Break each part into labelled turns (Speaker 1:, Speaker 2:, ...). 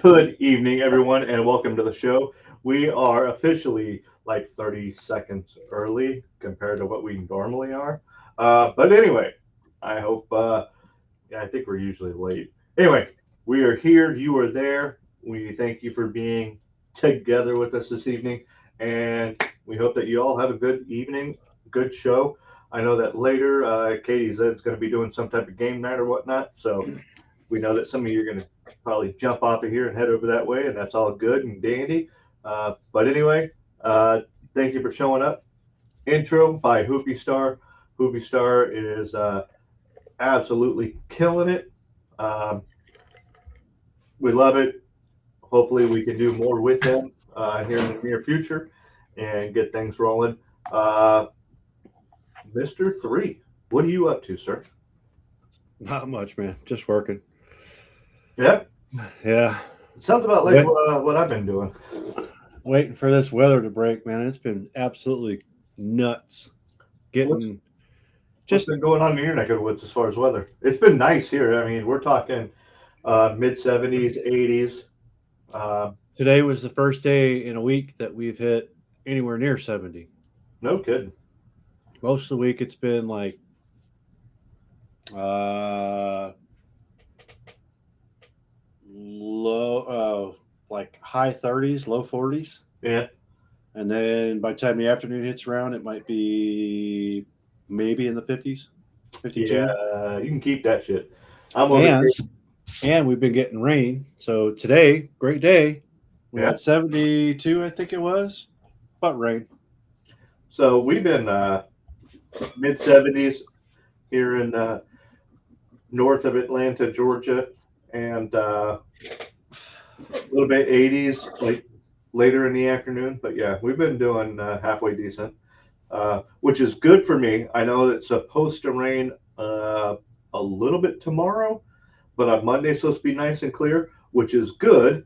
Speaker 1: Good evening, everyone, and welcome to the show. We are officially like 30 seconds early compared to what we normally are. But anyway, I hope, yeah, I think we're usually late. Anyway, we are here. You are there. We thank you for being together with us this evening, and we hope that you all have a good evening, good show. I know that later, Katie Zed's going to be doing some type of game night or whatnot, so we know that some of you are going to probably jump off of here and head over that way, and that's all good and dandy. But anyway, thank you for showing up. Intro by Hoopy Star. Hoopy Star is absolutely killing it. Um, we love it. Hopefully, we can do more with him here in the near future and get things rolling. Uh, Mr. Three, what are you up to, sir?
Speaker 2: Not much, man. Just working.
Speaker 1: Yep.
Speaker 2: Yeah.
Speaker 1: Sounds about like
Speaker 2: Wait,
Speaker 1: what I've been doing.
Speaker 2: waiting for this weather to break, man. It's been absolutely nuts.
Speaker 1: What's
Speaker 2: Getting
Speaker 1: What's
Speaker 2: just
Speaker 1: been going on in your neck of the woods as far as weather? It's been nice here. I mean, we're talking mid 70s, 80s. Uh,
Speaker 2: today was the first day in a week that we've hit anywhere near 70.
Speaker 1: no kidding.
Speaker 2: Most of the week it's been like uh low like high 30s, low 40s.
Speaker 1: Yeah,
Speaker 2: And then by the time the afternoon hits around it might be maybe in the 50s, 52.
Speaker 1: yeah, you can keep that shit. I'm over
Speaker 2: And
Speaker 1: here.
Speaker 2: and we've been getting rain. So today, great day. We
Speaker 1: Yeah.
Speaker 2: had 72, I think it was, but rain.
Speaker 1: So we've been mid 70s here in north of Atlanta, Georgia, and a little bit 80s like later in the afternoon. But yeah, we've been doing halfway decent, which is good for me. I know it's supposed to rain a little bit tomorrow, but on Monday it's supposed to be nice and clear, which is good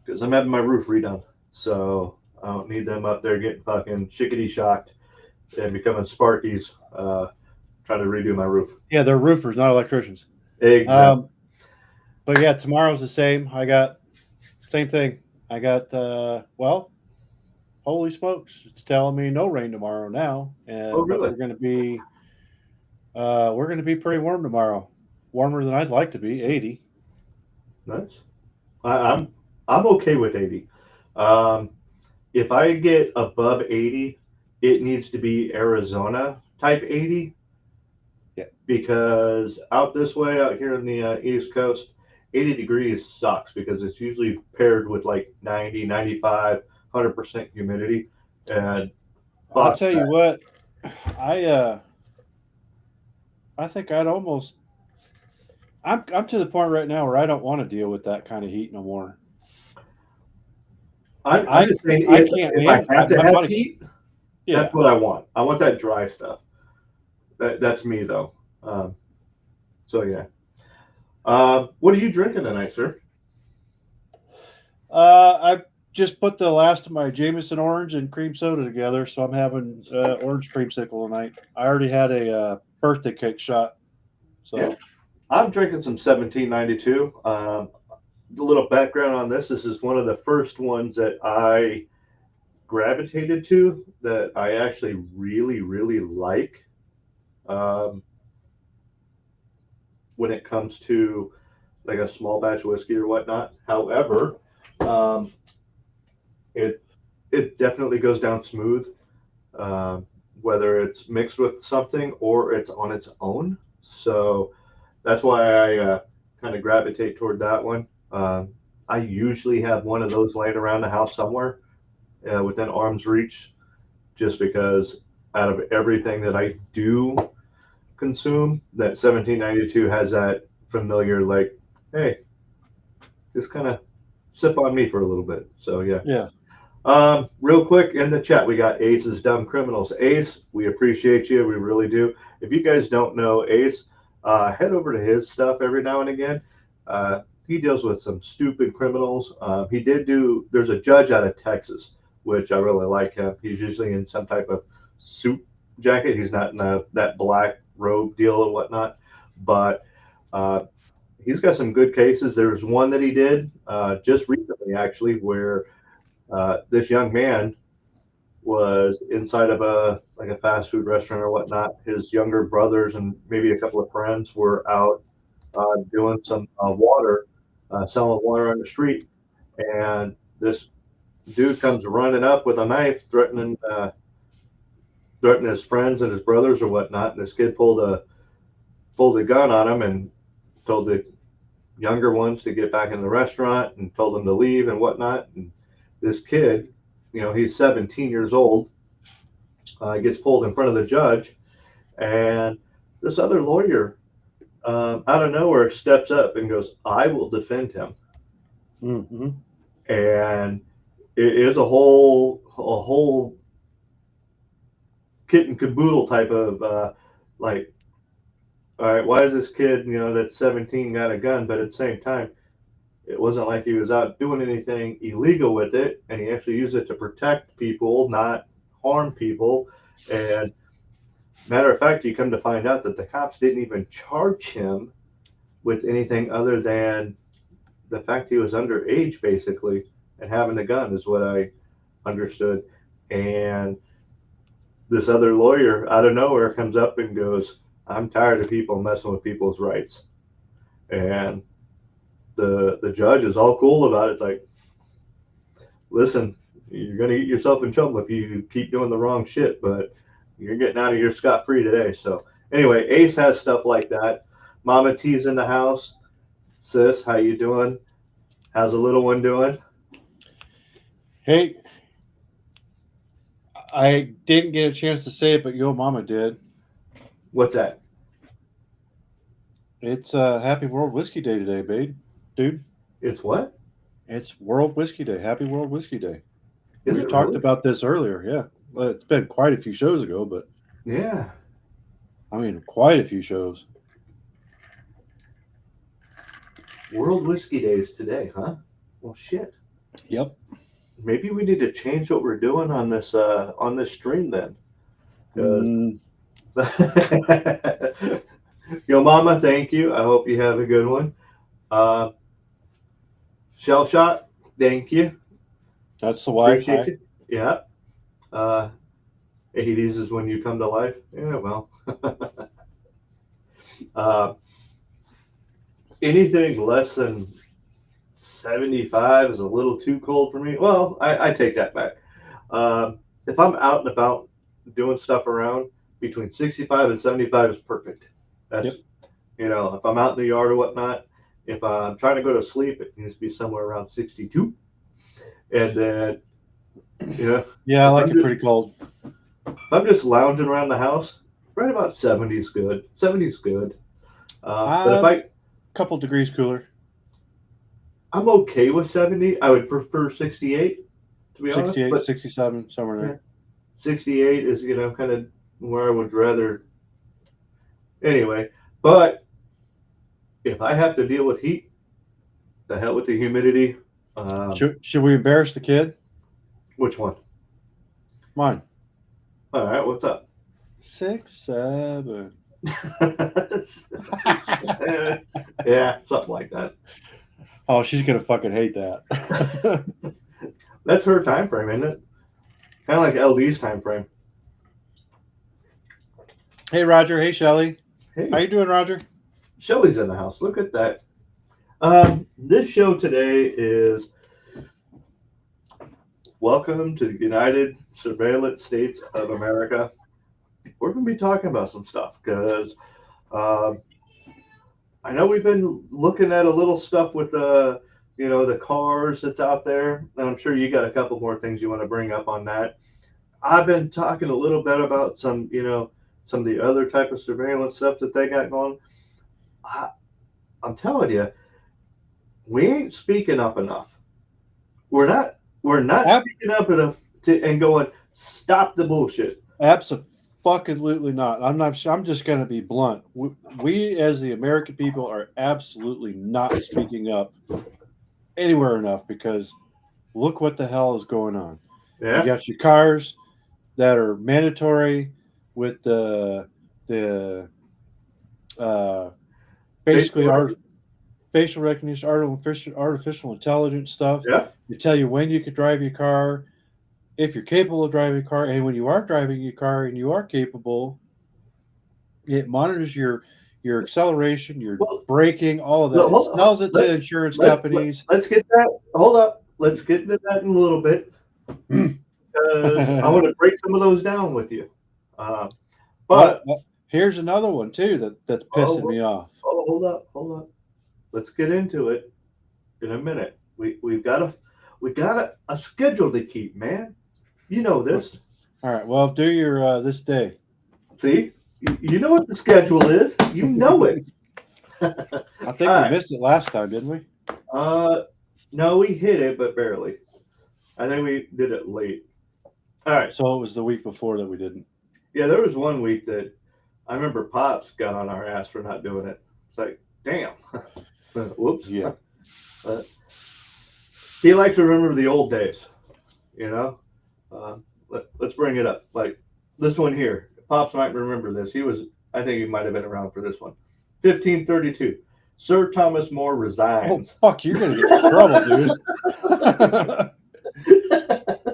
Speaker 1: because I'm having my roof redone. So I don't need them up there getting fucking chickadee shocked and becoming Sparkies trying to redo my roof.
Speaker 2: Yeah, they're roofers, not electricians.
Speaker 1: Exactly.
Speaker 2: Um, but yeah, tomorrow's the same. I got same thing. I got holy smokes, it's telling me no rain tomorrow now,
Speaker 1: Oh,
Speaker 2: and but
Speaker 1: really?
Speaker 2: we're gonna be pretty warm tomorrow, warmer than I'd like to be, 80.
Speaker 1: Nice. I'm okay with 80. Um, if I get above 80, it needs to be Arizona type 80
Speaker 2: Yeah,
Speaker 1: because out this way, out here in the East Coast, 80 degrees sucks because it's usually paired with like 90, 95, 100% humidity. And
Speaker 2: I'll
Speaker 1: fuck
Speaker 2: tell you
Speaker 1: that.
Speaker 2: what, I uh I think I'd almost I'm to the point right now where I don't want to deal with that kind of heat no more.
Speaker 1: I'm
Speaker 2: I
Speaker 1: just saying,
Speaker 2: I
Speaker 1: if,
Speaker 2: can't
Speaker 1: if I
Speaker 2: handle
Speaker 1: have to
Speaker 2: my
Speaker 1: have
Speaker 2: body.
Speaker 1: heat, that's
Speaker 2: Yeah.
Speaker 1: what I want. I want that dry stuff. That's me, though. So, yeah. What are you drinking tonight, sir?
Speaker 2: I just put the last of my Jameson orange and cream soda together, so I'm having orange creamsicle tonight. I already had a birthday cake shot,
Speaker 1: Yeah.
Speaker 2: so
Speaker 1: I'm drinking some 1792. A little background on this. This is one of the first ones that I gravitated to that I actually really, really like um, when it comes to like a small batch whiskey or whatnot. However, um, it it definitely goes down smooth, um, whether it's mixed with something or it's on its own. So that's why I kind of gravitate toward that one. I usually have one of those laying around the house somewhere within arm's reach, just because out of everything that I do consume, that 1792 has that familiar, like, hey, just kind of sip on me for a little bit. So, yeah.
Speaker 2: yeah.
Speaker 1: Real quick in the chat, we got Ace's Dumb Criminals. Ace, we appreciate you. We really do. If you guys don't know Ace, head over to his stuff every now and again. He deals with some stupid criminals. He did do, there's a judge out of Texas, which I really like him. He's usually in some type of suit jacket. He's not in that black robe deal or whatnot. But uh, he's got some good cases. There's one that he did just recently, actually, where this young man was inside of a fast food restaurant or whatnot. His younger brothers and maybe a couple of friends were out doing some water, selling water on the street, and this dude comes running up with a knife, threatening his friends and his brothers or whatnot. And this kid pulled a gun on him and told the younger ones to get back in the restaurant and told them to leave and whatnot. And this kid, he's 17 years old, gets pulled in front of the judge, and this other lawyer, out of nowhere, steps up and goes, "I will defend him."
Speaker 2: Mm-hmm.
Speaker 1: And it is a whole kit and caboodle type of like, all right, why is this kid, that's 17 got a gun, but at the same time, it wasn't like he was out doing anything illegal with it, and he actually used it to protect people, not harm people. And matter of fact, you come to find out that the cops didn't even charge him with anything other than the fact he was underage, basically, and having a gun is what I understood. And this other lawyer out of nowhere comes up and goes, "I'm tired of people messing with people's rights." And the judge is all cool about it. It's like, listen, you're gonna get yourself in trouble if you keep doing the wrong shit, but you're getting out of here scot free today. So anyway, Ace has stuff like that. Mama T's in the house. Sis, how you doing? How's the little one doing?
Speaker 2: Hey, I didn't get a chance to say it, but Yo Mama did.
Speaker 1: What's that?
Speaker 2: It's Happy World Whiskey Day today, babe. Dude,
Speaker 1: It's what?
Speaker 2: it's World Whiskey Day. Happy World Whiskey Day.
Speaker 1: Is
Speaker 2: We
Speaker 1: it
Speaker 2: talked
Speaker 1: really?
Speaker 2: about this earlier, yeah. Well, it's been quite a few shows ago, but
Speaker 1: Yeah.
Speaker 2: I mean, quite a few shows.
Speaker 1: World Whiskey Days today, huh? Well, shit.
Speaker 2: Yep.
Speaker 1: Maybe we need to change what we're doing on this stream then. 'Cause
Speaker 2: Mm,
Speaker 1: Yo, Mama, thank you. I hope you have a good one. Uh, Shell Shot, thank you.
Speaker 2: that's the wife.
Speaker 1: Appreciate you. Yeah. Uh, 80s is when you come to life. Yeah, well. uh, Anything less than 75 is a little too cold for me. Well, I take that back. If I'm out and about doing stuff around, between 65 and 75 is perfect. That's,
Speaker 2: Yep.
Speaker 1: if I'm out in the yard or whatnot, if I'm trying to go to sleep, it needs to be somewhere around 62. And then,
Speaker 2: Yeah, I
Speaker 1: if
Speaker 2: like
Speaker 1: I'm
Speaker 2: it
Speaker 1: just,
Speaker 2: pretty cold.
Speaker 1: if I'm just lounging around the house, right about 70 is good. 70 is good. But if
Speaker 2: A couple degrees cooler.
Speaker 1: I'm okay with 70. I would prefer 68, to be honest.
Speaker 2: 68,
Speaker 1: But
Speaker 2: 67, somewhere
Speaker 1: yeah,
Speaker 2: there.
Speaker 1: 68 is, kind of where I would rather. Anyway, but if I have to deal with heat, the hell with the humidity.
Speaker 2: Should we embarrass the kid?
Speaker 1: Which one?
Speaker 2: Mine.
Speaker 1: All right, what's up?
Speaker 2: 6, 7.
Speaker 1: Yeah, something like that.
Speaker 2: Oh, she's gonna fucking hate that.
Speaker 1: That's her time frame, isn't it? Kind of like LD's time frame.
Speaker 2: Hey, Roger. Hey, Shelly. How
Speaker 1: Hey,
Speaker 2: you doing, Roger?
Speaker 1: Shelly's in the house. Look at that. This show today is Welcome to the United Surveillance States of America. We're going to be talking about some stuff because I know we've been looking at a little stuff with the cars that's out there. And I'm sure you got a couple more things you want to bring up on that. I've been talking a little bit about some of the other type of surveillance stuff that they got going. I'm telling you, we ain't speaking up enough. We're not
Speaker 2: Ab-
Speaker 1: speaking up enough and going, stop the bullshit.
Speaker 2: Absolutely not. I'm just going to be blunt. We, as the American people, are absolutely not speaking up anywhere enough because look what the hell is going on. You
Speaker 1: Yeah.
Speaker 2: got your cars that are mandatory with the basically
Speaker 1: Basically,
Speaker 2: our facial recognition, artificial intelligence stuff.
Speaker 1: Yeah.
Speaker 2: They tell you when you could drive your car, if you're capable of driving a car, and when you are driving your car and you are capable, it monitors your acceleration, your
Speaker 1: Well,
Speaker 2: braking, all of that.
Speaker 1: look,
Speaker 2: It
Speaker 1: hold on.
Speaker 2: sells it to insurance
Speaker 1: Let's
Speaker 2: companies.
Speaker 1: let's get that. Hold up. Let's get into that in a little bit because I want to break some of those down with you. But
Speaker 2: Here's another one too that's pissing me off.
Speaker 1: Oh, hold up. Let's get into it in a minute. We've got a schedule to keep, man. You know this.
Speaker 2: All right. Well, do your this day.
Speaker 1: See, you know what the schedule is. You know it.
Speaker 2: I think we missed it last time, didn't we?
Speaker 1: No, we hit it, but barely. I think we did it late. All right.
Speaker 2: So it was the week before that we didn't.
Speaker 1: Yeah, there was one week that I remember Pops got on our ass for not doing it. It's like, damn. Whoops.
Speaker 2: Yeah.
Speaker 1: He likes to remember the old days, you know. Let's bring it up. Like this one here. Pops might remember this. I think he might have been around for this one. 1532. Sir Thomas More resigns.
Speaker 2: Oh, fuck, you're going to get in trouble, dude.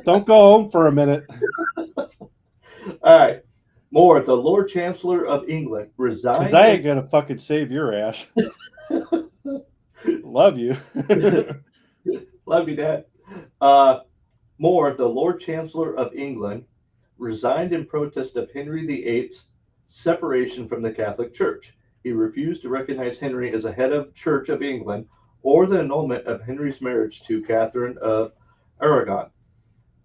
Speaker 2: Don't go home for a minute.
Speaker 1: All right. More, the Lord Chancellor of England, resigned.
Speaker 2: Because I ain't going to fucking save your ass. Love you.
Speaker 1: Love you, Dad. More, the Lord Chancellor of England, resigned in protest of Henry VIII's separation from the Catholic Church. He refused to recognize Henry as a head of Church of England or the annulment of Henry's marriage to Catherine of Aragon.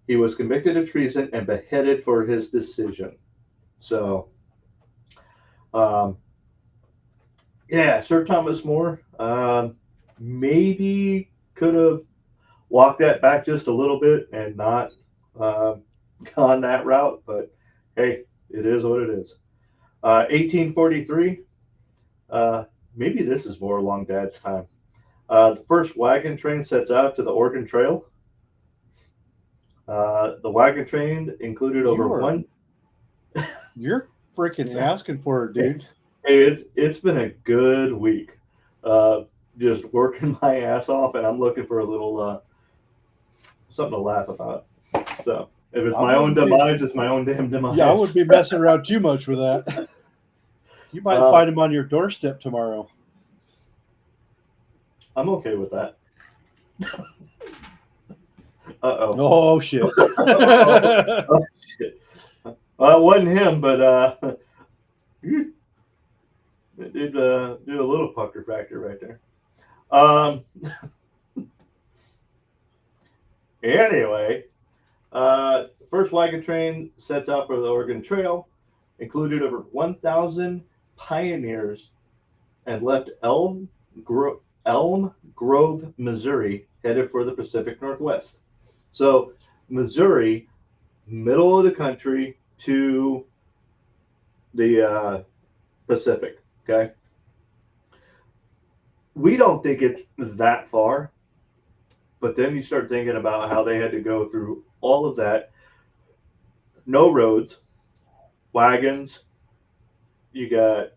Speaker 1: He was convicted of treason and beheaded for his decision. So, yeah, Sir Thomas More maybe could have walked that back just a little bit and not gone that route, but hey, it is what it is. 1843, maybe this is more along Dad's time. The first wagon train sets out to the Oregon Trail. The wagon train included one.
Speaker 2: You're freaking asking for it, dude.
Speaker 1: Hey, it's been a good week. Just working my ass off, and I'm looking for a little something to laugh about. So if it's my own demise, it's my own damn demise.
Speaker 2: Yeah, I wouldn't be messing around too much with that. You might find him on your doorstep tomorrow.
Speaker 1: I'm okay with that. Uh-oh.
Speaker 2: Oh, shit.
Speaker 1: Oh, shit. Well, it wasn't him, but it did do a little pucker factor right there. Anyway, first wagon train sets out for the Oregon Trail, included over 1,000 pioneers, and left Elm Grove, Missouri, headed for the Pacific Northwest. So, Missouri, middle of the country to the Pacific. Okay. We don't think it's that far, but then you start thinking about how they had to go through all of that. No roads, wagons, you got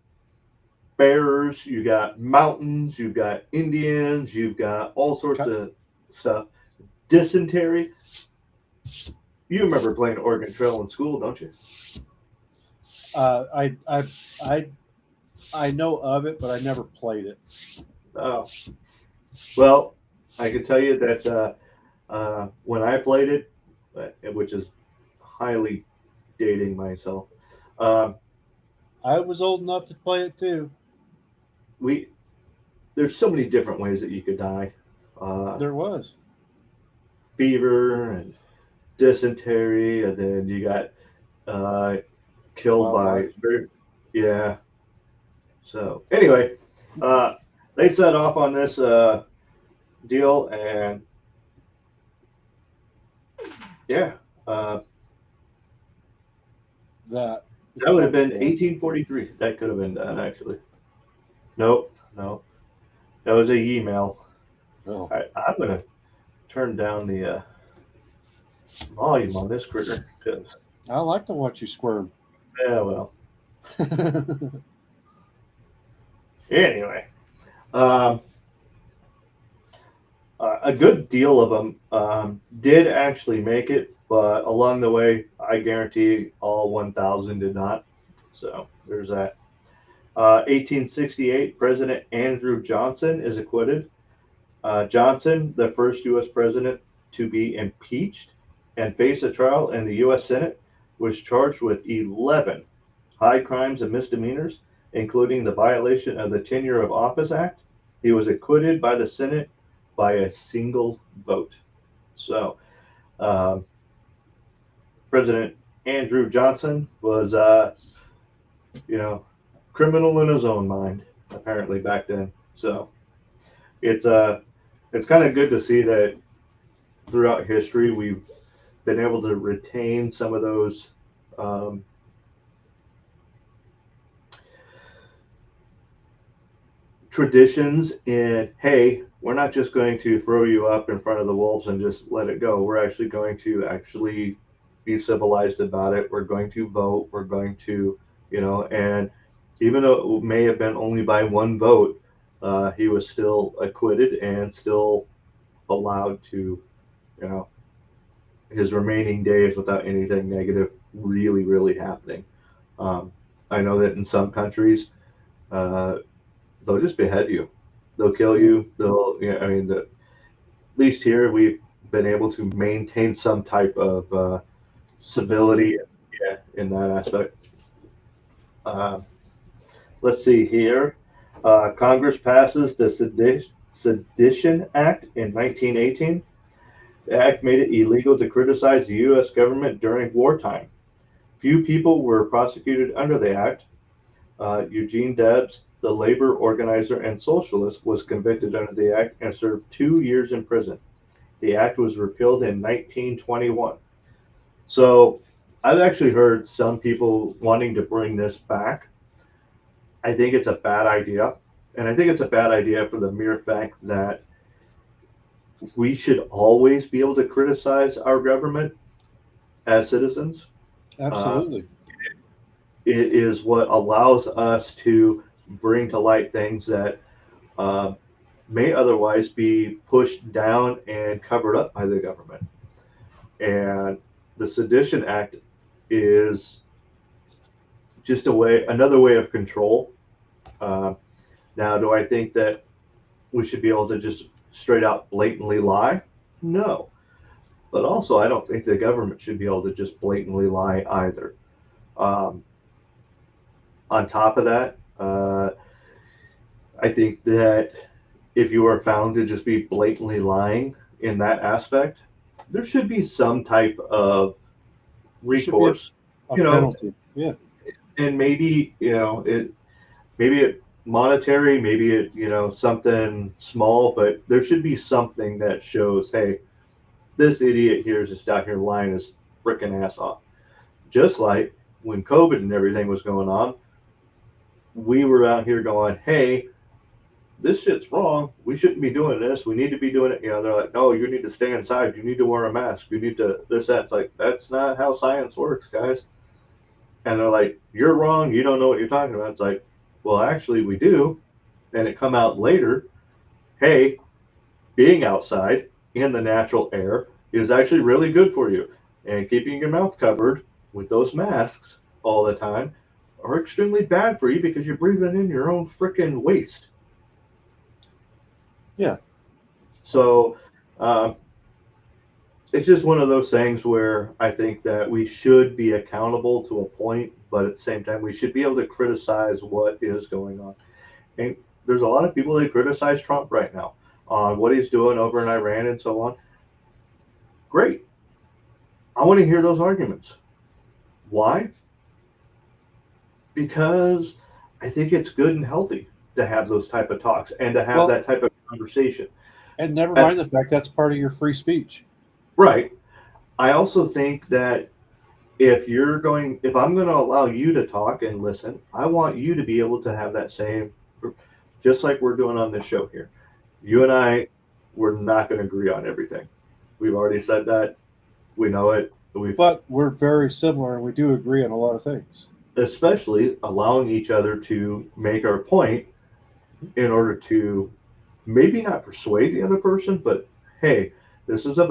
Speaker 1: bears, you got mountains, you've got Indians, you've got all sorts of stuff. Dysentery. You remember playing Oregon Trail in school, don't you?
Speaker 2: I know of it, but I never played it.
Speaker 1: Oh, well, I can tell you that when I played it, which is highly dating myself,
Speaker 2: I was old enough to play it too.
Speaker 1: There's so many different ways that you could die.
Speaker 2: There was
Speaker 1: fever and dysentery, and then you got killed by yeah. So anyway, they set off on this deal, and yeah, that would have been 1843. That could have been done actually. Nope, no, that was a email.
Speaker 2: Oh.
Speaker 1: I'm gonna turn down the volume on this critter because
Speaker 2: I like to watch you squirm.
Speaker 1: Yeah, well. Anyway, a good deal of them did actually make it, but along the way, I guarantee all 1,000 did not. So there's that. 1868, President Andrew Johnson is acquitted. Johnson, the first U.S. president to be impeached and face a trial in the U.S. Senate, was charged with 11 high crimes and misdemeanors, including the violation of the Tenure of Office Act. He was acquitted by the Senate by a single vote. So, President Andrew Johnson was, criminal in his own mind, apparently back then. So, it's kind of good to see that throughout history we've been able to retain some of those traditions in, hey, we're not just going to throw you up in front of the wolves and just let it go. We're actually going to actually be civilized about it. We're going to vote. We're going to, and even though it may have been only by one vote, he was still acquitted and still allowed to, his remaining days without anything negative really happening. I know that in some countries, they'll just behead you. They'll kill you. At least here we've been able to maintain some type of civility, in that aspect. Let's see here. Congress passes the Sedition Act in 1918. The act made it illegal to criticize the U.S. government during wartime. Few people were prosecuted under the act. Eugene Debs, the labor organizer and socialist, was convicted under the act and served 2 years in prison. The act was repealed in 1921. So I've actually heard some people wanting to bring this back. I think it's a bad idea. And I think it's a bad idea for the mere fact that we should always be able to criticize our government as citizens.
Speaker 2: Absolutely.
Speaker 1: It is what allows us to bring to light things that may otherwise be pushed down and covered up by the government. And the Sedition Act is just another way of control. Now, do I think that we should be able to just straight out blatantly lie? No. But also, I don't think the government should be able to just blatantly lie either. On top of that, I think that if you are found to just be blatantly lying in that aspect, there should be some type of recourse,
Speaker 2: a penalty. Yeah.
Speaker 1: And maybe, maybe it monetary, maybe it, something small, but there should be something that shows, hey, this idiot here is just out here lying his freaking ass off. Just like when COVID and everything was going on, we were out here going, hey, this shit's wrong. We shouldn't be doing this. We need to be doing it. They're like, no, you need to stay inside. You need to wear a mask. You need to this, that. It's like, that's not how science works, guys. And they're like, you're wrong. You don't know what you're talking about. It's like, well, actually, we do. And it come out later, hey, being outside in the natural air is actually really good for you. And keeping your mouth covered with those masks all the time are extremely bad for you because you're breathing in your own freaking waste.
Speaker 2: Yeah.
Speaker 1: So it's just one of those things where I think that we should be accountable to a point, but at the same time, we should be able to criticize what is going on. And there's a lot of people that criticize Trump right now on what he's doing over in Iran and so on. Great. I want to hear those arguments. Why? Because I think it's good and healthy to have those type of talks and to have that type of conversation.
Speaker 2: And never mind the fact that's part of your free speech.
Speaker 1: Right. I also think that if I'm going to allow you to talk and listen, I want you to be able to have that same, just like we're doing on this show here. You and I, we're not going to agree on everything. We've already said that. We know it.
Speaker 2: But we're very similar and we do agree on a lot of things.
Speaker 1: Especially allowing each other to make our point in order to maybe not persuade the other person, but hey, this is a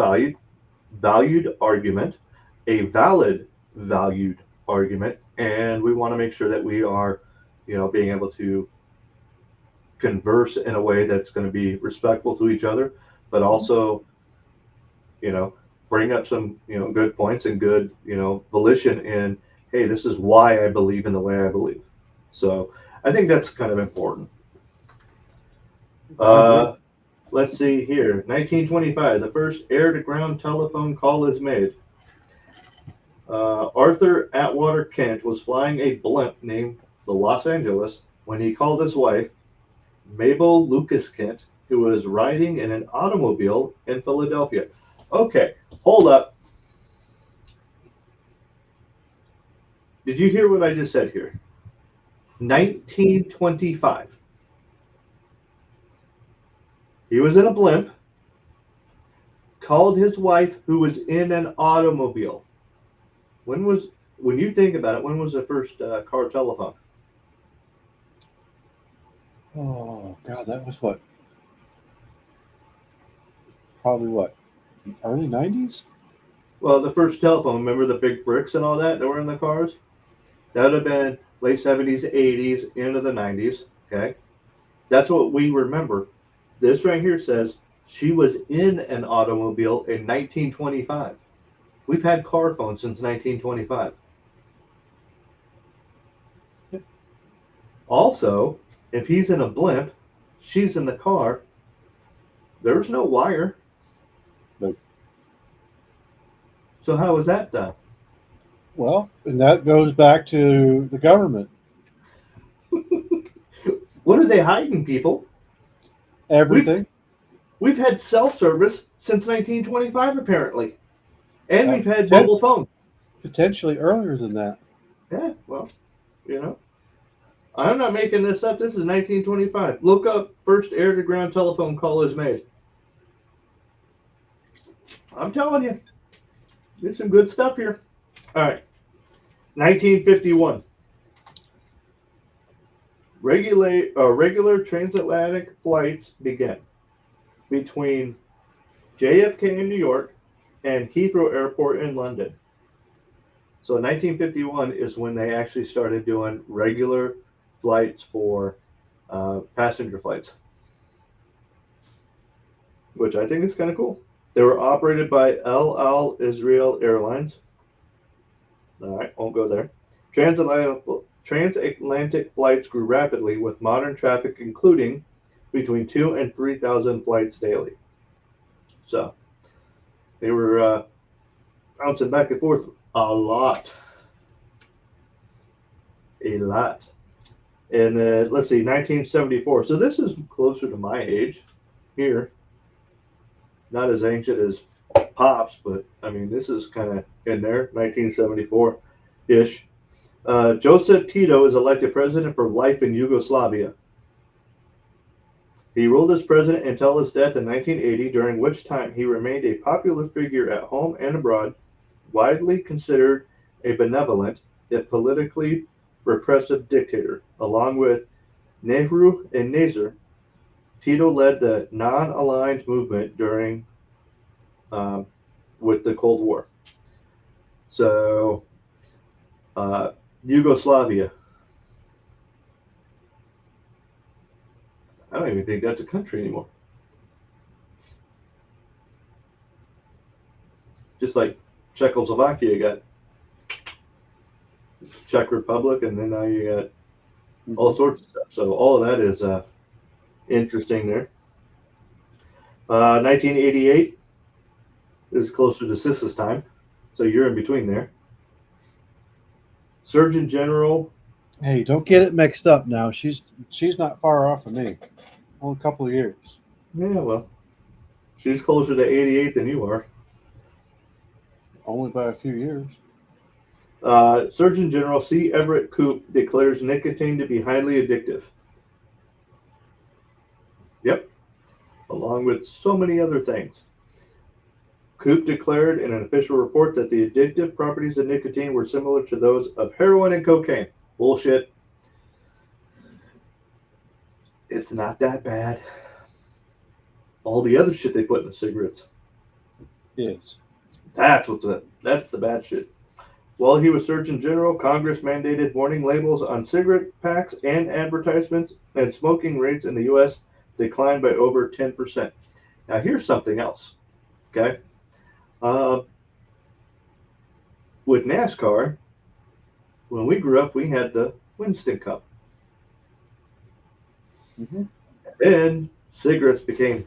Speaker 1: valued argument, a valid valued argument, and we want to make sure that we are, being able to converse in a way that's going to be respectful to each other, but also, you know, bring up some, good points and good, volition in, hey, this is why I believe in the way I believe. So I think that's kind of important.
Speaker 2: I agree.
Speaker 1: Uh, let's see here. 1925, the first air to ground telephone call is made. Arthur Atwater Kent was flying a blimp named the Los Angeles when he called his wife, Mabel Lucas Kent, who was riding in an automobile in Philadelphia. Okay, hold up. Did you hear what I just said here? 1925. He was in a blimp, called his wife, who was in an automobile. When you think about it, when was the first car telephone?
Speaker 2: Oh God, that was what? Probably what? Early '90s.
Speaker 1: Well, the first telephone, remember the big bricks and all that were in the cars? That would have been late 70s, 80s, into the 90s. Okay. That's what we remember. This right here says she was in an automobile in 1925. We've had car phones since 1925. Also, if he's in a blimp, she's in the car, there's no wire.
Speaker 2: But
Speaker 1: So how was that done?
Speaker 2: well, and that goes back to the government.
Speaker 1: What are they hiding, people? We've
Speaker 2: Everything.
Speaker 1: we've had cell service since 1925 apparently, and
Speaker 2: Uh,
Speaker 1: we've had
Speaker 2: poten-
Speaker 1: mobile phones.
Speaker 2: Potentially earlier than that.
Speaker 1: Yeah, well, you know, I'm not making this up. This is 1925. Look up first air to ground telephone call is made. I'm telling you, there's some good stuff here. All right, 1951. Regular transatlantic flights begin between JFK in New York and Heathrow Airport in London. So 1951 is when they actually started doing regular flights for passenger flights, which I think is kind of cool. They were operated by El Al Israel Airlines. All right, won't go there. Transatlantic flights grew rapidly with modern traffic including between 2 and 3,000 flights daily. So they were bouncing back and forth a lot. A lot. And let's see, 1974. So this is closer to my age here. Not as ancient as Pops, but I mean, this is kind of in there, 1974 ish. Joseph Tito is elected president for life in Yugoslavia. He ruled as president until his death in 1980, during which time he remained a popular figure at home and abroad, widely considered a benevolent, yet politically repressive dictator. Along with Nehru and Nasser, Tito led the non-aligned movement during um, with the Cold War. So, uh, Yugoslavia. I don't even think that's a country anymore. Just like Czechoslovakia got Czech Republic, and then now you got all sorts of stuff. So all of that is interesting there. 1988 is closer to Sis's time, so you're in between there. Surgeon General.
Speaker 2: Hey, don't get it mixed up now. She's not far off of me. Only a couple of years.
Speaker 1: Yeah, well, she's closer to 88 than you are.
Speaker 2: Only by a few years.
Speaker 1: Surgeon General C. Everett Koop declares nicotine to be highly addictive. Yep, along with so many other things. Koop declared in an official report that the addictive properties of nicotine were similar to those of heroin and cocaine. Bullshit. It's not that bad. all the other shit they put in the cigarettes.
Speaker 2: Is.
Speaker 1: That's the bad shit. While he was Surgeon General, Congress mandated warning labels on cigarette packs and advertisements, and smoking rates in the U.S. declined by over 10%. Now, here's something else. Okay. Uh, with NASCAR, when we grew up, we had the Winston Cup.
Speaker 2: Mm-hmm.
Speaker 1: Then cigarettes became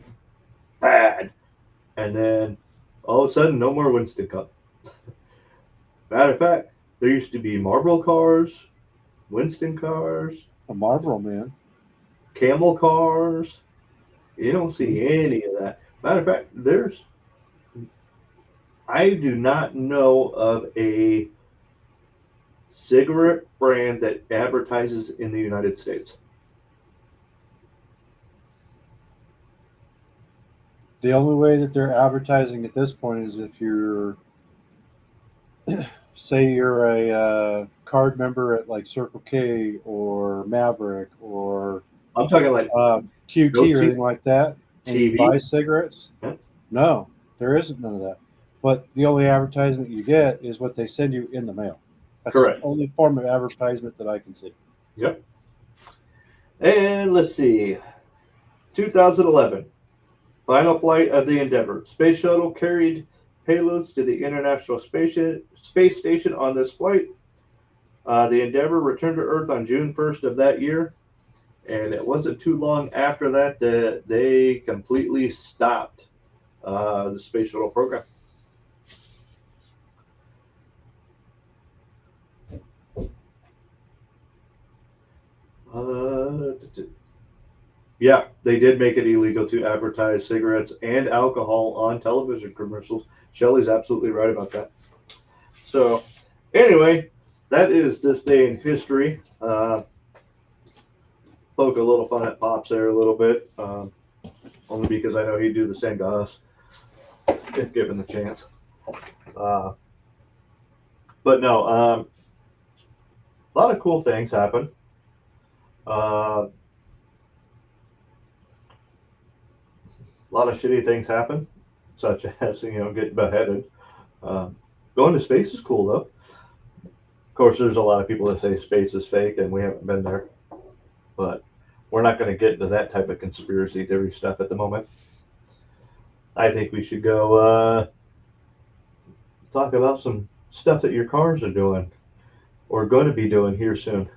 Speaker 1: bad. And then all of a sudden, no more Winston Cup. Matter of fact, there used to be Marlboro cars, Winston cars,
Speaker 2: A Marlboro man.
Speaker 1: Camel cars. You don't see any of that. Matter of fact, I do not know of a cigarette brand that advertises in the United States.
Speaker 2: The only way that they're advertising at this point is if you're, say, you're a card member at like Circle K or Maverick or
Speaker 1: I'm talking like
Speaker 2: QT
Speaker 1: No
Speaker 2: or anything like that, and you
Speaker 1: TV.
Speaker 2: buy cigarettes.
Speaker 1: Yeah.
Speaker 2: No, there isn't none of that. But the only advertisement you get is what they send you in the mail. That's
Speaker 1: Correct.
Speaker 2: the only form of advertisement that I can see.
Speaker 1: Yep. And let's see. 2011. Final flight of the Endeavour. Space shuttle carried payloads to the International Space Station on this flight. The Endeavour returned to Earth on June 1st of that year. And it wasn't too long after that that they completely stopped the space shuttle program. Yeah, they did make it illegal to advertise cigarettes and alcohol on television commercials. Shelley's absolutely right about that. So, anyway, that is this day in history. Poke a little fun at Pops there a little bit, only because I know he'd do the same to us if given the chance. But no, a lot of cool things happen. A lot of shitty things happen, such as getting beheaded. Going to space is cool though. Of course, there's a lot of people that say space is fake, and we haven't been there. But we're not going to get into that type of conspiracy theory stuff at the moment. I think we should go talk about some stuff that your cars are doing or going to be doing here soon.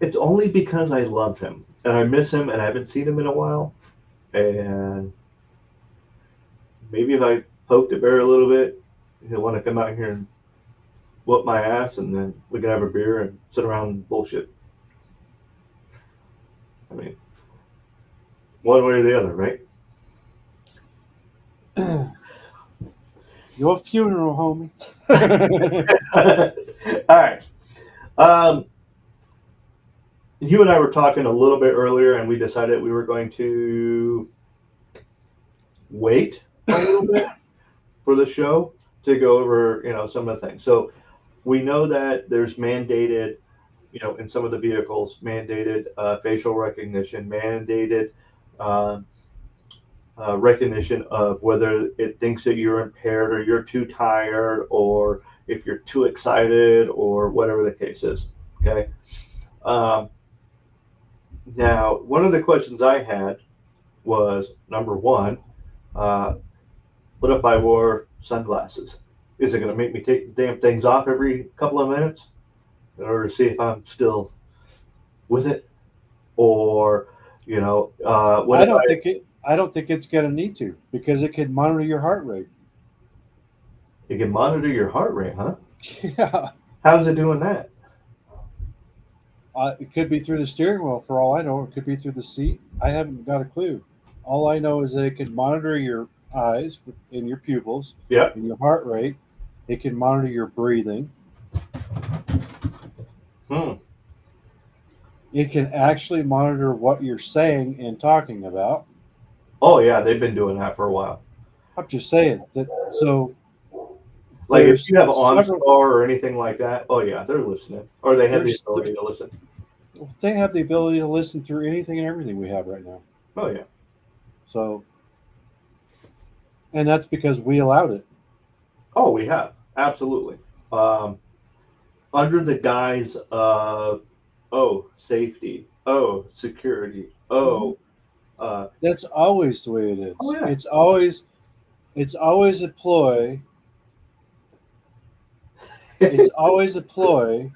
Speaker 1: It's only because I love him and I miss him and I haven't seen him in a while. And maybe if I poke the bear a little bit, he'll want to come out here and whoop my ass, and then we can have a beer and sit around and bullshit. I mean, one way or the other, right?
Speaker 2: Your funeral, homie.
Speaker 1: All right. You and I were talking a little bit earlier, and we decided we were going to wait a little bit for the show to go over, some of the things. So we know that there's mandated, in some of the vehicles, mandated facial recognition, mandated recognition of whether it thinks that you're impaired or you're too tired or if you're too excited or whatever the case is. Okay. Now, one of the questions I had was, number one, what if I wore sunglasses? Is it going to make me take the damn things off every couple of minutes in order to see if I'm still with it? Or, what
Speaker 2: I don't think it's going to need to, because it can monitor your heart rate.
Speaker 1: It can monitor your heart rate, huh?
Speaker 2: Yeah.
Speaker 1: How's it doing that?
Speaker 2: It could be through the steering wheel, for all I know. It could be through the seat. I haven't got a clue. All I know is that it can monitor your eyes and your pupils,
Speaker 1: Yep.
Speaker 2: and your heart rate. It can monitor your breathing. It can actually monitor what you're saying and talking about.
Speaker 1: Oh, yeah, they've been doing that for a while.
Speaker 2: I'm just saying that. So
Speaker 1: Like if
Speaker 2: there's
Speaker 1: you have
Speaker 2: several.
Speaker 1: OnStar or anything like that, oh yeah, they're listening, or they have the
Speaker 2: There's
Speaker 1: ability to listen.
Speaker 2: they have the ability to listen through anything and everything we have right now.
Speaker 1: Oh yeah.
Speaker 2: So, and that's because we allowed it.
Speaker 1: Oh, we have absolutely. Um, Under the guise of safety, security,
Speaker 2: Mhm.
Speaker 1: uh,
Speaker 2: That's always the way it
Speaker 1: oh
Speaker 2: is.
Speaker 1: yeah.
Speaker 2: It's always a ploy. It's always a ploy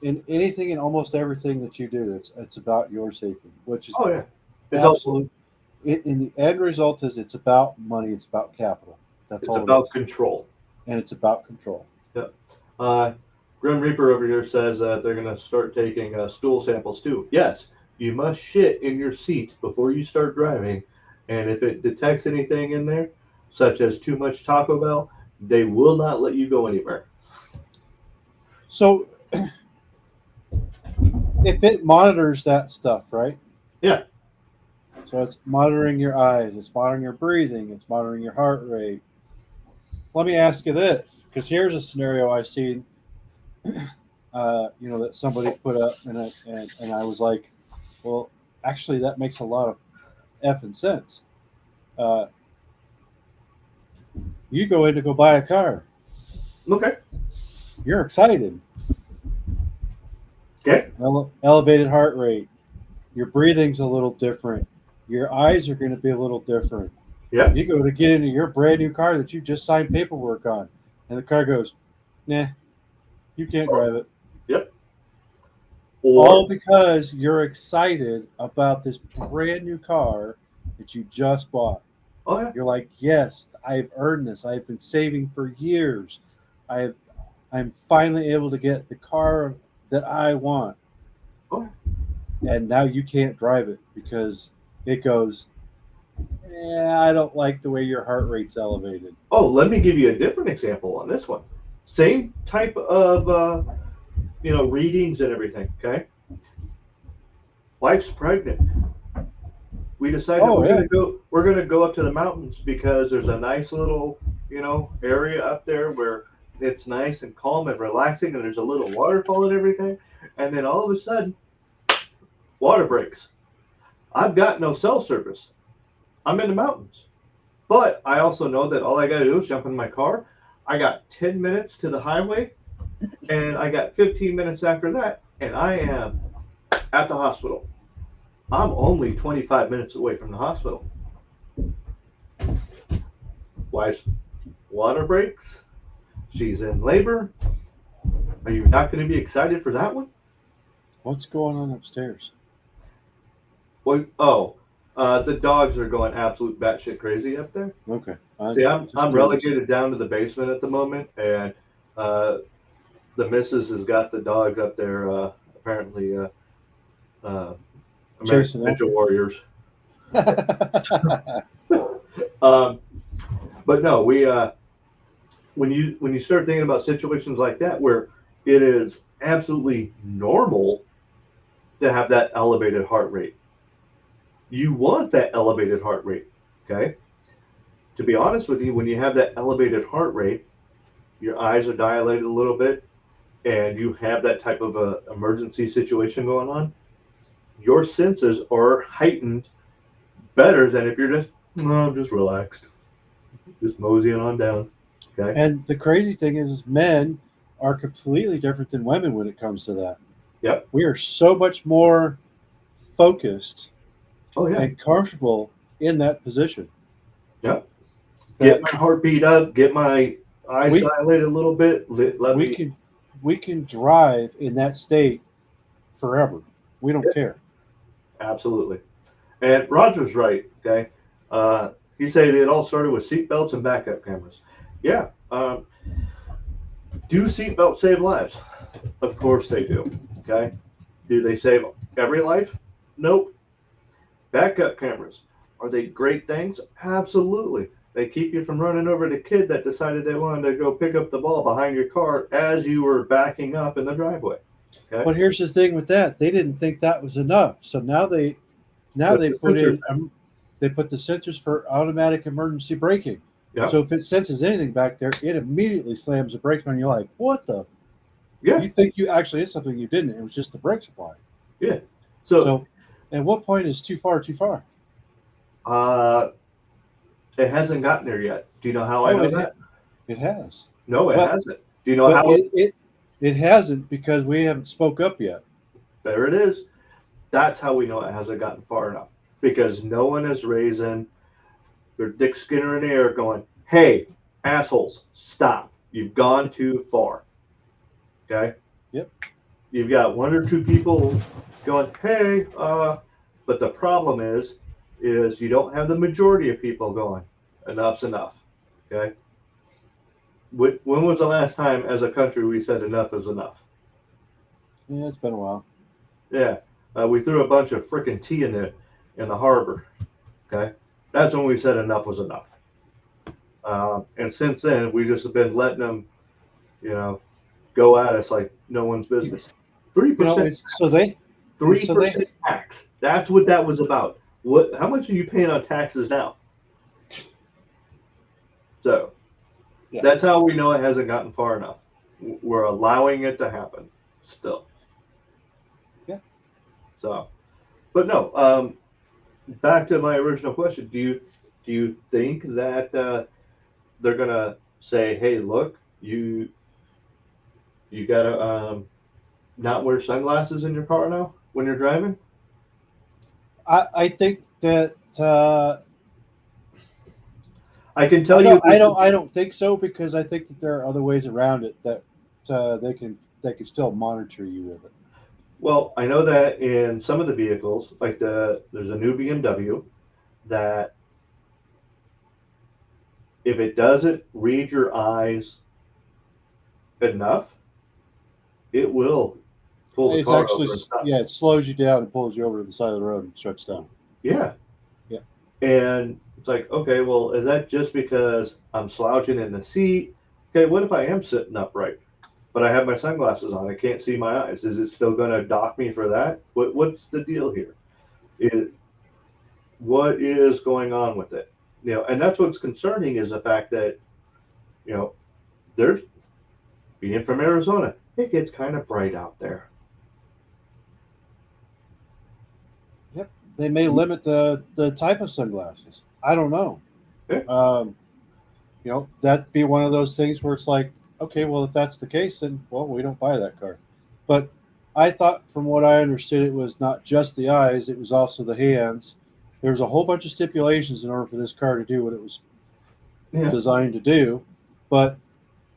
Speaker 2: in anything and almost everything that you do. It's about your safety, which is
Speaker 1: Oh yeah. It's also
Speaker 2: absolute. In the end result is it's about money. It's about capital. That's
Speaker 1: it's
Speaker 2: all it
Speaker 1: about
Speaker 2: is,
Speaker 1: control.
Speaker 2: and it's about control.
Speaker 1: Yeah. Uh, Grim Reaper over here says that they're going to start taking stool samples too. Yes, you must shit in your seat before you start driving, and if it detects anything in there, such as too much Taco Bell, they will not let you go anywhere.
Speaker 2: So if it monitors that stuff, right?
Speaker 1: Yeah.
Speaker 2: So it's monitoring your eyes, it's monitoring your breathing, it's monitoring your heart rate. Let me ask you this, because here's a scenario I seen, that somebody put up, and I was like, well, actually, that makes a lot of effing sense. Uh, you go in to go buy a car,
Speaker 1: Okay.
Speaker 2: you're excited,
Speaker 1: Okay.
Speaker 2: elevated heart rate, your breathing's a little different, your eyes are going to be a little different.
Speaker 1: Yeah.
Speaker 2: You go to get into your brand new car that you just signed paperwork on, and the car goes, nah, you can't drive it.
Speaker 1: Yep. Or
Speaker 2: All because you're excited about this brand new car that you just bought.
Speaker 1: oh yeah.
Speaker 2: You're like, yes, I've earned this. I've been saving for years. I've I'm finally able to get the car that I want.
Speaker 1: Oh,
Speaker 2: And now you can't drive it because it goes, I don't like the way your heart rate's elevated.
Speaker 1: oh, let me give you a different example on this one. Same type of readings and everything. Okay. Wife's pregnant. We decided
Speaker 2: Oh yeah.
Speaker 1: we're gonna go up to the mountains because there's a nice little area up there where it's nice and calm and relaxing, and there's a little waterfall and everything. And then all of a sudden, water breaks. I've got no cell service. I'm in the mountains, but I also know that all I got to do is jump in my car. I got 10 minutes to the highway, and I got 15 minutes after that, and I am at the hospital. I'm only 25 minutes away from the hospital. Wife's water breaks. She's in labor. Are you not going to be excited for that one?
Speaker 2: What's going on upstairs?
Speaker 1: Well, the dogs are going absolute batshit crazy up there.
Speaker 2: Okay.
Speaker 1: See, I'm
Speaker 2: Just
Speaker 1: I'm
Speaker 2: curious.
Speaker 1: relegated down to the basement at the moment, and uh, the missus has got the dogs up there. Apparently, uh, American
Speaker 2: Chasing
Speaker 1: Ninja
Speaker 2: after.
Speaker 1: Warriors. Um, but no, we when you start thinking about situations like that where it is absolutely normal to have that elevated heart rate, you want that elevated heart rate. Okay, to be honest with you, when you have that elevated heart rate, your eyes are dilated a little bit, and you have that type of a emergency situation going on, your senses are heightened better than if you're just, no, I'm just relaxed, just moseying on down. Okay.
Speaker 2: And the crazy thing is men are completely different than women when it comes to that.
Speaker 1: Yep.
Speaker 2: We are so much more focused
Speaker 1: Oh yeah.
Speaker 2: and comfortable in that position
Speaker 1: Yep. Get
Speaker 2: that
Speaker 1: my heart beat up. Get my eyes
Speaker 2: we
Speaker 1: dilated a little bit. Let
Speaker 2: we
Speaker 1: me.
Speaker 2: can we can drive in that state forever. We don't
Speaker 1: Yeah,
Speaker 2: care.
Speaker 1: absolutely. And Roger's right. Okay. He said it all started with seatbelts and backup cameras. Yeah. Do seatbelts save lives? Of course they do. Okay. Do they save every life? Nope. Backup cameras. Are they great things? Absolutely. They keep you from running over the kid that decided they wanted to go pick up the ball behind your car as you were backing up in the driveway. Okay.
Speaker 2: But here's the thing with that: they didn't think that was enough, so now they
Speaker 1: With the
Speaker 2: put
Speaker 1: sensor
Speaker 2: in
Speaker 1: thing.
Speaker 2: they put the sensors for automatic emergency braking.
Speaker 1: Yeah.
Speaker 2: So if it senses anything back there, it immediately slams the brakes on. You're like, what the?
Speaker 1: Yeah.
Speaker 2: You think you actually hit something you didn't. It was just the brake supply.
Speaker 1: Yeah. So,
Speaker 2: So at what point is too far too far?
Speaker 1: it hasn't gotten there yet. Do you know how I
Speaker 2: Oh,
Speaker 1: know that?
Speaker 2: it has.
Speaker 1: No, it
Speaker 2: But
Speaker 1: hasn't. Do you know
Speaker 2: but
Speaker 1: how
Speaker 2: it hasn't because we haven't spoke up yet.
Speaker 1: there it is? That's how we know it hasn't gotten far enough because no one is raising their Dick Skinner in the air going, hey, assholes, stop. You've gone too far. Okay?
Speaker 2: Yep.
Speaker 1: You've got one or two people going, hey, but the problem is you don't have the majority of people going, enough's enough. Okay? When was the last time as a country we said enough is enough?
Speaker 2: Yeah, it's been a while.
Speaker 1: Yeah. We threw a bunch of freaking tea in the harbor. Okay? That's when we said enough was enough. And since then, we just have been letting them, go at us like no one's business. 3%.
Speaker 2: So they
Speaker 1: 3% tax. That's what that was about. How much are you paying on taxes now? So that's how we know it hasn't gotten far enough. We're allowing it to happen still.
Speaker 2: Yeah.
Speaker 1: So, but no. Back to my original question. Do you think that they're gonna say, "Hey, look, you gotta not wear sunglasses in your car now when you're driving"?
Speaker 2: I think that
Speaker 1: I can tell you.
Speaker 2: I don't think so because I think that there are other ways around it that they can still monitor you with it.
Speaker 1: Well, I know that in some of the vehicles, like there's a new BMW that if it doesn't read your eyes enough, it will pull the
Speaker 2: It's
Speaker 1: car
Speaker 2: actually
Speaker 1: over and stop.
Speaker 2: it slows you down and pulls you over to the side of the road and shuts down.
Speaker 1: Yeah.
Speaker 2: Yeah.
Speaker 1: And it's like, okay, well, is that just because I'm slouching in the seat? Okay, what if I am sitting upright, but I have my sunglasses on? I can't see my eyes. Is it still going to dock me for that? What's the deal here? What is going on with it? And that's what's concerning is the fact that, there's being from Arizona, it gets kind of bright out there.
Speaker 2: Yep. They may limit the type of sunglasses. I don't know.
Speaker 1: Yeah.
Speaker 2: That'd be one of those things where it's like, okay, well, if that's the case, then we don't buy that car. But I thought, from what I understood, it was not just the eyes; it was also the hands. There was a whole bunch of stipulations in order for this car to do what it was designed to do. But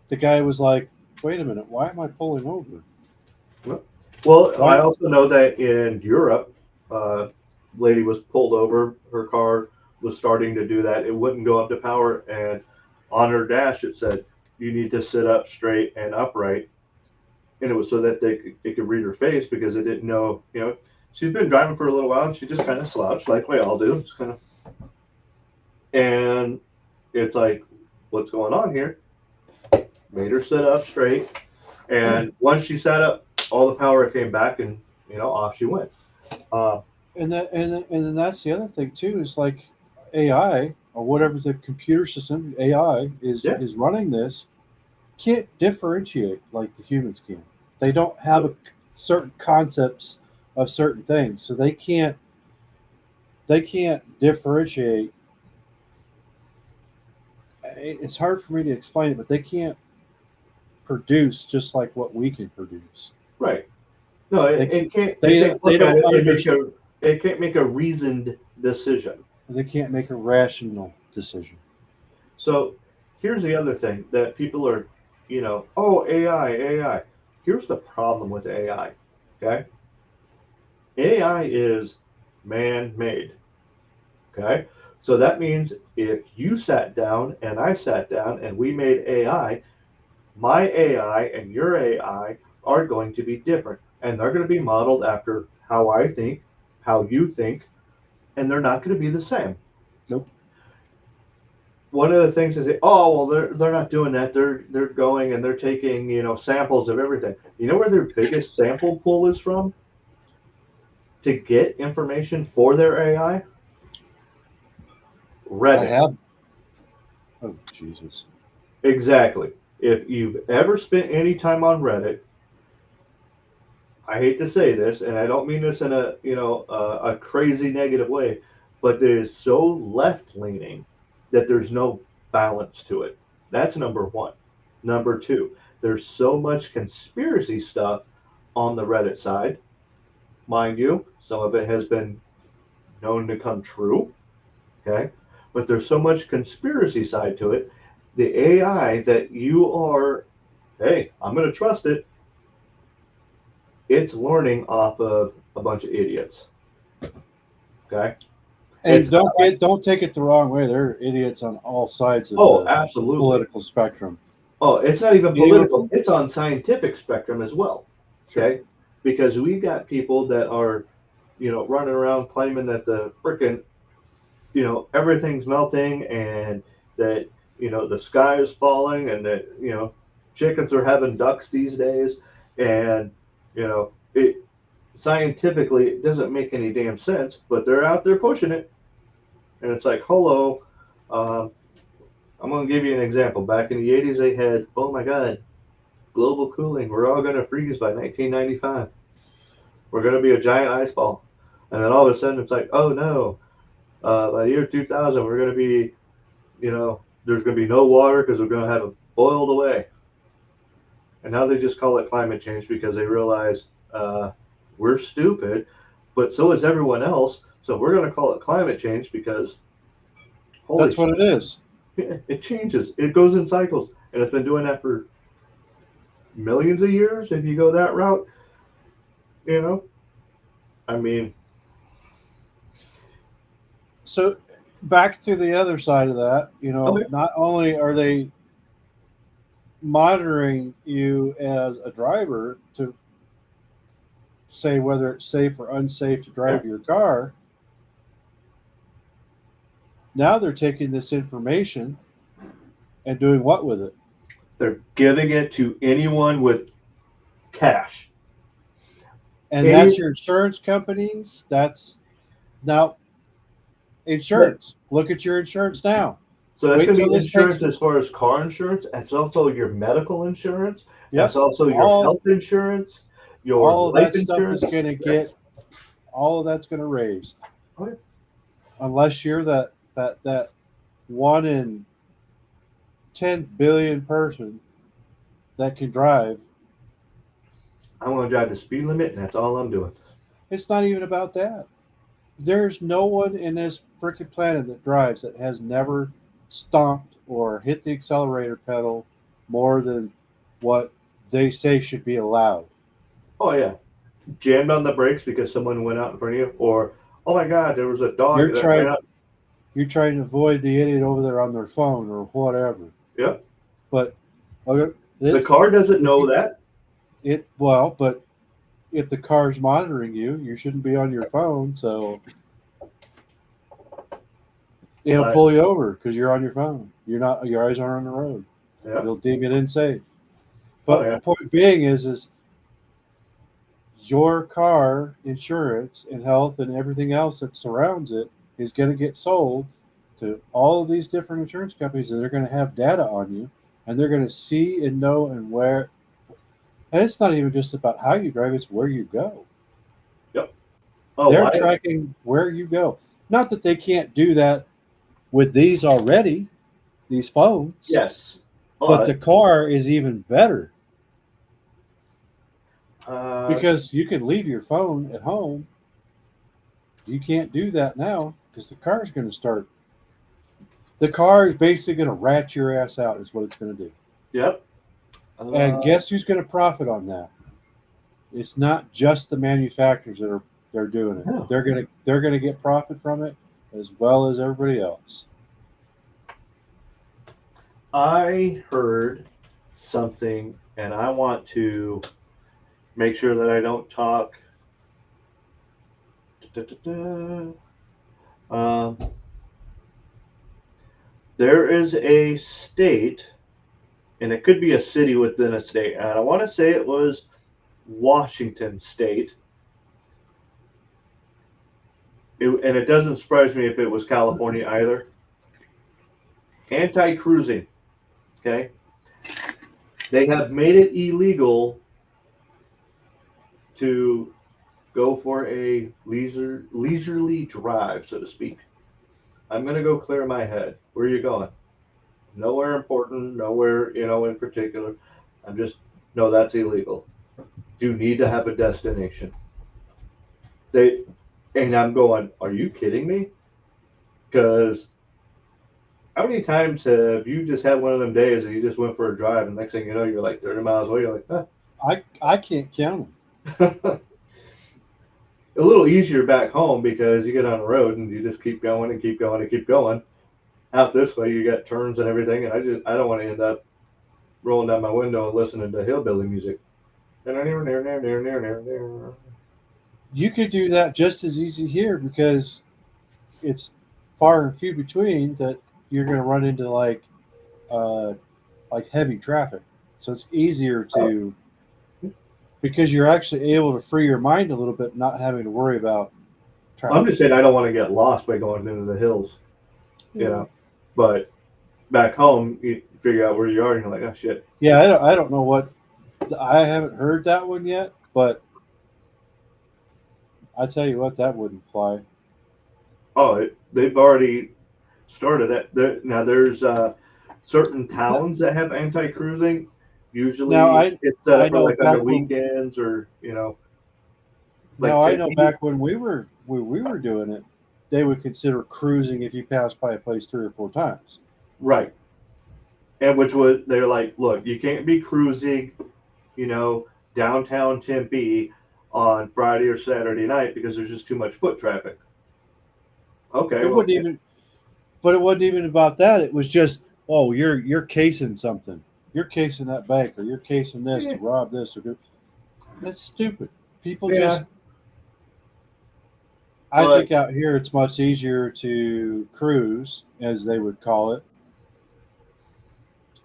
Speaker 2: the guy was like, "Wait a minute, why am I pulling over?"
Speaker 1: Well, I also know that in Europe, lady was pulled over. Her car was starting to do that. It wouldn't go up to power, and on her dash it said, "You need to sit up straight and upright." And it was so that it could read her face because it didn't know. She's been driving for a little while, and she just kind of slouched like we all do, just kind of. And it's like, what's going on here? Made her sit up straight, and once she sat up, all the power came back, and off she went.
Speaker 2: And then that's the other thing too is like AI or whatever the computer system AI is running this can't differentiate like the humans can. They don't have certain concepts of certain things, so they can't differentiate. It's hard for me to explain it, but they can't produce just like what we can produce.
Speaker 1: Right. No, it can't. It can't make a reasoned decision.
Speaker 2: They can't make a rational decision.
Speaker 1: So here's the other thing that people are, oh, AI. Here's the problem with AI. Okay. AI is man-made. Okay. So that means if you sat down and I sat down and we made AI, my AI and your AI are going to be different. And they're going to be modeled after how I think, how you think, and they're not going to be the same.
Speaker 2: Nope.
Speaker 1: One of the things is, oh, well, they're not doing that. They're going and they're taking, samples of everything. You know where their biggest sample pool is from to get information for their AI? Reddit.
Speaker 2: I have. Oh, Jesus.
Speaker 1: Exactly. If you've ever spent any time on Reddit, I hate to say this, and I don't mean this in a crazy negative way, but it is so left leaning that there's no balance to it. That's number one. Number two, there's so much conspiracy stuff on the Reddit side. Mind you, some of it has been known to come true. Okay. But there's so much conspiracy side to it. The AI that you are, hey, I'm going to trust it. It's learning off of a bunch of idiots. Okay.
Speaker 2: And
Speaker 1: It's
Speaker 2: don't take it the wrong way. There are idiots on all sides of
Speaker 1: oh,
Speaker 2: the
Speaker 1: absolutely.
Speaker 2: political spectrum.
Speaker 1: Oh, it's not even
Speaker 2: Anyone
Speaker 1: political. It's on scientific spectrum as well. Okay.
Speaker 2: Sure.
Speaker 1: Because we've got people that are, running around claiming that the freaking, everything's melting and that, the sky is falling and that, chickens are having ducks these days. And, it scientifically, it doesn't make any damn sense, but they're out there pushing it. And it's like, hello, I'm going to give you an example. Back in the 80s, they had, oh my God, global cooling. We're all going to freeze by 1995. We're going to be a giant ice ball. And then all of a sudden, it's like, oh no, by the year 2000, we're going to be, there's going to be no water because we're going to have it boiled away. And now they just call it climate change because they realize we're stupid, but so is everyone else. So we're going to call it climate change because
Speaker 2: that's what it is.
Speaker 1: It changes. It goes in cycles, and it's been doing that for millions of years. If you go that route, I mean.
Speaker 2: So back to the other side of that,
Speaker 1: Okay.
Speaker 2: not only are they monitoring you as a driver to say whether it's safe or unsafe to drive your car, now they're taking this information and doing what with it?
Speaker 1: They're giving it to anyone with cash.
Speaker 2: And that's your insurance companies. That's now insurance. Look at your insurance now.
Speaker 1: So that's going to be insurance as far as car insurance. It's also your medical insurance.
Speaker 2: Yep.
Speaker 1: That's also your health insurance. Your
Speaker 2: all
Speaker 1: life
Speaker 2: that
Speaker 1: insurance.
Speaker 2: Stuff is going to get. All of that's going to raise.
Speaker 1: Okay.
Speaker 2: Unless you're that 1 in 10 billion person that can drive.
Speaker 1: I'm going to drive the speed limit, and that's all I'm doing.
Speaker 2: It's not even about that. There's no one in this freaking planet that drives that has never stomped or hit the accelerator pedal more than what they say should be allowed.
Speaker 1: Oh, yeah. Jammed on the brakes because someone went out in front of you, or, oh my God, there was a dog that ran up.
Speaker 2: You're trying to avoid the idiot over there on their phone or whatever.
Speaker 1: Yep.
Speaker 2: But
Speaker 1: the car doesn't know that.
Speaker 2: But if the car's monitoring you, you shouldn't be on your phone, so it'll pull you over because you're on your phone. Your eyes aren't on the road.
Speaker 1: Yep.
Speaker 2: It'll deem it unsafe. But the point being is your car insurance and health and everything else that surrounds it is going to get sold to all of these different insurance companies, and they're going to have data on you, and they're going to see and know and where. And it's not even just about how you drive; it's where you go.
Speaker 1: Yep.
Speaker 2: They're tracking where you go. Not that they can't do that with these already, these phones.
Speaker 1: Yes.
Speaker 2: But the car is even better. Because you can leave your phone at home. You can't do that now because the car is going to start. The car is basically going to rat your ass out is what it's going to do.
Speaker 1: Yep.
Speaker 2: And guess who's going to profit on that? It's not just the manufacturers that they're doing it.
Speaker 1: No.
Speaker 2: They're going to get profit from it as well as everybody else.
Speaker 1: I heard something, and I want to make sure that I don't talk. There is a state, and it could be a city within a state, and I want to say it was Washington State. And it doesn't surprise me if it was California either. Anti-cruising. Okay, they have made it illegal to go for a leisurely drive, so to speak. I'm gonna go clear my head. Where are you going? Nowhere important, nowhere, in particular. I'm just, no, that's illegal. You need to have a destination. They, and I'm going, are you kidding me? Because how many times have you just had one of them days that you just went for a drive and next thing you know, you're like 30 miles away, you're like,
Speaker 2: I can't count them.
Speaker 1: a little easier back home because you get on the road and you just keep going and keep going and keep going. Out this way, you got turns and everything, and I don't want to end up rolling down my window and listening to hillbilly music.
Speaker 2: You could do that just as easy here because it's far and few between that you're going to run into uh, like heavy traffic. So it's easier to because you're actually able to free your mind a little bit, not having to worry about
Speaker 1: I'm
Speaker 2: traffic.
Speaker 1: just saying I don't want to get lost by going into the hills,
Speaker 2: Yeah,
Speaker 1: But back home, you figure out where you are, and you're like, oh shit.
Speaker 2: yeah. I don't know what I haven't heard that one yet, but I tell you what, that wouldn't fly.
Speaker 1: Oh, they've already started it. Now there's certain towns that have anti-cruising.
Speaker 2: Now
Speaker 1: Usually, it's set
Speaker 2: I
Speaker 1: up for
Speaker 2: know
Speaker 1: like on the
Speaker 2: back when
Speaker 1: weekends or like
Speaker 2: now I know
Speaker 1: Tempe.
Speaker 2: back when we were doing it, they would consider cruising if you passed by a place 3 or 4 times.
Speaker 1: Right. And which was they're like, look, you can't be cruising, you know, downtown Tempe on Friday or Saturday night because there's just too much foot traffic. Okay,
Speaker 2: It
Speaker 1: well,
Speaker 2: wouldn't even, but it wasn't even about that. It was just, oh, you're casing something. You're casing that bank, or you're casing this
Speaker 1: yeah,
Speaker 2: to rob this, or do. That's stupid. People just.
Speaker 1: yeah,
Speaker 2: I
Speaker 1: but
Speaker 2: think out here it's much easier to cruise, as they would call it,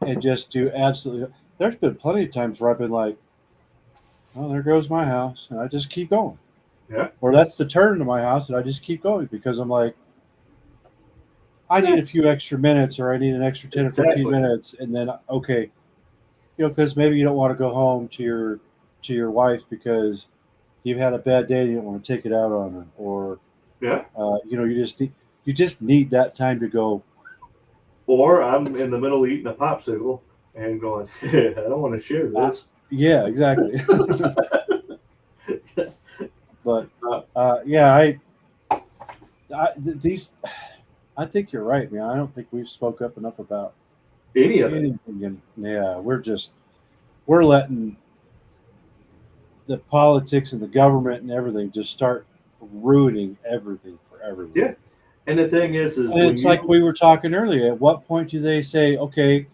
Speaker 2: and just do absolutely. There's been plenty of times where I've been like, "Oh, there goes my house," and I just keep going.
Speaker 1: yeah,
Speaker 2: Or that's the turn to my house, and I just keep going because I'm like, I
Speaker 1: yeah,
Speaker 2: need a few extra minutes, or I need an extra 10 or 15
Speaker 1: exactly.
Speaker 2: minutes, and then okay, because maybe you don't want to go home to your wife because you've had a bad day and you don't want to take it out on her, or
Speaker 1: Yeah.
Speaker 2: you just need that time to go.
Speaker 1: Or I'm in the middle eating a popsicle and going, I don't want to share
Speaker 2: Uh,
Speaker 1: this.
Speaker 2: yeah, exactly. But
Speaker 1: Uh,
Speaker 2: yeah, these. I think you're right, man. I don't think we've spoke up enough about
Speaker 1: any of it.
Speaker 2: anything. And yeah, we're letting the politics and the government and everything just start ruining everything for everyone.
Speaker 1: Yeah. And the thing is
Speaker 2: And
Speaker 1: when
Speaker 2: it's like
Speaker 1: you,
Speaker 2: we were talking earlier. At what point do they say, okay,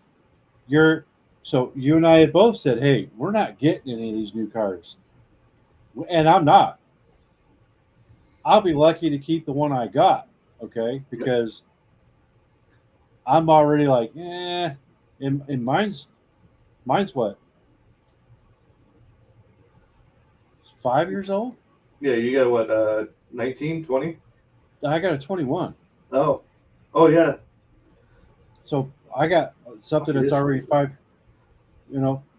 Speaker 2: you're so you and I had both said, hey, we're not getting any of these new cars, and I'm not. I'll be lucky to keep the one I got, okay, because I'm already like, and mine's what 5 years old.
Speaker 1: yeah, you got what, 19, 20?
Speaker 2: I got a 21,
Speaker 1: Oh, oh, yeah.
Speaker 2: so I got
Speaker 1: Fuck,
Speaker 2: something
Speaker 1: it
Speaker 2: that's
Speaker 1: is
Speaker 2: already
Speaker 1: 20.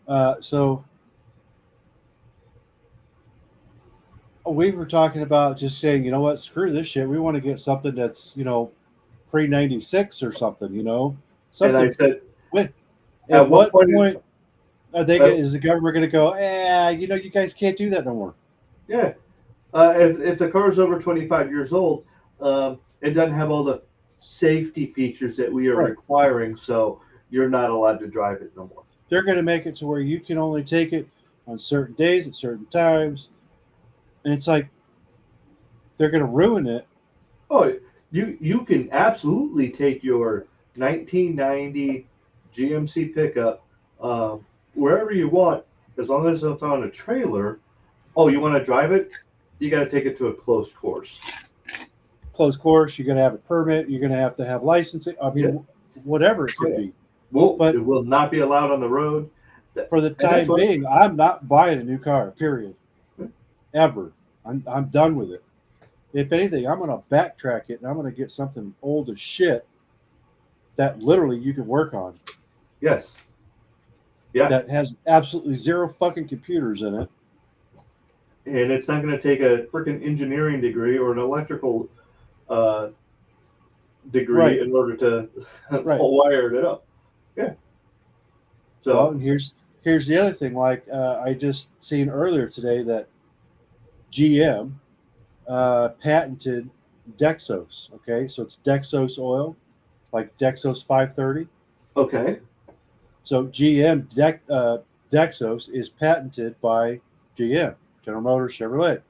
Speaker 2: five. So we were talking about just saying, you know what, screw this shit. We want to get something that's pre 96 or something.
Speaker 1: And I
Speaker 2: Something.
Speaker 1: said,
Speaker 2: When, at
Speaker 1: at what
Speaker 2: what
Speaker 1: point,
Speaker 2: point is the government going to go? You guys can't do that no more.
Speaker 1: yeah, if the car is over 25 years old, it doesn't have all the safety features that we are
Speaker 2: Right.
Speaker 1: requiring, so you're not allowed to drive it no more.
Speaker 2: They're going to make it to where you can only take it on certain days at certain times, and it's like they're going to ruin it.
Speaker 1: Oh, you can absolutely take your 1990 GMC pickup wherever you want, as long as it's on a trailer. Oh, you want to drive it? You got to take it to a closed course.
Speaker 2: Closed course. You're going to have a permit. You're going to have licensing. I
Speaker 1: Yeah,
Speaker 2: mean, whatever it
Speaker 1: oh,
Speaker 2: could
Speaker 1: yeah.
Speaker 2: be.
Speaker 1: Well, it
Speaker 2: But
Speaker 1: will not be allowed on the road.
Speaker 2: for the
Speaker 1: And that's
Speaker 2: time
Speaker 1: what.
Speaker 2: being, I'm not buying a new car. Period. Ever. I'm done with it. If anything, I'm going to backtrack it and I'm going to get something old as shit that literally you can work on
Speaker 1: Yes. Yeah.
Speaker 2: that has absolutely zero fucking computers in it.
Speaker 1: And it's not going to take a freaking engineering degree or an electrical uh, degree
Speaker 2: Right.
Speaker 1: in order to
Speaker 2: Right.
Speaker 1: wire it up. Yeah.
Speaker 2: Well,
Speaker 1: So,
Speaker 2: and here's the other thing. Like I just seen earlier today that GM patented Dexos. Okay, so it's Dexos oil, like Dexos 530.
Speaker 1: okay.
Speaker 2: So Dexos is patented by GM, General Motors, Chevrolet.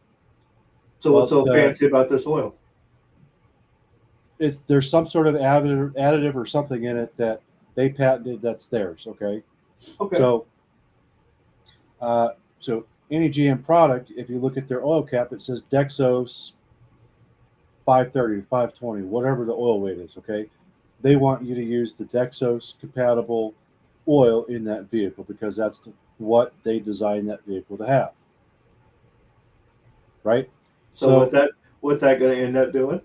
Speaker 1: So what's
Speaker 2: Well,
Speaker 1: so fancy about this oil?
Speaker 2: there's some sort of additive or something in it that they patented that's theirs. Okay,
Speaker 1: Okay.
Speaker 2: so uh, so any GM product, if you look at their oil cap, it says Dexos 530, 520, whatever the oil weight is. Okay, they want you to use the Dexos compatible oil in that vehicle because that's what they designed that vehicle to have. Right?
Speaker 1: So
Speaker 2: So,
Speaker 1: what's that going to end up doing?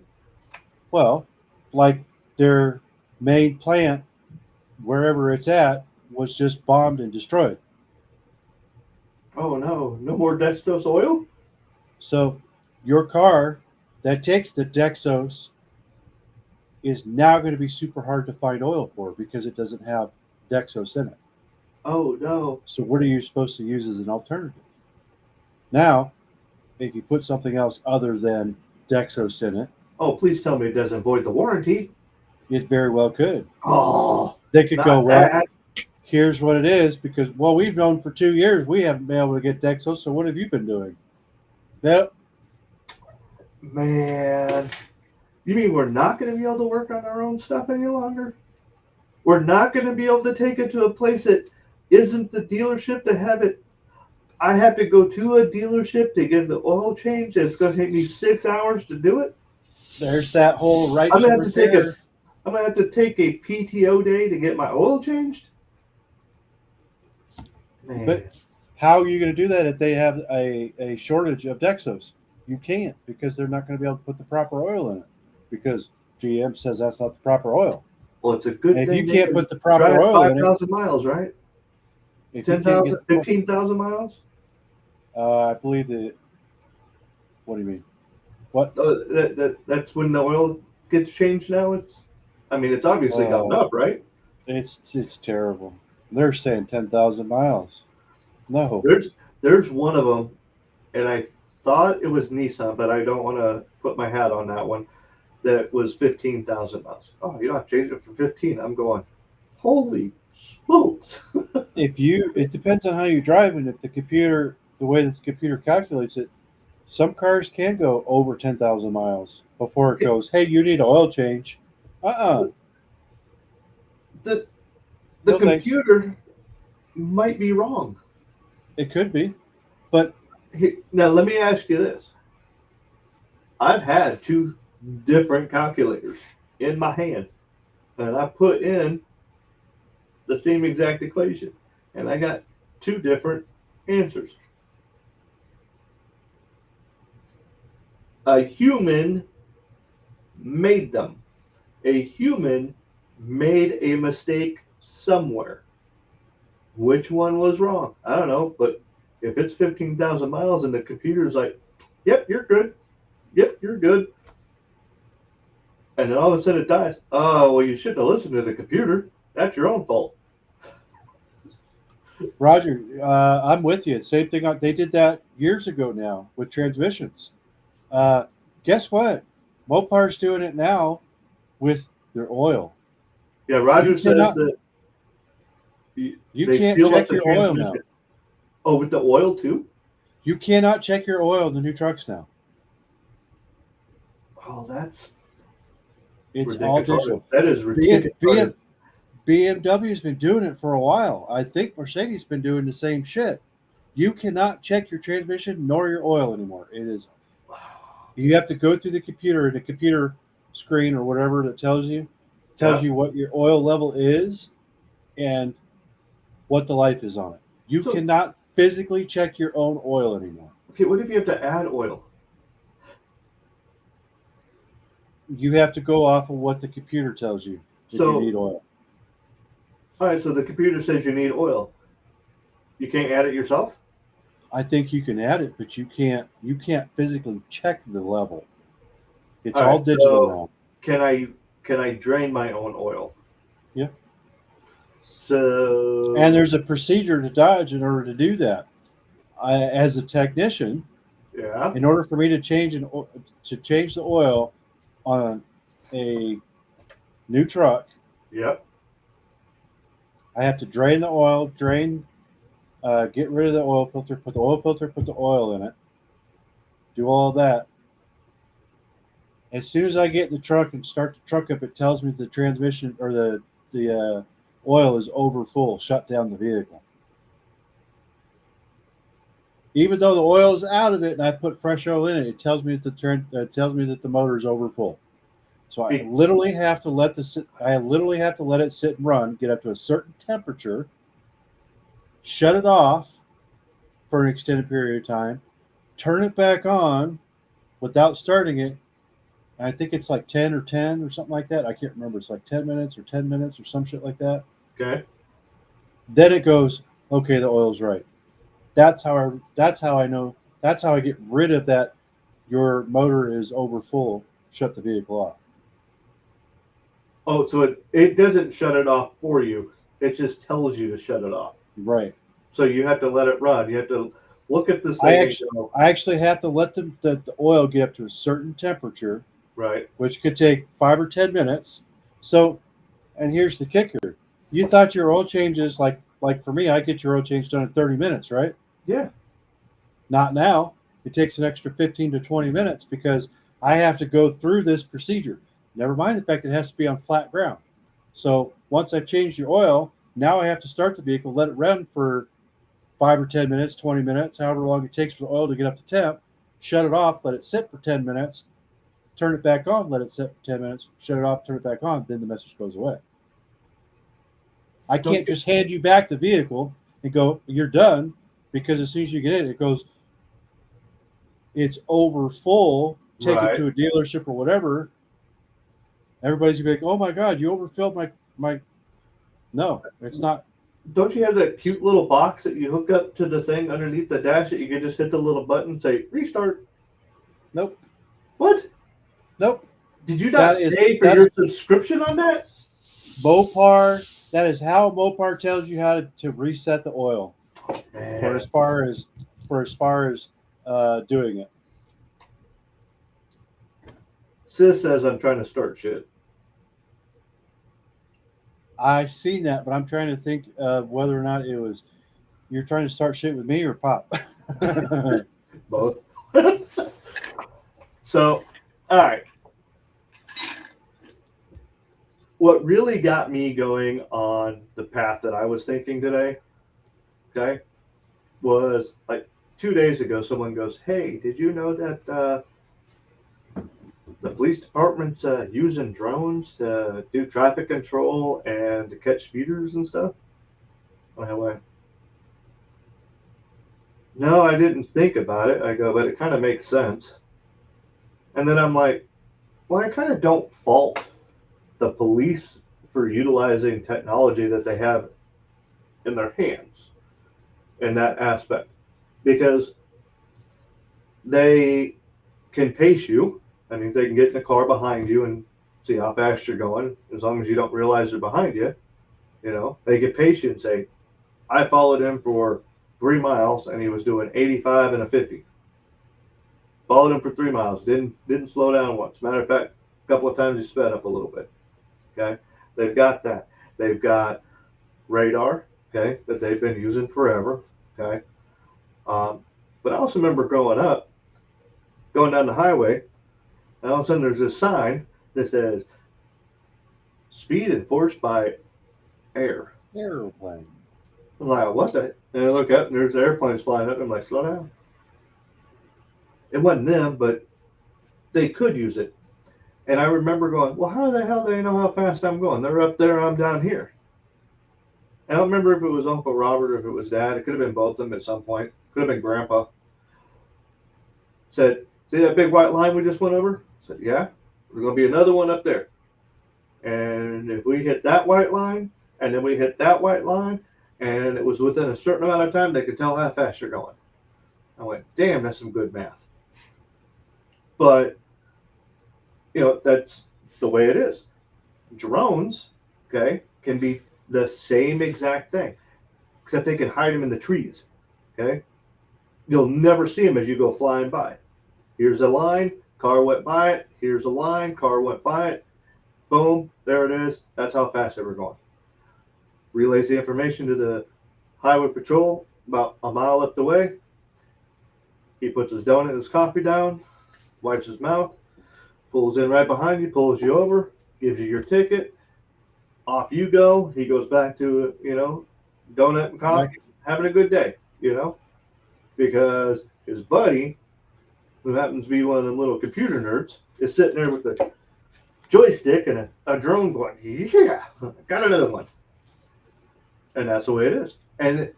Speaker 2: well, like their main plant, wherever it's at, was just bombed and destroyed.
Speaker 1: Oh no, no more Destos oil?
Speaker 2: So, your car that takes the Dexos is now going to be super hard to find oil for because it doesn't have Dexos in it.
Speaker 1: Oh no.
Speaker 2: So, what are you supposed to use as an alternative? Now, if you put something else other than Dexos in it,
Speaker 1: Oh, please tell me it doesn't void the warranty.
Speaker 2: it very well could.
Speaker 1: Oh,
Speaker 2: They could go,
Speaker 1: not
Speaker 2: well,
Speaker 1: that.
Speaker 2: here's what it is because, well, we've known for 2 years we haven't been able to get Dexos, so what have you been doing? Nope.
Speaker 1: Man, you mean we're not going to be able to work on our own stuff any longer? We're not going to be able to take it to a place that isn't the dealership to have it. I have to go to a dealership to get the oil changed. It's going to take me 6 hours to do it.
Speaker 2: There's that whole right
Speaker 1: I'm
Speaker 2: to
Speaker 1: going to have to take
Speaker 2: repair.
Speaker 1: I'm going to have to take a PTO day to get my oil changed. Man.
Speaker 2: But how are you going to do that if they have a shortage of Dexos? You can't because they're not going to be able to put the proper oil in it because GM says that's not the proper oil.
Speaker 1: Well, it's a good
Speaker 2: And if
Speaker 1: thing
Speaker 2: you
Speaker 1: they
Speaker 2: can't
Speaker 1: can
Speaker 2: put the proper
Speaker 1: drive
Speaker 2: oil in it,
Speaker 1: 5,000 miles, right?
Speaker 2: if you can't
Speaker 1: 10,000,
Speaker 2: get the,
Speaker 1: 15,000 miles?
Speaker 2: I believe that. What do you mean? What?
Speaker 1: That's when the oil gets changed now. It's obviously gone
Speaker 2: Oh,
Speaker 1: up, right?
Speaker 2: it's terrible. They're saying 10,000 miles. No,
Speaker 1: There's one of them, and I thought it was Nissan, but I don't want to put my hat on that one. That was 15,000 miles. Oh, you don't change it for 15. I'm going, holy smokes!
Speaker 2: it depends on how you drive and if the way that the computer calculates it. Some cars can go over 10,000 miles before it goes, hey, you need an oil change.
Speaker 1: The
Speaker 2: No thanks.
Speaker 1: computer might be wrong.
Speaker 2: It could be, but
Speaker 1: Now let me ask you this: I've had two different calculators in my hand, and I put in the same exact equation, and I got two different answers. A human made them. A human made a mistake somewhere. Which one was wrong? I don't know, but if it's 15,000 miles and the computer's like, yep, you're good. Yep, you're good. And then all of a sudden it dies. Oh, well, you shouldn't have listened to the computer. That's your own fault.
Speaker 2: Roger, I'm with you. Same thing. They did that years ago now with transmissions. Guess what? Mopar's doing it now with their oil.
Speaker 1: Yeah, Roger says
Speaker 2: cannot-
Speaker 1: that
Speaker 2: You
Speaker 1: they
Speaker 2: can't
Speaker 1: seal up
Speaker 2: check
Speaker 1: the
Speaker 2: your oil now.
Speaker 1: transmission. Oh, with the oil too?
Speaker 2: You cannot check your oil in the new trucks now.
Speaker 1: Oh, that's
Speaker 2: It's all
Speaker 1: ridiculous.
Speaker 2: digital.
Speaker 1: That is ridiculous.
Speaker 2: BMW's been doing it for a while. I think Mercedes been doing the same shit. You cannot check your transmission nor your oil anymore. It is you have to go through the computer and the computer screen or whatever that tells you what your oil level is and what the life is on it. You
Speaker 1: So-
Speaker 2: cannot physically check your own oil anymore.
Speaker 1: Okay, what if you have to add oil?
Speaker 2: You have to go off of what the computer tells you. if you
Speaker 1: So,
Speaker 2: need oil.
Speaker 1: all right, so the computer says you need oil. You can't add it yourself?
Speaker 2: I think you can add it, but you can't physically check the level. It's
Speaker 1: All
Speaker 2: all
Speaker 1: right,
Speaker 2: digital
Speaker 1: so
Speaker 2: now.
Speaker 1: can I drain my own oil?
Speaker 2: Yeah.
Speaker 1: So,
Speaker 2: And there's a procedure to Dodge in order to do that. As a technician,
Speaker 1: yeah,
Speaker 2: in order for me to change the oil on a new truck,
Speaker 1: yep,
Speaker 2: I have to drain the oil, get rid of the oil filter, put the oil filter, put the oil in it, do all of that. As soon as I get in the truck and start the truck up, it tells me the transmission or the oil is over full. Shut down the vehicle. Even though the oil is out of it and I put fresh oil in it, it tells me that the motor is over full. So I
Speaker 1: Be-
Speaker 2: literally have to let it sit and run, get up to a certain temperature, shut it off for an extended period of time, turn it back on without starting it. And I think it's like 10 or 10 or something like that. I can't remember. It's like 10 minutes or 10 minutes or some shit like that.
Speaker 1: okay.
Speaker 2: Then it goes, okay, the oil's right. That's how I know. That's how I get rid of that. Your motor is over full. Shut the vehicle off.
Speaker 1: Oh, so it doesn't shut it off for you. It just tells you to shut it off.
Speaker 2: Right.
Speaker 1: So you have to let it run. You have to look at this
Speaker 2: I
Speaker 1: thing
Speaker 2: actually,
Speaker 1: and go,
Speaker 2: I actually have to let the oil get up to a certain temperature,
Speaker 1: right.
Speaker 2: which could take 5 or 10 minutes. So, and here's the kicker: you thought your oil changes like for me, I get your oil change done in 30 minutes, right?
Speaker 1: Yeah.
Speaker 2: Not now. It takes an extra 15 to 20 minutes because I have to go through this procedure. Never mind the fact that it has to be on flat ground. So once I've changed your oil, now I have to start the vehicle, let it run for 5 or 10 minutes, 20 minutes, however long it takes for the oil to get up to temp, shut it off, let it sit for 10 minutes, turn it back on, let it sit for 10 minutes, shut it off, turn it back on, then the message goes away. I can't just hand you back the vehicle and go, you're done, because as soon as you get in, it goes, it's over full, take it to a dealership or whatever. Everybody's gonna be like, oh my God, you overfilled my. No, it's not.
Speaker 1: Don't you have that cute little box that you hook up to the thing underneath the dash that you can just hit the little button and say restart?
Speaker 2: Nope.
Speaker 1: What?
Speaker 2: Nope.
Speaker 1: Did you not pay for your subscription on that?
Speaker 2: Mopar. That is how Mopar tells you how to reset the oil.
Speaker 1: Man.
Speaker 2: For as far as doing it.
Speaker 1: Sis says I'm trying to start shit.
Speaker 2: I seen that, but I'm trying to think of whether or not it was you're trying to start shit with me or Pop.
Speaker 1: Both. So, all right. What really got me going on the path that I was thinking today, okay, was like 2 days ago, someone goes, hey, did you know that the police department's using drones to do traffic control and to catch speeders and stuff? And I went, no, I didn't think about it. I go, but it kind of makes sense. And then I'm like, well, I kind of don't fault the police for utilizing technology that they have in their hands in that aspect, because they can pace you. I mean, they can get in the car behind you and see how fast you're going. As long as you don't realize they're behind you, you know, they can pace you and say, I followed him for 3 miles and he was doing 85 and a 50. Followed him for 3 miles, didn't slow down once. Matter of fact, a couple of times he sped up a little bit. Okay, they've got that. They've got radar, okay, that they've been using forever. Okay, but I also remember growing up, going down the highway, and all of a sudden there's this sign that says speed enforced by air.
Speaker 2: Airplane.
Speaker 1: I'm like, what the? And I look up and there's airplanes flying up. I'm like, slow down. It wasn't them, but they could use it. And I remember going, well, how the hell do they know how fast I'm going? They're up there, I'm down here. I don't remember if it was Uncle Robert or if it was Dad. It could have been both of them at some point. Could have been Grandpa. Said, see that big white line we just went over? I said, yeah. There's going to be another one up there. and if we hit that white line, and then we hit that white line, and it was within a certain amount of time, they could tell how fast you're going. I went, damn, that's some good math. But, that's the way it is. Drones, okay, can be the same exact thing, except they can hide them in the trees, okay? You'll never see them as you go flying by. Here's a line, car went by it. Here's a line, car went by it. Boom, there it is. That's how fast they were going. Relays the information to the highway patrol about a mile up the way. He puts his donut and his coffee down, wipes his mouth, pulls in right behind you, pulls you over, gives you your ticket. Off you go. He goes back to, donut and coffee, having a good day, because his buddy, who happens to be one of them little computer nerds, is sitting there with the joystick and a drone going, yeah, got another one. And that's the way it is. And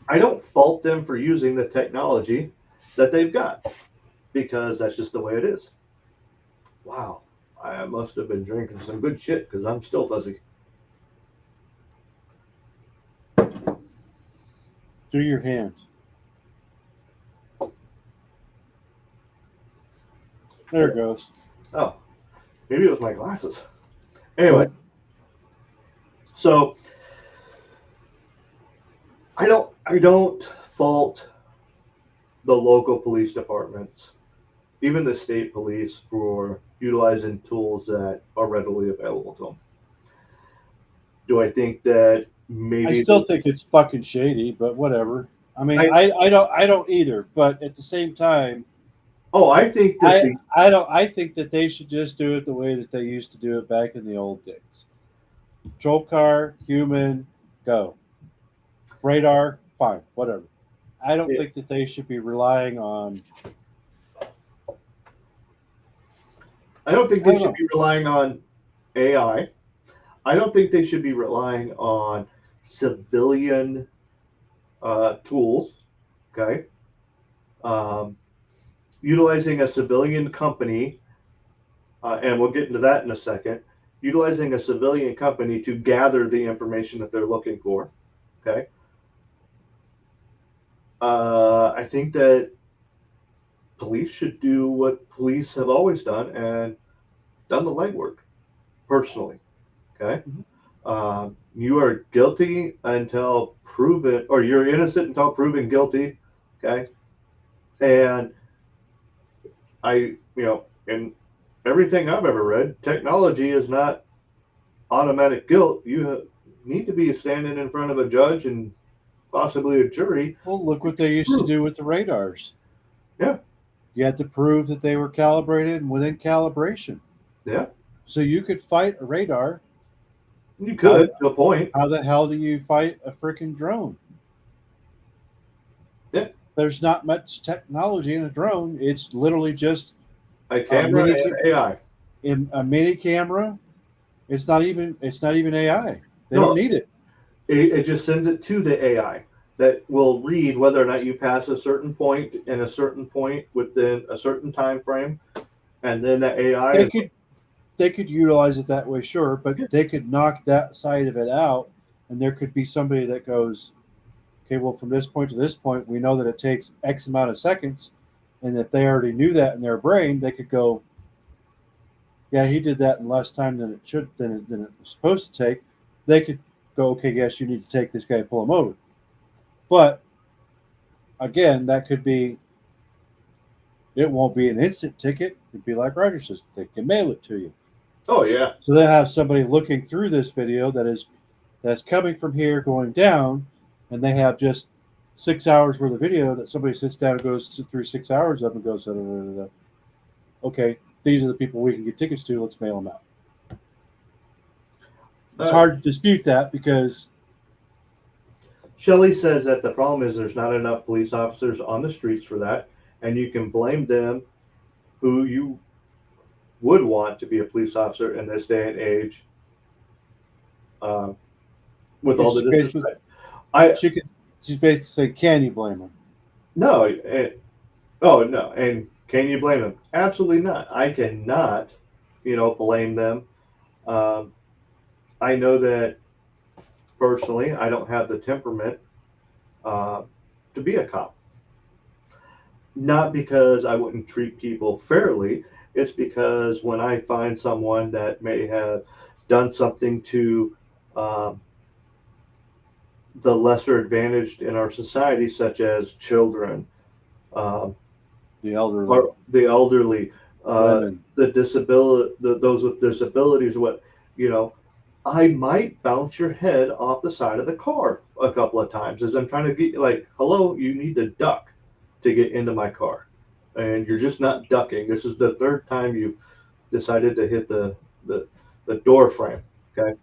Speaker 1: I don't fault them for using the technology that they've got, because that's just the way it is. Wow. I must have been drinking some good shit because I'm still fuzzy.
Speaker 2: Through your hands. There it goes.
Speaker 1: Oh, maybe it was my glasses. Anyway, so I don't fault the local police departments, even the state police, for utilizing tools that are readily available to them. Do I think that maybe
Speaker 2: I still think it's fucking shady, but whatever. I mean, I don't either. But at the same time,
Speaker 1: I think that
Speaker 2: I think that they should just do it the way that they used to do it back in the old days. Patrol car, human, go. Radar, fine, whatever. I don't think that they should be relying on.
Speaker 1: I don't think they should be relying on AI. I don't think they should be relying on civilian tools. Okay. Utilizing a civilian company, and we'll get into that in a second. Utilizing a civilian company to gather the information that they're looking for. Okay. I think that police should do what police have always done and done the legwork, personally. Okay. Mm-hmm. You are guilty until proven, or you're innocent until proven guilty. Okay. And in everything I've ever read, technology is not automatic guilt. You need to be standing in front of a judge and possibly a jury.
Speaker 2: Well, look what they used to do with the radars.
Speaker 1: Yeah.
Speaker 2: You had to prove that they were calibrated and within calibration.
Speaker 1: Yeah.
Speaker 2: So you could fight a radar.
Speaker 1: You could, to a point.
Speaker 2: How the hell do you fight a freaking drone?
Speaker 1: Yeah.
Speaker 2: There's not much technology in a drone. It's literally just
Speaker 1: a camera and AI.
Speaker 2: In a mini camera, it's not even AI. They don't need it.
Speaker 1: It just sends it to the AI that will read whether or not you pass a certain point and a certain point within a certain time frame, and then the AI.
Speaker 2: They could utilize it that way, sure, but they could knock that side of it out, and there could be somebody that goes, okay, well, from this point to this point, we know that it takes X amount of seconds, and if they already knew that in their brain, they could go, yeah, he did that in less time than it was supposed to take. They could go, okay, yes, you need to take this guy and pull him over. But again, that could be, it won't be an instant ticket. It'd be like Roger says, they can mail it to you.
Speaker 1: Oh yeah.
Speaker 2: So they have somebody looking through this video that's coming from here going down, and they have just 6 hours worth of video that somebody sits down and goes through 6 hours of and goes, da, da, da, da. Okay, these are the people we can get tickets to. Let's mail them out. It's hard to dispute that because
Speaker 1: Shelley says that the problem is there's not enough police officers on the streets for that, and you can blame them, who you would want to be a police officer in this day and age, with all the disrespect.
Speaker 2: She's basically saying, can you blame them?
Speaker 1: No. No. And can you blame them? Absolutely not. I cannot, blame them Um, I know that personally, I don't have the temperament uh, to be a cop. Not because I wouldn't treat people fairly, it's because when I find someone that may have done something to um, the lesser advantaged in our society, such as children, um,
Speaker 2: The elderly,
Speaker 1: or the elderly,
Speaker 2: women.
Speaker 1: those with disabilities, what you know, I might bounce your head off the side of the car a couple of times as I'm trying to get like, hello, you need to duck to get into my car, and you're just not ducking. This is the third time you decided to hit the door frame. Okay,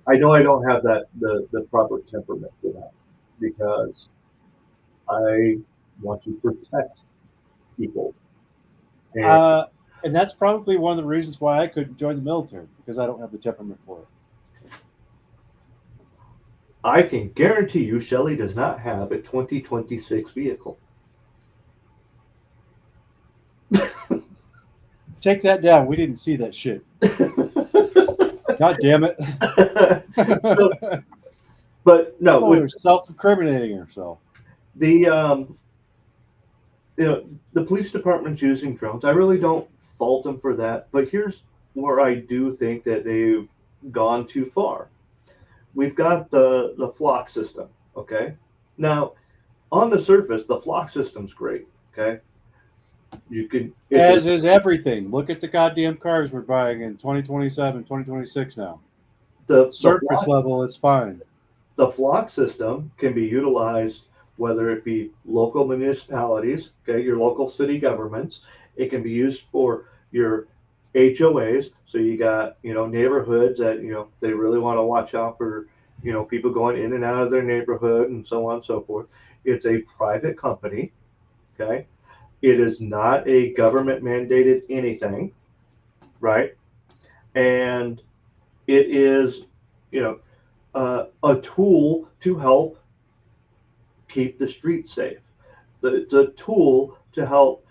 Speaker 1: I know I don't have the proper temperament for that because I want to protect people, and
Speaker 2: Uh, and that's probably one of the reasons why I couldn't join the military because I don't have the temperament for it.
Speaker 1: I can guarantee you Shelley does not have a 2026 vehicle.
Speaker 2: Take that down. We didn't see that shit. God damn it.
Speaker 1: So, but no,
Speaker 2: Oh,
Speaker 1: with
Speaker 2: we're self-incriminating herself.
Speaker 1: the you know the police department's using drones. I really don't fault them for that. But here's where I do think that they've gone too far. We've got the flock system. Okay, now on the surface, the flock system's great. Okay, you can it's a
Speaker 2: As is everything. Look at the goddamn cars we're buying in 2027, 2026 now.
Speaker 1: the
Speaker 2: Surface
Speaker 1: flock
Speaker 2: level, it's fine.
Speaker 1: the flock system can be utilized whether it be local municipalities, okay, your local city governments. It can be used for your HOAs. So you got, neighborhoods that, they really want to watch out for, people going in and out of their neighborhood and so on and so forth. It's a private company, okay? It is not a government mandated anything, right? And it is, you know, a tool to help keep the streets safe. It's a tool to help,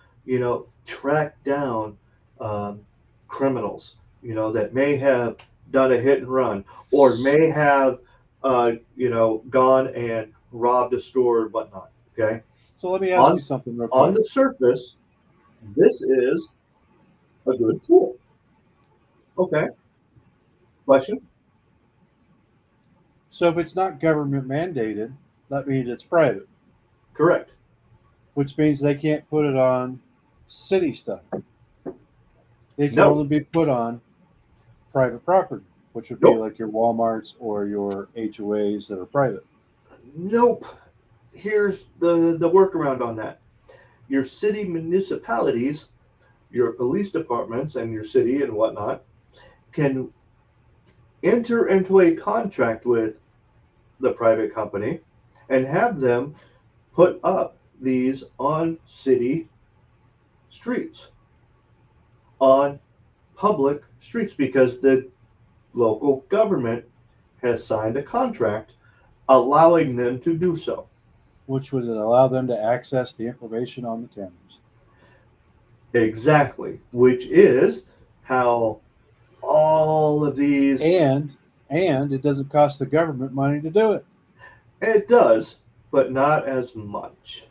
Speaker 1: track down um, criminals, that may have done a hit and run or may have, gone and robbed a store or whatnot. Okay.
Speaker 2: So let me ask you
Speaker 1: On
Speaker 2: something real
Speaker 1: on
Speaker 2: quick.
Speaker 1: the surface, this is a good tool. Okay. Question?
Speaker 2: So if it's not government mandated, that means it's private,
Speaker 1: Correct.
Speaker 2: which means they can't put it on city stuff. It can
Speaker 1: No.
Speaker 2: only be put on private property, which would be
Speaker 1: Nope.
Speaker 2: like your Walmarts or your HOAs that are private.
Speaker 1: Nope. Here's the workaround on that. Your city municipalities, your police departments and your city and whatnot can enter into a contract with the private company and have them put up these on city streets, on public streets, because the local government has signed a contract allowing them to do so.
Speaker 2: Which would allow them to access the information on the cameras.
Speaker 1: Exactly, which is how all of these,
Speaker 2: And it doesn't cost the government money to do it.
Speaker 1: it does, but not as much.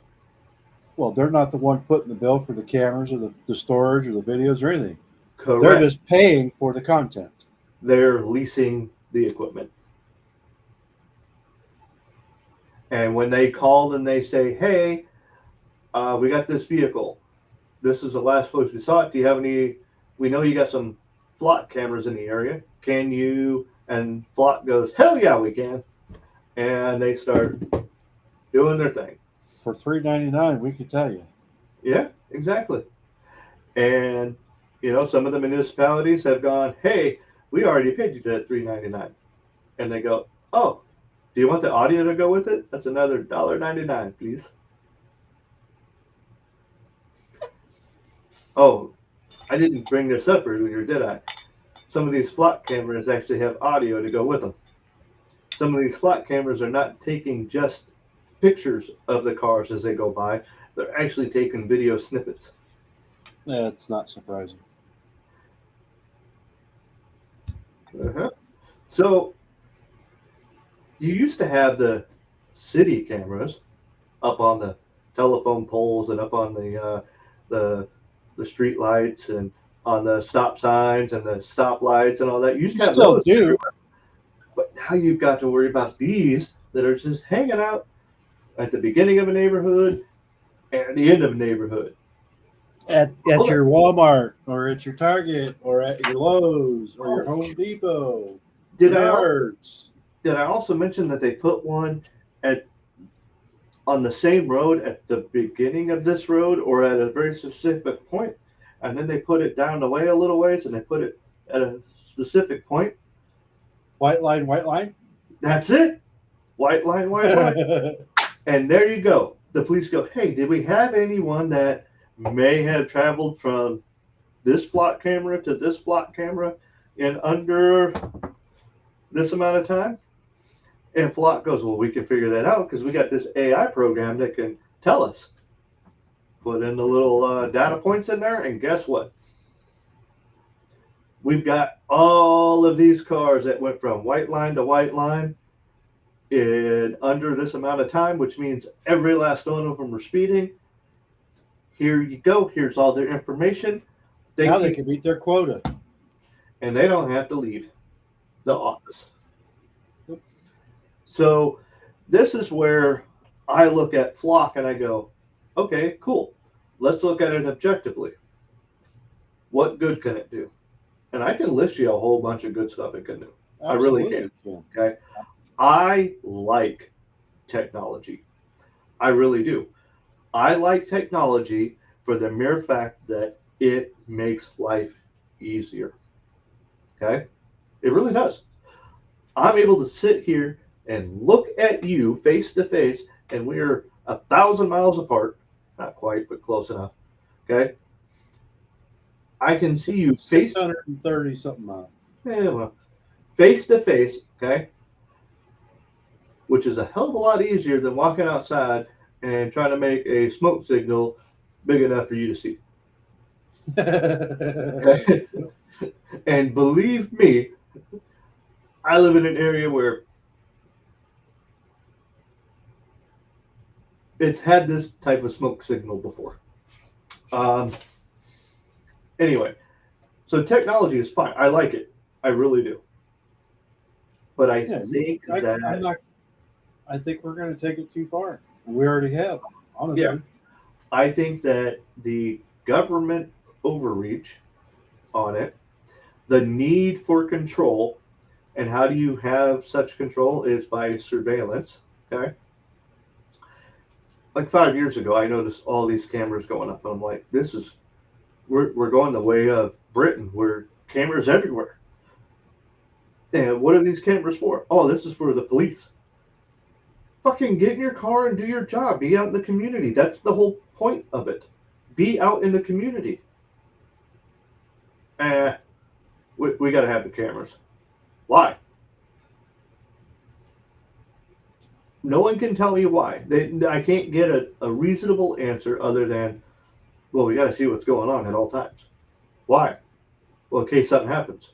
Speaker 2: Well, they're not the one footing the bill for the cameras or the storage or the videos or anything. They're
Speaker 1: Correct.
Speaker 2: just paying for the content.
Speaker 1: They're leasing the equipment. And when they call and they say, hey, we got this vehicle. This is the last place we saw it. Do you have any? We know you got some flock cameras in the area. Can you? And flock goes, hell yeah, we can. And they start doing their thing.
Speaker 2: For $3.99, we could tell you.
Speaker 1: Yeah, exactly. And some of the municipalities have gone, hey, we already paid you that $3.99. And they go, oh, do you want the audio to go with it? That's another $1.99, please. Oh, I didn't bring this up earlier, did I? Some of these flock cameras actually have audio to go with them. Some of these flock cameras are not taking just pictures of the cars as they go by. They're actually taking video snippets.
Speaker 2: That's not surprising.
Speaker 1: Uh-huh. So you used to have the city cameras up on the telephone poles and up on the the street lights and on the stop signs and the stop lights and all that. You used
Speaker 2: You
Speaker 1: to have
Speaker 2: still
Speaker 1: those,
Speaker 2: do.
Speaker 1: but now you've got to worry about these that are just hanging out at the beginning of a neighborhood and at the end of a neighborhood.
Speaker 2: At
Speaker 1: Hold on.
Speaker 2: your Walmart or at your Target or at your Lowe's or your Home Depot,
Speaker 1: Did I also,
Speaker 2: Menards.
Speaker 1: did I also mention that they put one at on the same road at the beginning of this road or at a very specific point, and then they put it down the way a little ways and they put it at a specific point.
Speaker 2: White line, white line.
Speaker 1: That's it. White line, white line. And there you go. The police go, hey, did we have anyone that may have traveled from this block camera to this block camera in under this amount of time? And Flock goes, well, we can figure that out because we got this AI program that can tell us. Put in the little data points in there, and guess what? We've got all of these cars that went from white line to white line in under this amount of time, which means every last one of them were speeding. Here you go. Here's all their information.
Speaker 2: Now they can meet their quota.
Speaker 1: And they don't have to leave the office. So this is where I look at Flock and I go, okay, cool. Let's look at it objectively. What good can it do? And I can list you a whole bunch of good stuff it can do.
Speaker 2: Absolutely.
Speaker 1: I really can. Okay. I like technology. I really do. I like technology for the mere fact that it makes life easier. Okay. It really does. I'm able to sit here and look at you face to face, and we're 1,000 miles apart. Not quite, but close enough. Okay. I can see you face
Speaker 2: 630 something miles.
Speaker 1: well, face to face, okay, which is a hell of a lot easier than walking outside and trying to make a smoke signal big enough for you to see. Okay? And believe me, I live in an area where it's had this type of smoke signal before. Anyway, so technology is fine. I like it. I really do. But I think that
Speaker 2: I think we're going to take it too far. And we already have, honestly.
Speaker 1: Yeah. I think that the government overreach on it, the need for control, and how do you have such control is by surveillance. Okay. Like 5 years ago, I noticed all these cameras going up, and I'm like, we're going the way of Britain, where cameras everywhere. And what are these cameras for? Oh, this is for the police. Fucking get in your car and do your job. Be out in the community. That's the whole point of it. Be out in the community. We got to have the cameras. Why? No one can tell me why. I can't get a reasonable answer other than, well, we got to see what's going on at all times. Why? Well, in case something happens.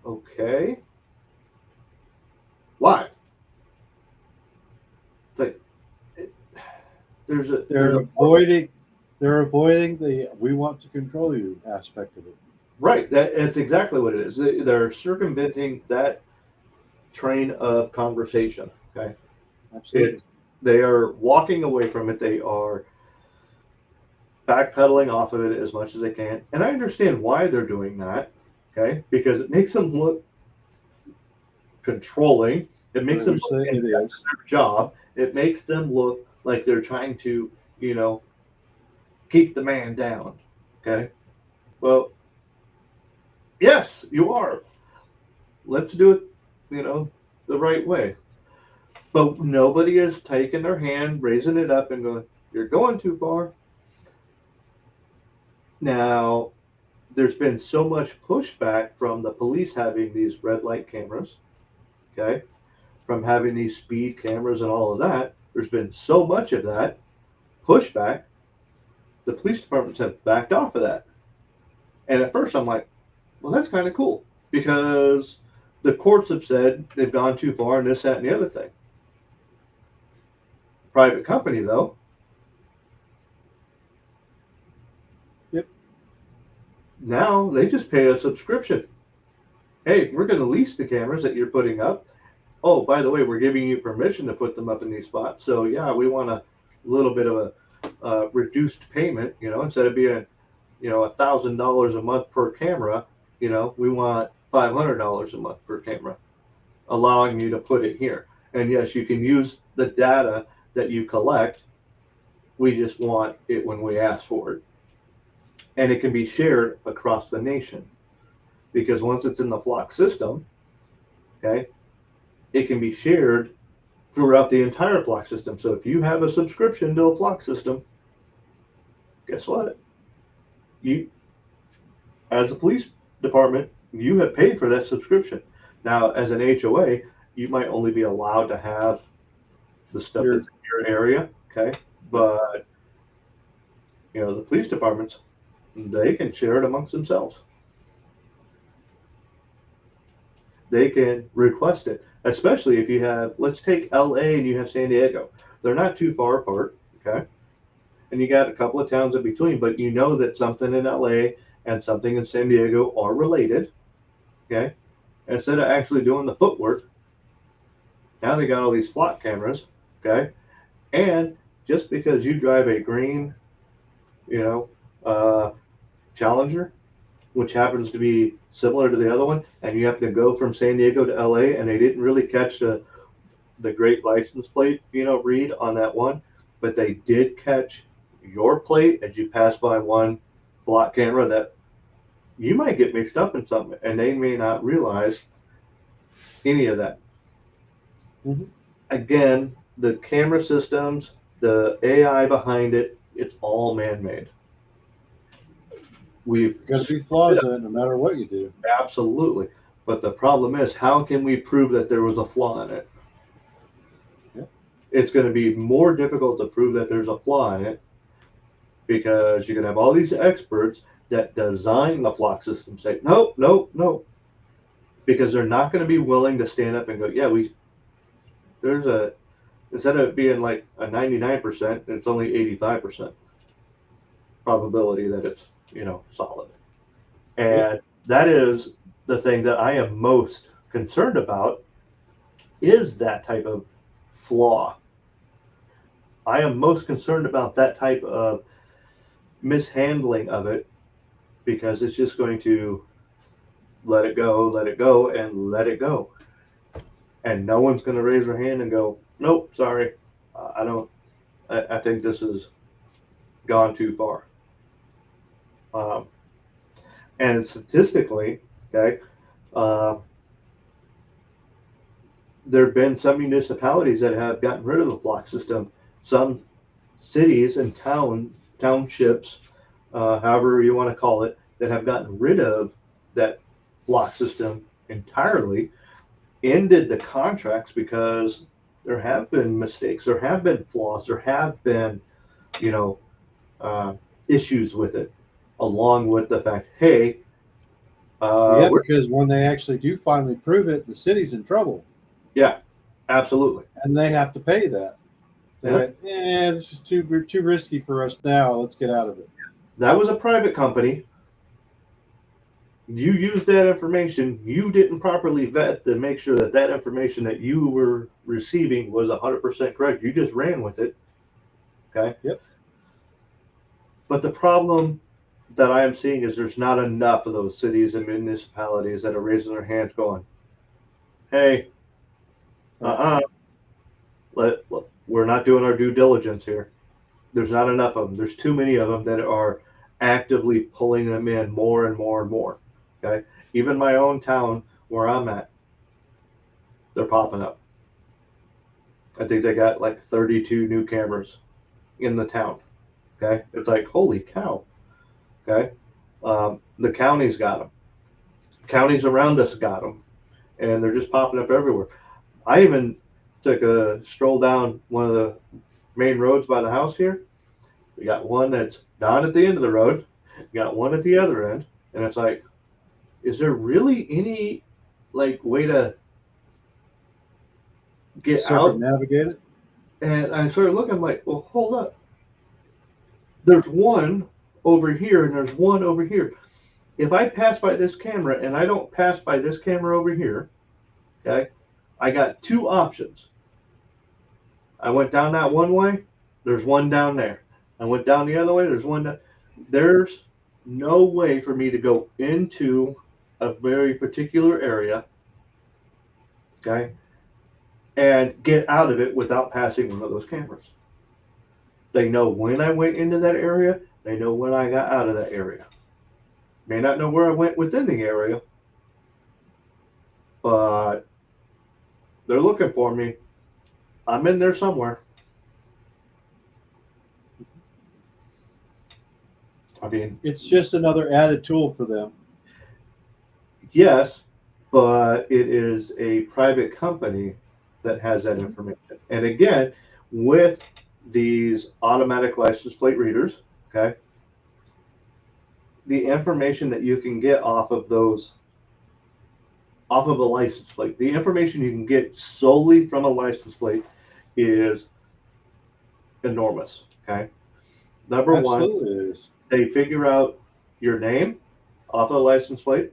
Speaker 1: Okay. Why? It's like
Speaker 2: They're avoiding the "we want to control you" aspect of it.
Speaker 1: Right. That's exactly what it is. They're circumventing that train of conversation. Okay.
Speaker 2: Absolutely.
Speaker 1: They are walking away from it. They are backpedaling off of it as much as they can. And I understand why they're doing that. Okay. Because it makes them look controlling. It makes them look like their job. It makes them look like they're trying to, keep the man down. Okay. Well, yes, you are. Let's do it, the right way. But nobody is taking their hand, raising it up, and going, you're going too far. Now, there's been so much pushback from the police having these red light cameras, okay, from having these speed cameras and all of that. There's been so much of that pushback. The police departments have backed off of that. And at first I'm like, Well, that's kind of cool because the courts have said they've gone too far and this, that, and the other thing. Private company, though.
Speaker 2: Yep.
Speaker 1: Now they just pay a subscription. Hey, we're going to lease the cameras that you're putting up. Oh, by the way, we're giving you permission to put them up in these spots. So yeah, we want a little bit of a reduced payment. Instead of being $1,000 a month per camera, we want $500 a month per camera, allowing you to put it here. And yes, you can use the data that you collect. We just want it when we ask for it. And it can be shared across the nation because once it's in the Flock system, okay, it can be shared throughout the entire Flock system. So if you have a subscription to a Flock system, guess what? You, as a police department, you have paid for that subscription. Now, as an HOA, you might only be allowed to have the stuff that's in your area, okay? But the police departments, they can share it amongst themselves. They can request it, especially if you have, let's take LA and you have San Diego. They're not too far apart, okay? And you got a couple of towns in between, but you know that something in LA and something in San Diego are related, okay? Instead of actually doing the footwork, now they got all these Flock cameras, okay? And just because you drive a green, Challenger, which happens to be similar to the other one, and you have to go from San Diego to LA, and they didn't really catch the great license plate, read on that one, but they did catch your plate as you pass by one Flock camera that you might get mixed up in something, and they may not realize any of that.
Speaker 2: Mm-hmm.
Speaker 1: Again, the camera systems, the AI behind it, it's all man-made. We've
Speaker 2: got to be flaws in it no matter what you do.
Speaker 1: Absolutely. But the problem is, how can we prove that there was a flaw in it?
Speaker 2: Yeah.
Speaker 1: It's going to be more difficult to prove that there's a flaw in it because you're going to have all these experts that design the Flock system say, nope, nope, nope. Because they're not going to be willing to stand up and go, yeah, instead of it being like a 99%, it's only 85% probability that it's, solid. And that is the thing that I am most concerned about is that type of flaw. I am most concerned about that type of mishandling of it because it's just going to let it go, and let it go. And no one's going to raise their hand and go, nope, sorry, I think this has gone too far. And statistically, okay, there have been some municipalities that have gotten rid of the Flock system. Some cities and townships, however you want to call it, that have gotten rid of that Flock system entirely, ended the contracts because there have been mistakes, there have been flaws, there have been, issues with it, along with the fact, hey,
Speaker 2: because when they actually do finally prove it, the city's in trouble.
Speaker 1: Yeah, absolutely.
Speaker 2: And they have to pay that. This is too risky for us now. Let's get out of it.
Speaker 1: That was a private company. You used that information. You didn't properly vet to make sure that information that you were receiving was 100% correct. You just ran with it. Okay?
Speaker 2: Yep.
Speaker 1: But the problem that I am seeing is there's not enough of those cities and municipalities that are raising their hands going, hey, we're not doing our due diligence here. There's not enough of them. There's too many of them that are actively pulling them in more and more and more. Okay. Even my own town where I'm at, they're popping up. I think they got like 32 new cameras in the town. Okay. It's like, holy cow. Okay. The county's got them. Counties around us got them. And they're just popping up everywhere. I even took a stroll down one of the main roads by the house here. We got one that's down at the end of the road. We got one at the other end. And it's like, is there really any like way to get out?
Speaker 2: Circumnavigate it.
Speaker 1: And I started looking like, well, hold up. There's one over here and there's one over here. If I pass by this camera and I don't pass by this camera over here, okay, I got two options. I went down that one way, there's one down there. I went down the other way, there's one down. There's no way for me to go into a very particular area, okay, and get out of it without passing one of those cameras. They know when I went into that area, they know when I got out of that area. May not know where I went within the area, but they're looking for me. I'm in there somewhere. I mean,
Speaker 2: It's just another added tool for them.
Speaker 1: yes, but it is a private company that has that information. And again, with these automatic license plate readers, okay, the information that you can get off of those, off of a license plate, the information you can get solely from a license plate is enormous, okay? Number one,
Speaker 2: Absolutely is.
Speaker 1: they figure out your name off of a license plate,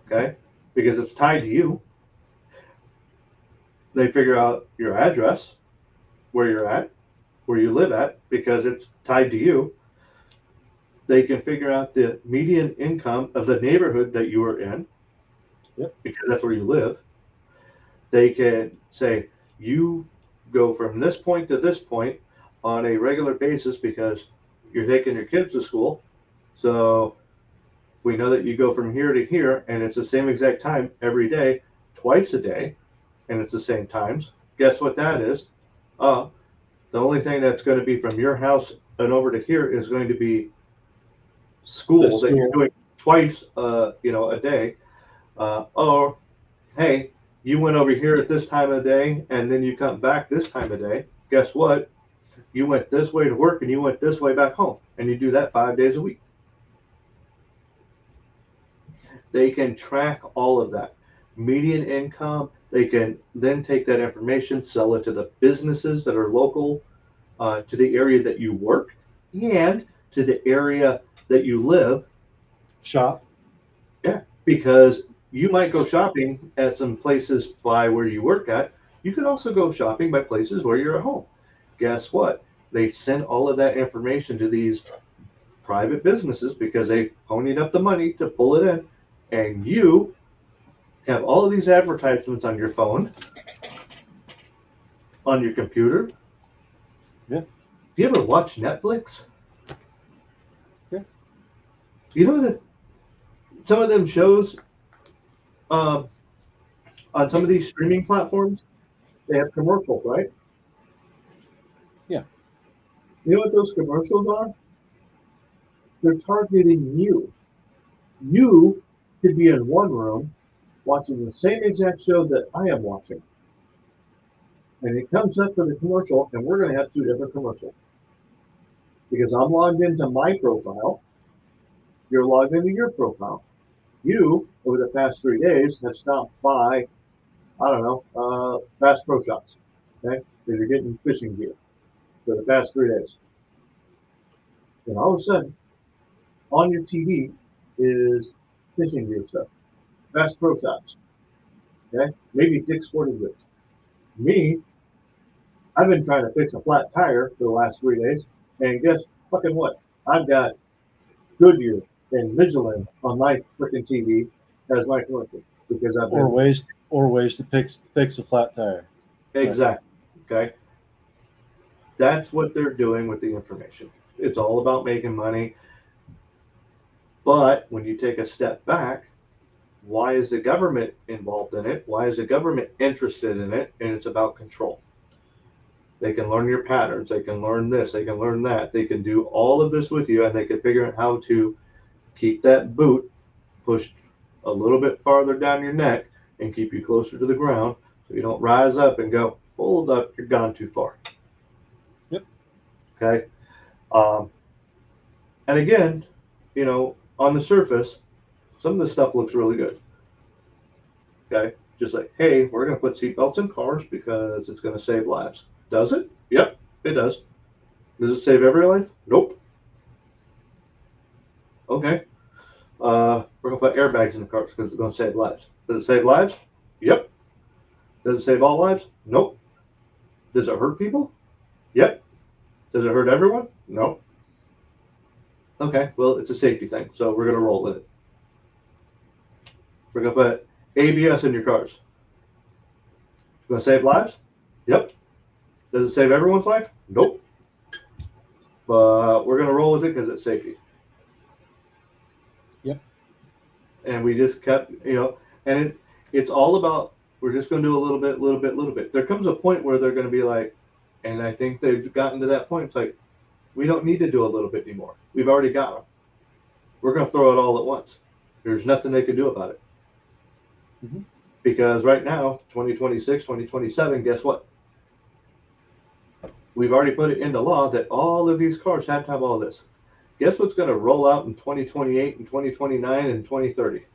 Speaker 1: okay, because it's tied to you. They figure out your address, where you're at, where you live at, because it's tied to you. They can figure out the median income of the neighborhood that you are in,
Speaker 2: Yep.
Speaker 1: because that's where you live. They can say, you go from this point to this point on a regular basis because you're taking your kids to school. So we know that you go from here to here, and it's the same exact time every day, twice a day, and it's the same times. Guess what that is? The only thing that's going to be from your house and over to here is going to be school that you're doing twice, a day. Or, hey, you went over here at this time of day, and then you come back this time of day. Guess what? You went this way to work, and you went this way back home, and you do that 5 days a week. They can track all of that. Median income, they can then take that information, sell it to the businesses that are local to the area that you work and to the area that you live.
Speaker 2: Shop.
Speaker 1: Yeah, because you might go shopping at some places by where you work at. You could also go shopping by places where you're at home. Guess what? They send all of that information to these private businesses because they ponied up the money to pull it in. And you have all of these advertisements on your phone, on your computer.
Speaker 2: Yeah.
Speaker 1: Do you ever watch Netflix?
Speaker 2: Yeah.
Speaker 1: You know that some of them shows on some of these streaming platforms, they have commercials, right?
Speaker 2: Yeah.
Speaker 1: You know what those commercials are? They're targeting you. You could be in one room watching the same exact show that I am watching. And it comes up for the commercial, and we're going to have two different commercials. Because I'm logged into my profile, you're logged into your profile. You, over the past 3 days, have stopped by, I don't know, Bass Pro Shops, okay? Because you're getting fishing gear for the past 3 days. And all of a sudden, on your TV is fishing gear stuff. Bass Pro Shops, okay? Maybe Dick's Sporting Goods. Me, I've been trying to fix a flat tire for the last 3 days, and guess fucking what? I've got Goodyear and Michelin on my freaking TV as my commercial because I've been
Speaker 2: ways to fix a flat tire.
Speaker 1: Exactly. Okay. That's what they're doing with the information. It's all about making money. But when you take a step back, why is the government involved in it? Why is the government interested in it? And it's about control. They can learn your patterns. They can learn this. They can learn that. They can do all of this with you, and they can figure out how to keep that boot pushed a little bit farther down your neck and keep you closer to the ground so you don't rise up and go, hold up, you're gone too far.
Speaker 2: Yep.
Speaker 1: Okay. And again, on the surface, Some of this stuff looks really good. Okay, just like, hey, we're going to put seatbelts in cars because it's going to save lives. Does it? Yep, it does. Does it save every life? Nope. Okay. We're going to put airbags in the cars because it's going to save lives. Does it save lives? Yep. Does it save all lives? Nope. Does it hurt people? Yep. Does it hurt everyone? No. Okay, well, it's a safety thing, so we're going to roll with it. We're going to put ABS in your cars. It's going to save lives? Yep. Does it save everyone's life? Nope. But we're going to roll with it because it's safety.
Speaker 2: Yep.
Speaker 1: And we just kept, and it's all about, we're just going to do a little bit. There comes a point where they're going to be like, and I think they've gotten to that point. It's like, we don't need to do a little bit anymore. We've already got them. We're going to throw it all at once. There's nothing they can do about it.
Speaker 2: Mm-hmm.
Speaker 1: Because right now, 2026, 2027, guess what? We've already put it into law that all of these cars have to have all this. Guess what's going to roll out in 2028 and 2029 and 2030?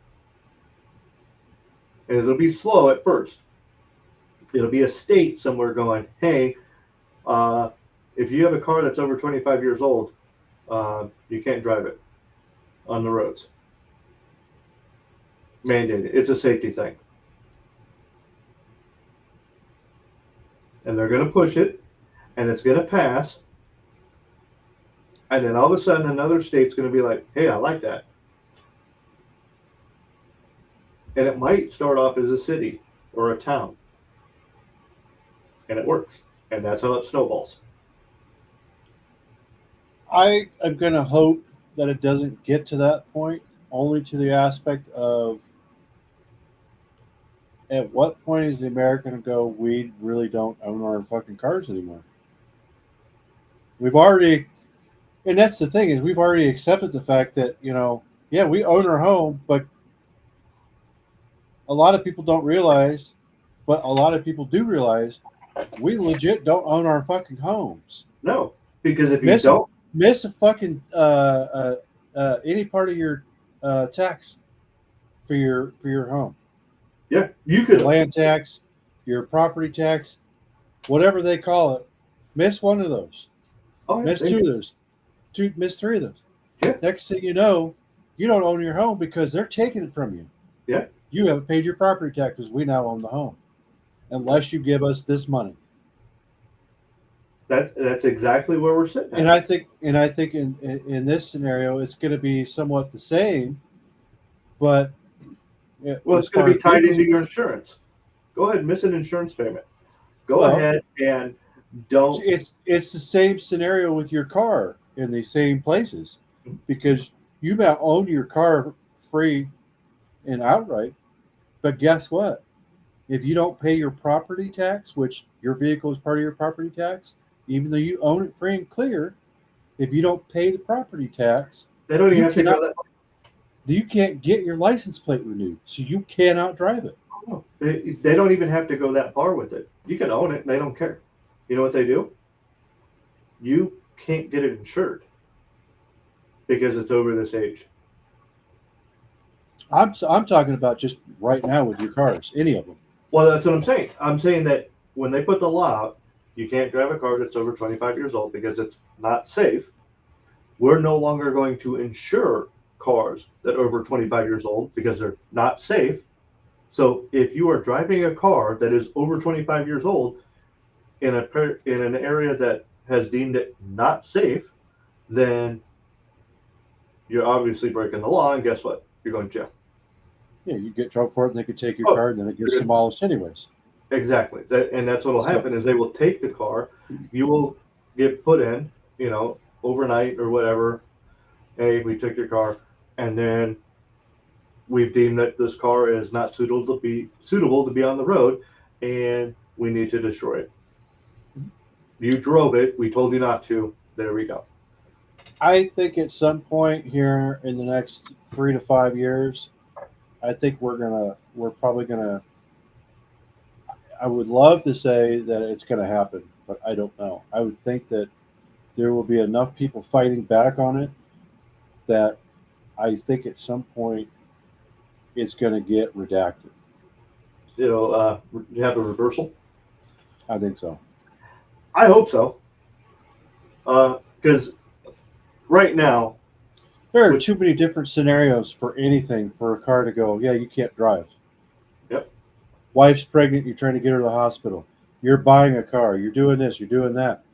Speaker 1: And it'll be slow at first. It'll be a state somewhere going, hey, if you have a car that's over 25 years old, you can't drive it on the roads. Mandated. It's a safety thing. And they're going to push it, and it's going to pass. And then all of a sudden, another state's going to be like, hey, I like that. And it might start off as a city or a town. And it works. And that's how it snowballs.
Speaker 2: I am going to hope that it doesn't get to that point, only to the aspect of at what point is the American going to go, we really don't own our fucking cars anymore? We've already, and that's the thing, is we've already accepted the fact that, yeah, we own our home, but a lot of people don't realize, but a lot of people do realize, we legit don't own our fucking homes.
Speaker 1: No, because if you don't
Speaker 2: miss a fucking any part of your tax for your home.
Speaker 1: Yeah, you could
Speaker 2: your land tax, your property tax, whatever they call it. Miss one of those.
Speaker 1: Oh, yeah,
Speaker 2: miss two of those. Miss three of those.
Speaker 1: Yeah.
Speaker 2: Next thing you know, you don't own your home because they're taking it from you.
Speaker 1: Yeah.
Speaker 2: You haven't paid your property taxes. We now own the home, unless you give us this money.
Speaker 1: That's exactly where we're sitting at.
Speaker 2: And I think in this scenario, it's going to be somewhat the same, but
Speaker 1: it's going to be tied into your insurance. Go ahead, miss an insurance payment. Go ahead and don't.
Speaker 2: It's the same scenario with your car in the same places, because you may own your car free and outright, but guess what? If you don't pay your property tax, which your vehicle is part of your property tax, even though you own it free and clear, if you don't pay the property tax,
Speaker 1: they don't even have to go that.
Speaker 2: You can't get your license plate renewed, so you cannot drive it.
Speaker 1: No, they don't even have to go that far with it. You can own it, and they don't care. You know what they do? You can't get it insured because it's over this age.
Speaker 2: I'm talking about just right now with your cars, any of them.
Speaker 1: Well, that's what I'm saying. I'm saying that when they put the law out, you can't drive a car that's over 25 years old because it's not safe. We're no longer going to insure cars that are over 25 years old because they're not safe. So if you are driving a car that is over 25 years old in an area that has deemed it not safe, then you're obviously breaking the law, and guess what? You're going to jail.
Speaker 2: Yeah, you get trouble for it, and they could take your car, and then it gets demolished anyways.
Speaker 1: Exactly. And that's what will happen is they will take the car. You will get put in, overnight or whatever. Hey, we took your car, and then we've deemed that this car is not suitable to be on the road, and we need to destroy it. You drove it. We told you not to. There we go.
Speaker 2: I think at some point here in the next 3 to 5 years, I think we're probably gonna. I would love to say that it's going to happen, but I don't know. I would think that there will be enough people fighting back on it that I think at some point it's going to get redacted.
Speaker 1: It'll have a reversal.
Speaker 2: I think so.
Speaker 1: I hope so. Because right now,
Speaker 2: There are too many different scenarios for anything for a car to go, yeah, you can't drive.
Speaker 1: Yep.
Speaker 2: Wife's pregnant, you're trying to get her to the hospital. You're buying a car, you're doing this, you're doing that.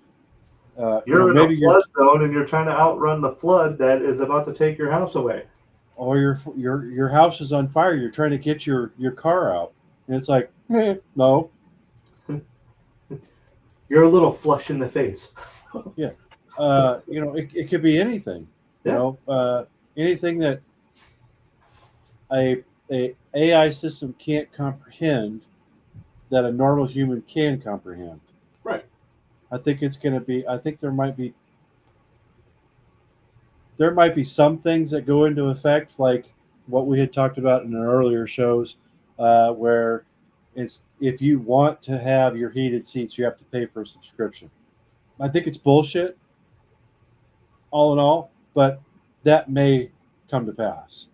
Speaker 1: you're in a
Speaker 2: Maybe
Speaker 1: flood zone and you're trying to outrun the flood that is about to take your house away.
Speaker 2: or your house is on fire. You're trying to get your car out, and it's like, no,
Speaker 1: You're a little flush in the face.
Speaker 2: yeah. It could be anything.
Speaker 1: Yeah.
Speaker 2: Anything that a AI system can't comprehend that a normal human can comprehend.
Speaker 1: Right.
Speaker 2: I think it's going to be. I think there might be some things that go into effect, like what we had talked about in our earlier shows, where it's if you want to have your heated seats, you have to pay for a subscription. I think it's bullshit, all in all, but that may come to pass.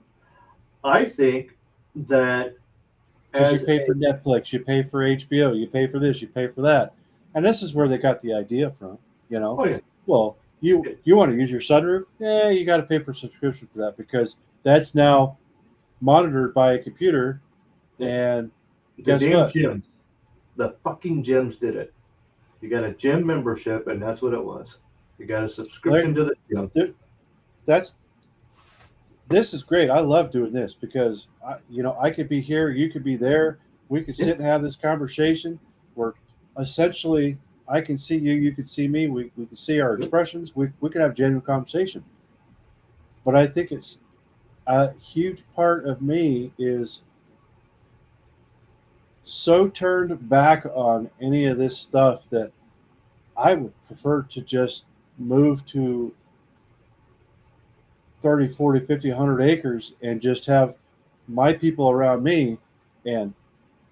Speaker 1: I think that
Speaker 2: Because
Speaker 1: as
Speaker 2: you pay for Netflix, you pay for HBO, you pay for this, you pay for that, and this is where they got the idea from.
Speaker 1: oh yeah,
Speaker 2: Well, you want to use your sunroof? Yeah, you got to pay for a subscription for that because that's now monitored by a computer. And
Speaker 1: the
Speaker 2: guess
Speaker 1: damn
Speaker 2: what?
Speaker 1: gyms, the fucking gyms did it. You got a gym membership, and that's what it was. You got a subscription to the gym.
Speaker 2: This is great. I love doing this because I could be here, you could be there. We could sit and have this conversation where essentially I can see you, you could see me. We can see our expressions. We can have genuine conversation. But I think it's a huge part of me is so turned back on any of this stuff that I would prefer to just move to 30, 40, 50, 100 acres and just have my people around me and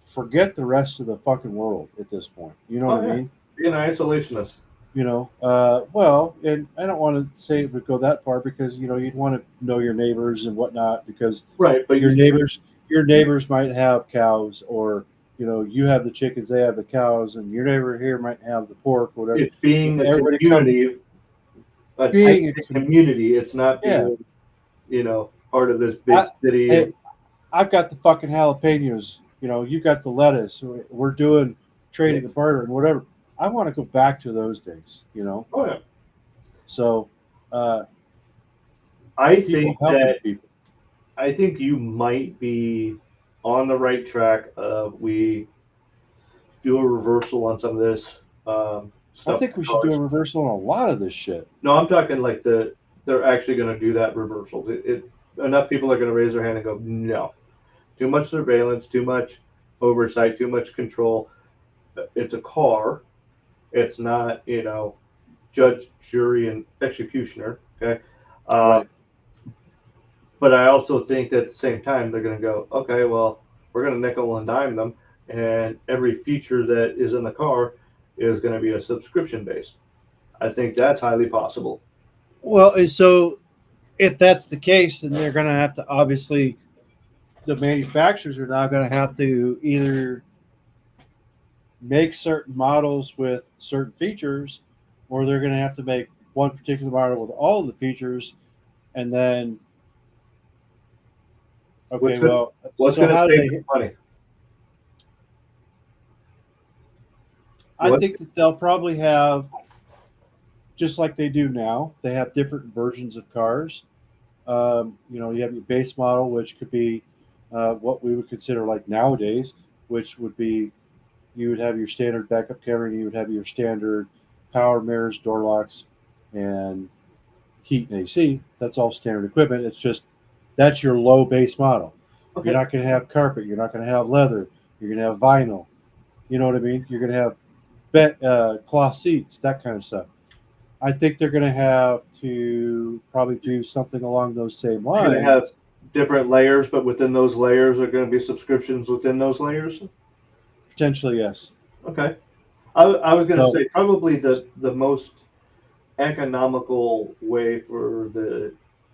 Speaker 2: forget the rest of the fucking world at this point. You know what I mean?
Speaker 1: Be an isolationist.
Speaker 2: Well, and I don't want to say it would go that far because, you'd want to know your neighbors and whatnot because
Speaker 1: Right, but
Speaker 2: your neighbors might have cows or, you have the chickens, they have the cows, and your neighbor here might have the pork, whatever.
Speaker 1: It's being a
Speaker 2: Everybody
Speaker 1: community,
Speaker 2: being a
Speaker 1: community. It's not being, part of this big city.
Speaker 2: Hey, I've got the fucking jalapenos. You got the lettuce. We're doing trading and bartering, whatever. I want to go back to those days.
Speaker 1: Oh yeah.
Speaker 2: So,
Speaker 1: I think you might be on the right track. We do a reversal on some of this. Stuff.
Speaker 2: I think we should do a reversal on a lot of this shit.
Speaker 1: No, I'm talking like they're actually going to do that reversals. Enough people are going to raise their hand and go, no, too much surveillance, too much oversight, too much control. It's a car. It's not, judge, jury, and executioner. Okay.
Speaker 2: Right.
Speaker 1: But I also think that at the same time, they're going to go, okay, well, we're going to nickel and dime them. And every feature that is in the car is going to be a subscription based. I think that's highly possible.
Speaker 2: Well, and so if that's the case, then they're going to have to, obviously, the manufacturers are now going to have to either make certain models with certain features, or they're going to have to make one particular model with all of the features, and then
Speaker 1: what's going to save money?
Speaker 2: I think that they'll probably have, just like they do now, they have different versions of cars. You have your base model, which could be what we would consider like nowadays, which would be you would have your standard backup camera, and you would have your standard power mirrors, door locks, and heat and AC. That's all standard equipment. It's just that's your low base model. Okay. You're not going to have carpet. You're not going to have leather. You're going to have vinyl. You know what I mean? You're going to have cloth seats, that kind of stuff. I think they're going to have to probably do something along those same lines.
Speaker 1: You're going to have different layers, but within those layers are going to be subscriptions within those layers?
Speaker 2: Potentially, yes.
Speaker 1: Okay. I was going to say probably the most economical way for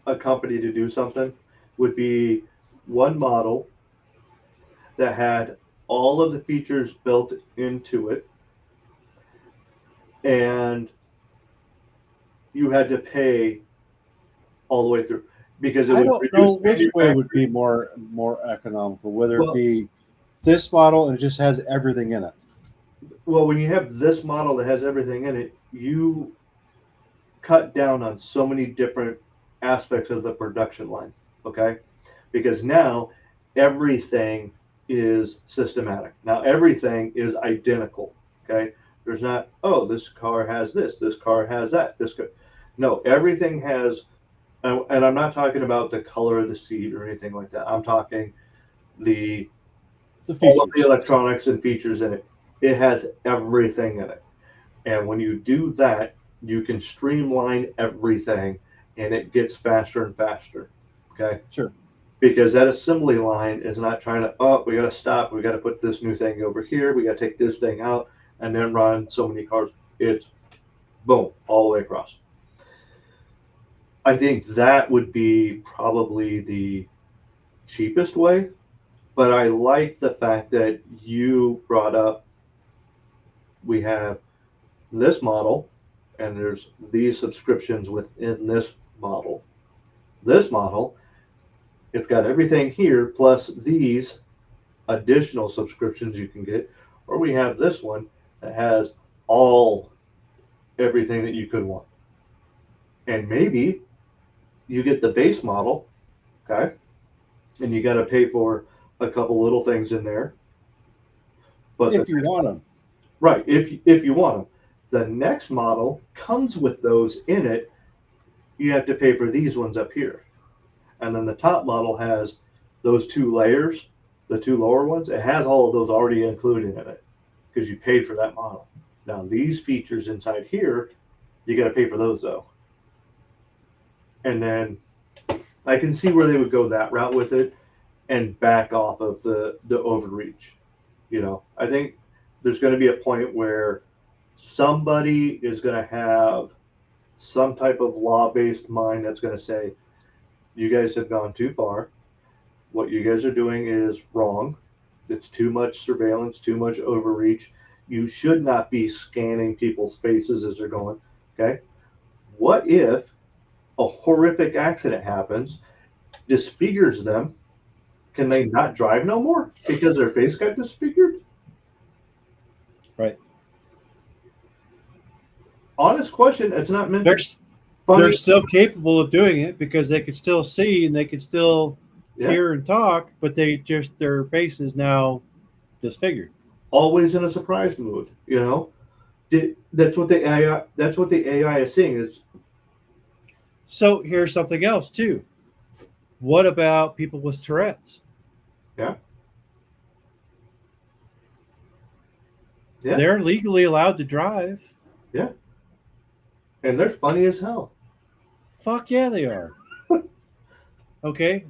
Speaker 1: a company to do something would be one model that had all of the features built into it, and you had to pay all the way through because it
Speaker 2: I
Speaker 1: would
Speaker 2: don't know
Speaker 1: reduce
Speaker 2: which way would
Speaker 1: manufacturing.
Speaker 2: be more economical, whether it
Speaker 1: Well,
Speaker 2: be this model and it just has everything in it.
Speaker 1: well, when you have this model that has everything in it, you cut down on so many different aspects of the production line. Okay, because now everything is systematic. Now everything is identical. Okay, there's not, oh, this car has this car has that, this car. No, everything has, and I'm not talking about the color of the seat or anything like that. I'm talking the
Speaker 2: The
Speaker 1: all of the
Speaker 2: features.
Speaker 1: electronics and features in it. It has everything in it. And when you do that, you can streamline everything and it gets faster and faster. Okay.
Speaker 2: Sure.
Speaker 1: Because that assembly line is not trying to, oh, we got to stop. We got to put this new thing over here. We got to take this thing out and then run so many cars. It's boom, all the way across. I think that would be probably the cheapest way. But I like the fact that you brought up we have this model and there's these subscriptions within this model. This model, it's got everything here plus these additional subscriptions you can get. Or we have this one that has all everything that you could want. And maybe you get the base model, okay? And you got to pay for a couple little things in there. But
Speaker 2: If you want them.
Speaker 1: right, if you want them. The next model comes with those in it. You have to pay for these ones up here. And then the top model has those two layers, the two lower ones. It has all of those already included in it because you paid for that model. Now, these features inside here, you got to pay for those though. And then I can see where they would go that route with it and back off of the overreach. You know, I think there's going to be a point where somebody is going to have some type of law-based mind that's going to say, you guys have gone too far. What you guys are doing is wrong. It's too much surveillance, too much overreach. You should not be scanning people's faces as they're going. Okay. What if a horrific accident happens, disfigures them? Can they not drive no more because their face got disfigured?
Speaker 2: Right.
Speaker 1: Honest question. It's not meant
Speaker 2: They're,
Speaker 1: to be funny.
Speaker 2: they're still capable of doing it because they can still see and they can still
Speaker 1: Yeah.
Speaker 2: hear and talk, but their face is now disfigured.
Speaker 1: Always in a surprise mood, you know. That's what the AI. That's what the AI is seeing. Is
Speaker 2: So here's something else too. What about people with Tourette's?
Speaker 1: yeah, yeah,
Speaker 2: They're legally allowed to drive.
Speaker 1: yeah, and they're funny as hell.
Speaker 2: Fuck yeah, they are. Okay.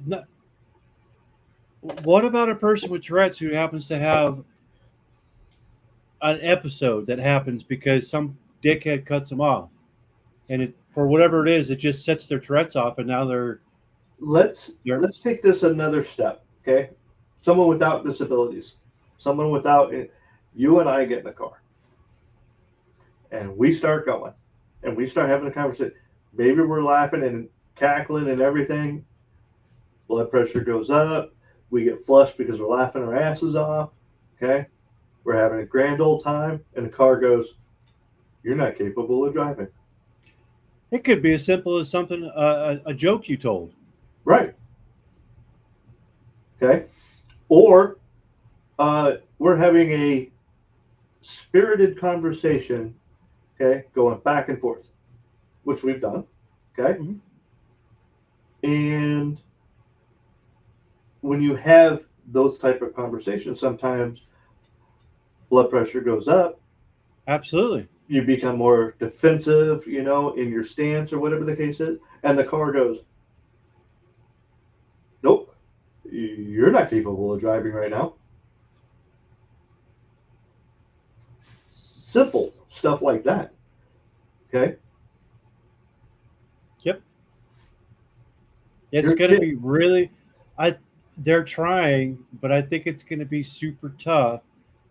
Speaker 2: What about a person with Tourette's who happens to have an episode that happens because some dickhead cuts them off, and it for whatever it is, it just sets their Tourette's off, and now they're
Speaker 1: Let's take this another step. Okay, someone without disabilities, someone without. You and I get in the car, and we start going, and we start having a conversation. Maybe we're laughing and cackling and everything. Blood pressure goes up. We get flushed because we're laughing our asses off. Okay, we're having a grand old time, and the car goes, "You're not capable of driving."
Speaker 2: It could be as simple as something a joke you told.
Speaker 1: Right. Okay. Or we're having a spirited conversation, okay, going back and forth, which we've done, okay.
Speaker 2: Mhm.
Speaker 1: And when you have those type of conversations, sometimes blood pressure goes up.
Speaker 2: Absolutely.
Speaker 1: You become more defensive, you know, in your stance or whatever the case is, and the car goes, "Nope, you're not capable of driving right now." Simple stuff like that. Okay.
Speaker 2: Yep. It's
Speaker 1: You're a
Speaker 2: going to
Speaker 1: kid.
Speaker 2: be really. I they're trying, but I think it's going to be super tough.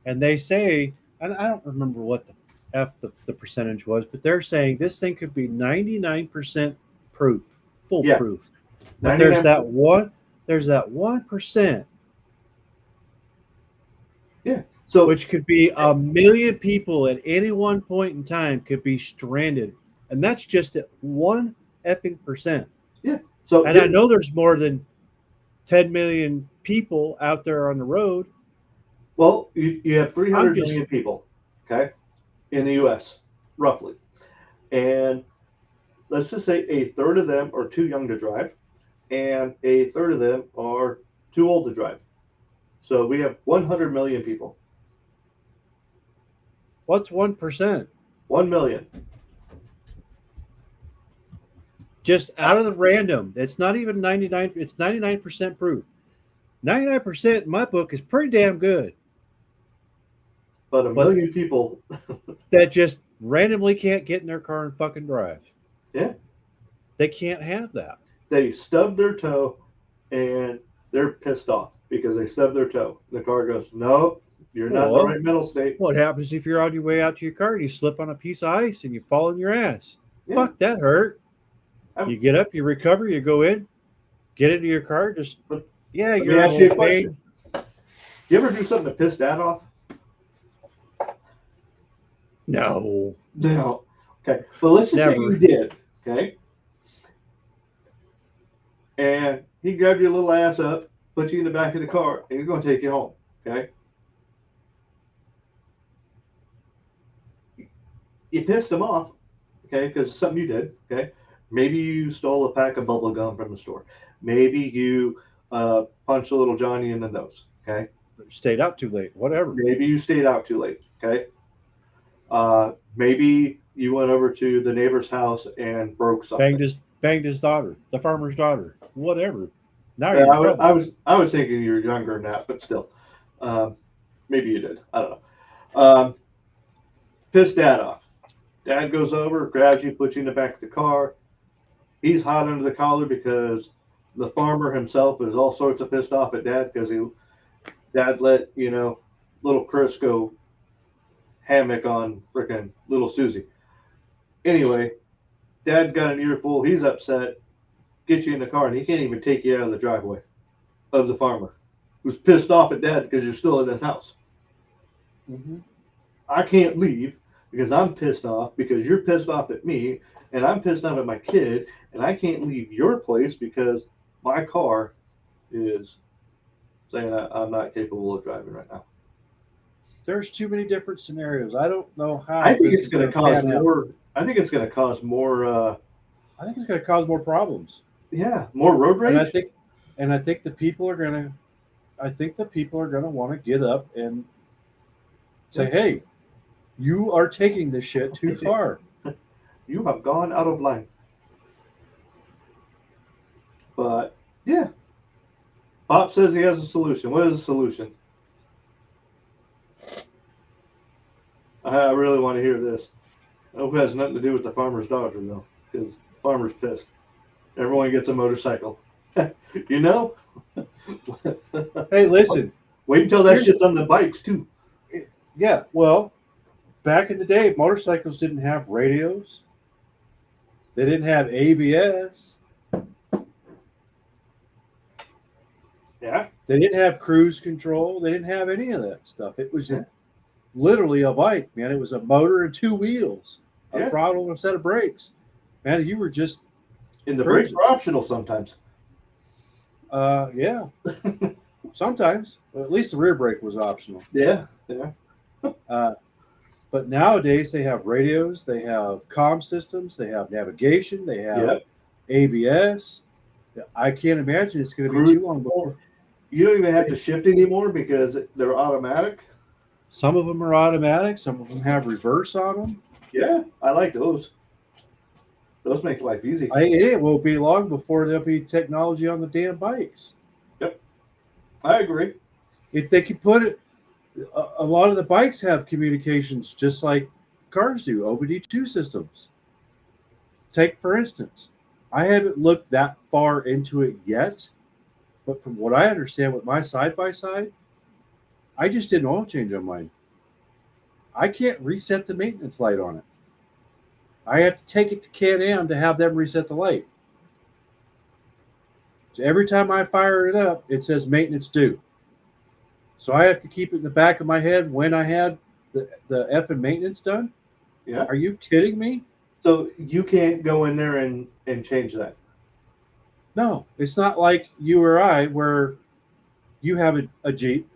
Speaker 2: And they say, and I don't remember what the percentage was, but they're saying this thing could be 99% proof,
Speaker 1: Yeah,
Speaker 2: foolproof. But
Speaker 1: 99%.
Speaker 2: there's that 1%,
Speaker 1: Yeah. So
Speaker 2: which could be a million people at any one point in time could be stranded. And that's just at 1 effing %.
Speaker 1: yeah. So
Speaker 2: And I know there's more than 10 million people out there on the road.
Speaker 1: well, you have
Speaker 2: I'm
Speaker 1: 300
Speaker 2: just
Speaker 1: million people, okay, in the U.S. roughly, and let's just say a third of them are too young to drive, and a third of them are too old to drive. So we have 100 million people.
Speaker 2: What's 1%?
Speaker 1: 1 million.
Speaker 2: Just out of the random. It's not even 99. It's 99% proof. 99% in my book is pretty damn good.
Speaker 1: But a
Speaker 2: But
Speaker 1: million people,
Speaker 2: that just randomly can't get in their car and fucking drive.
Speaker 1: yeah,
Speaker 2: They can't have that.
Speaker 1: they stub their toe and they're pissed off because they stubbed their toe. The car goes, no, you're not in the
Speaker 2: Well,
Speaker 1: right mental state.
Speaker 2: what happens if you're on your way out to your car and you slip on a piece of ice and you fall in your ass?
Speaker 1: Yeah.
Speaker 2: Fuck, that hurt.
Speaker 1: I'm-
Speaker 2: You get up, you recover, you go in, get into your car,
Speaker 1: Let
Speaker 2: yeah,
Speaker 1: me
Speaker 2: you're
Speaker 1: ask
Speaker 2: in
Speaker 1: you
Speaker 2: a
Speaker 1: a question.
Speaker 2: pain.
Speaker 1: You ever do something to piss dad off?
Speaker 2: No,
Speaker 1: No. Okay. But let's just say
Speaker 2: never.
Speaker 1: you did. Okay. And he grabbed your little ass up, put you in the back of the car, and he's going to take you home. Okay. You pissed him off. Okay. Because it's something you did. Okay. Maybe you stole a pack of bubble gum from the store. Maybe you punched a little Johnny in the nose. Okay.
Speaker 2: Stayed out too late, whatever.
Speaker 1: Maybe you stayed out too late. Okay. Maybe you went over to the neighbor's house and broke something.
Speaker 2: Banged his daughter, the farmer's daughter, whatever. Now you're in trouble.
Speaker 1: I was thinking you were younger than that, but still, maybe you did. I don't know. Piss dad off. Dad goes over, grabs you, puts you in the back of the car. He's hot under the collar because the farmer himself is all sorts of pissed off at dad because dad let little Chris go hammock on frickin' little Susie. Anyway, dad's got an earful. He's upset. Gets you in the car, and he can't even take you out of the driveway of the farmer, who's pissed off at dad because you're still in his house.
Speaker 2: Mm-hmm.
Speaker 1: I can't leave because I'm pissed off because you're pissed off at me, and I'm pissed off at my kid, and I can't leave your place because my car is saying I'm not capable of driving right now.
Speaker 2: There's too many different scenarios. I don't know how.
Speaker 1: I think it's going to cause more. I think it's going to cause more.
Speaker 2: I think it's going to cause more problems.
Speaker 1: Yeah, more road rage.
Speaker 2: And I think the people are going to. I think the people are going to want to get up and say, "Hey, you are taking this shit too far.
Speaker 1: You have gone out of line." But yeah, Bob says he has a solution. What is the solution? I really want to hear this. I hope it has nothing to do with the farmer's daughter, though, because the farmer's pissed. Everyone gets a motorcycle. You know?
Speaker 2: Hey, listen.
Speaker 1: Wait until that shit's on the bikes, too.
Speaker 2: Yeah, well, back in the day, motorcycles didn't have radios. They didn't have ABS.
Speaker 1: Yeah.
Speaker 2: They didn't have cruise control. They didn't have any of that stuff. It was literally a bike, man. It was a motor and two wheels, a throttle and a set of brakes. Man, you were just
Speaker 1: and the brakes were optional sometimes.
Speaker 2: Yeah. Sometimes. Well, at least the rear brake was optional.
Speaker 1: Yeah.
Speaker 2: But nowadays they have radios, they have comm systems, they have navigation, they have ABS. I can't imagine it's going to be too long before.
Speaker 1: You don't even have to shift anymore because they're automatic.
Speaker 2: Some of them are automatic. Some of them have reverse on them.
Speaker 1: Yeah, I like those. Those make life easy.
Speaker 2: It will be long before there'll be technology on the damn bikes.
Speaker 1: Yep, I agree.
Speaker 2: If they could put it, a lot of the bikes have communications just like cars do, OBD2 systems. Take, for instance, I haven't looked that far into it yet, But from what I understand with my side by side, I just did an oil change on mine. I can't reset the maintenance light on it. I have to take it to Can-Am to have them reset the light. So every time I fire it up, it says maintenance due. So I have to keep it in the back of my head when I had the effing maintenance done.
Speaker 1: Yeah.
Speaker 2: Are you kidding me?
Speaker 1: So you can't go in there and change that.
Speaker 2: No, it's not like you or I, where you have a Jeep,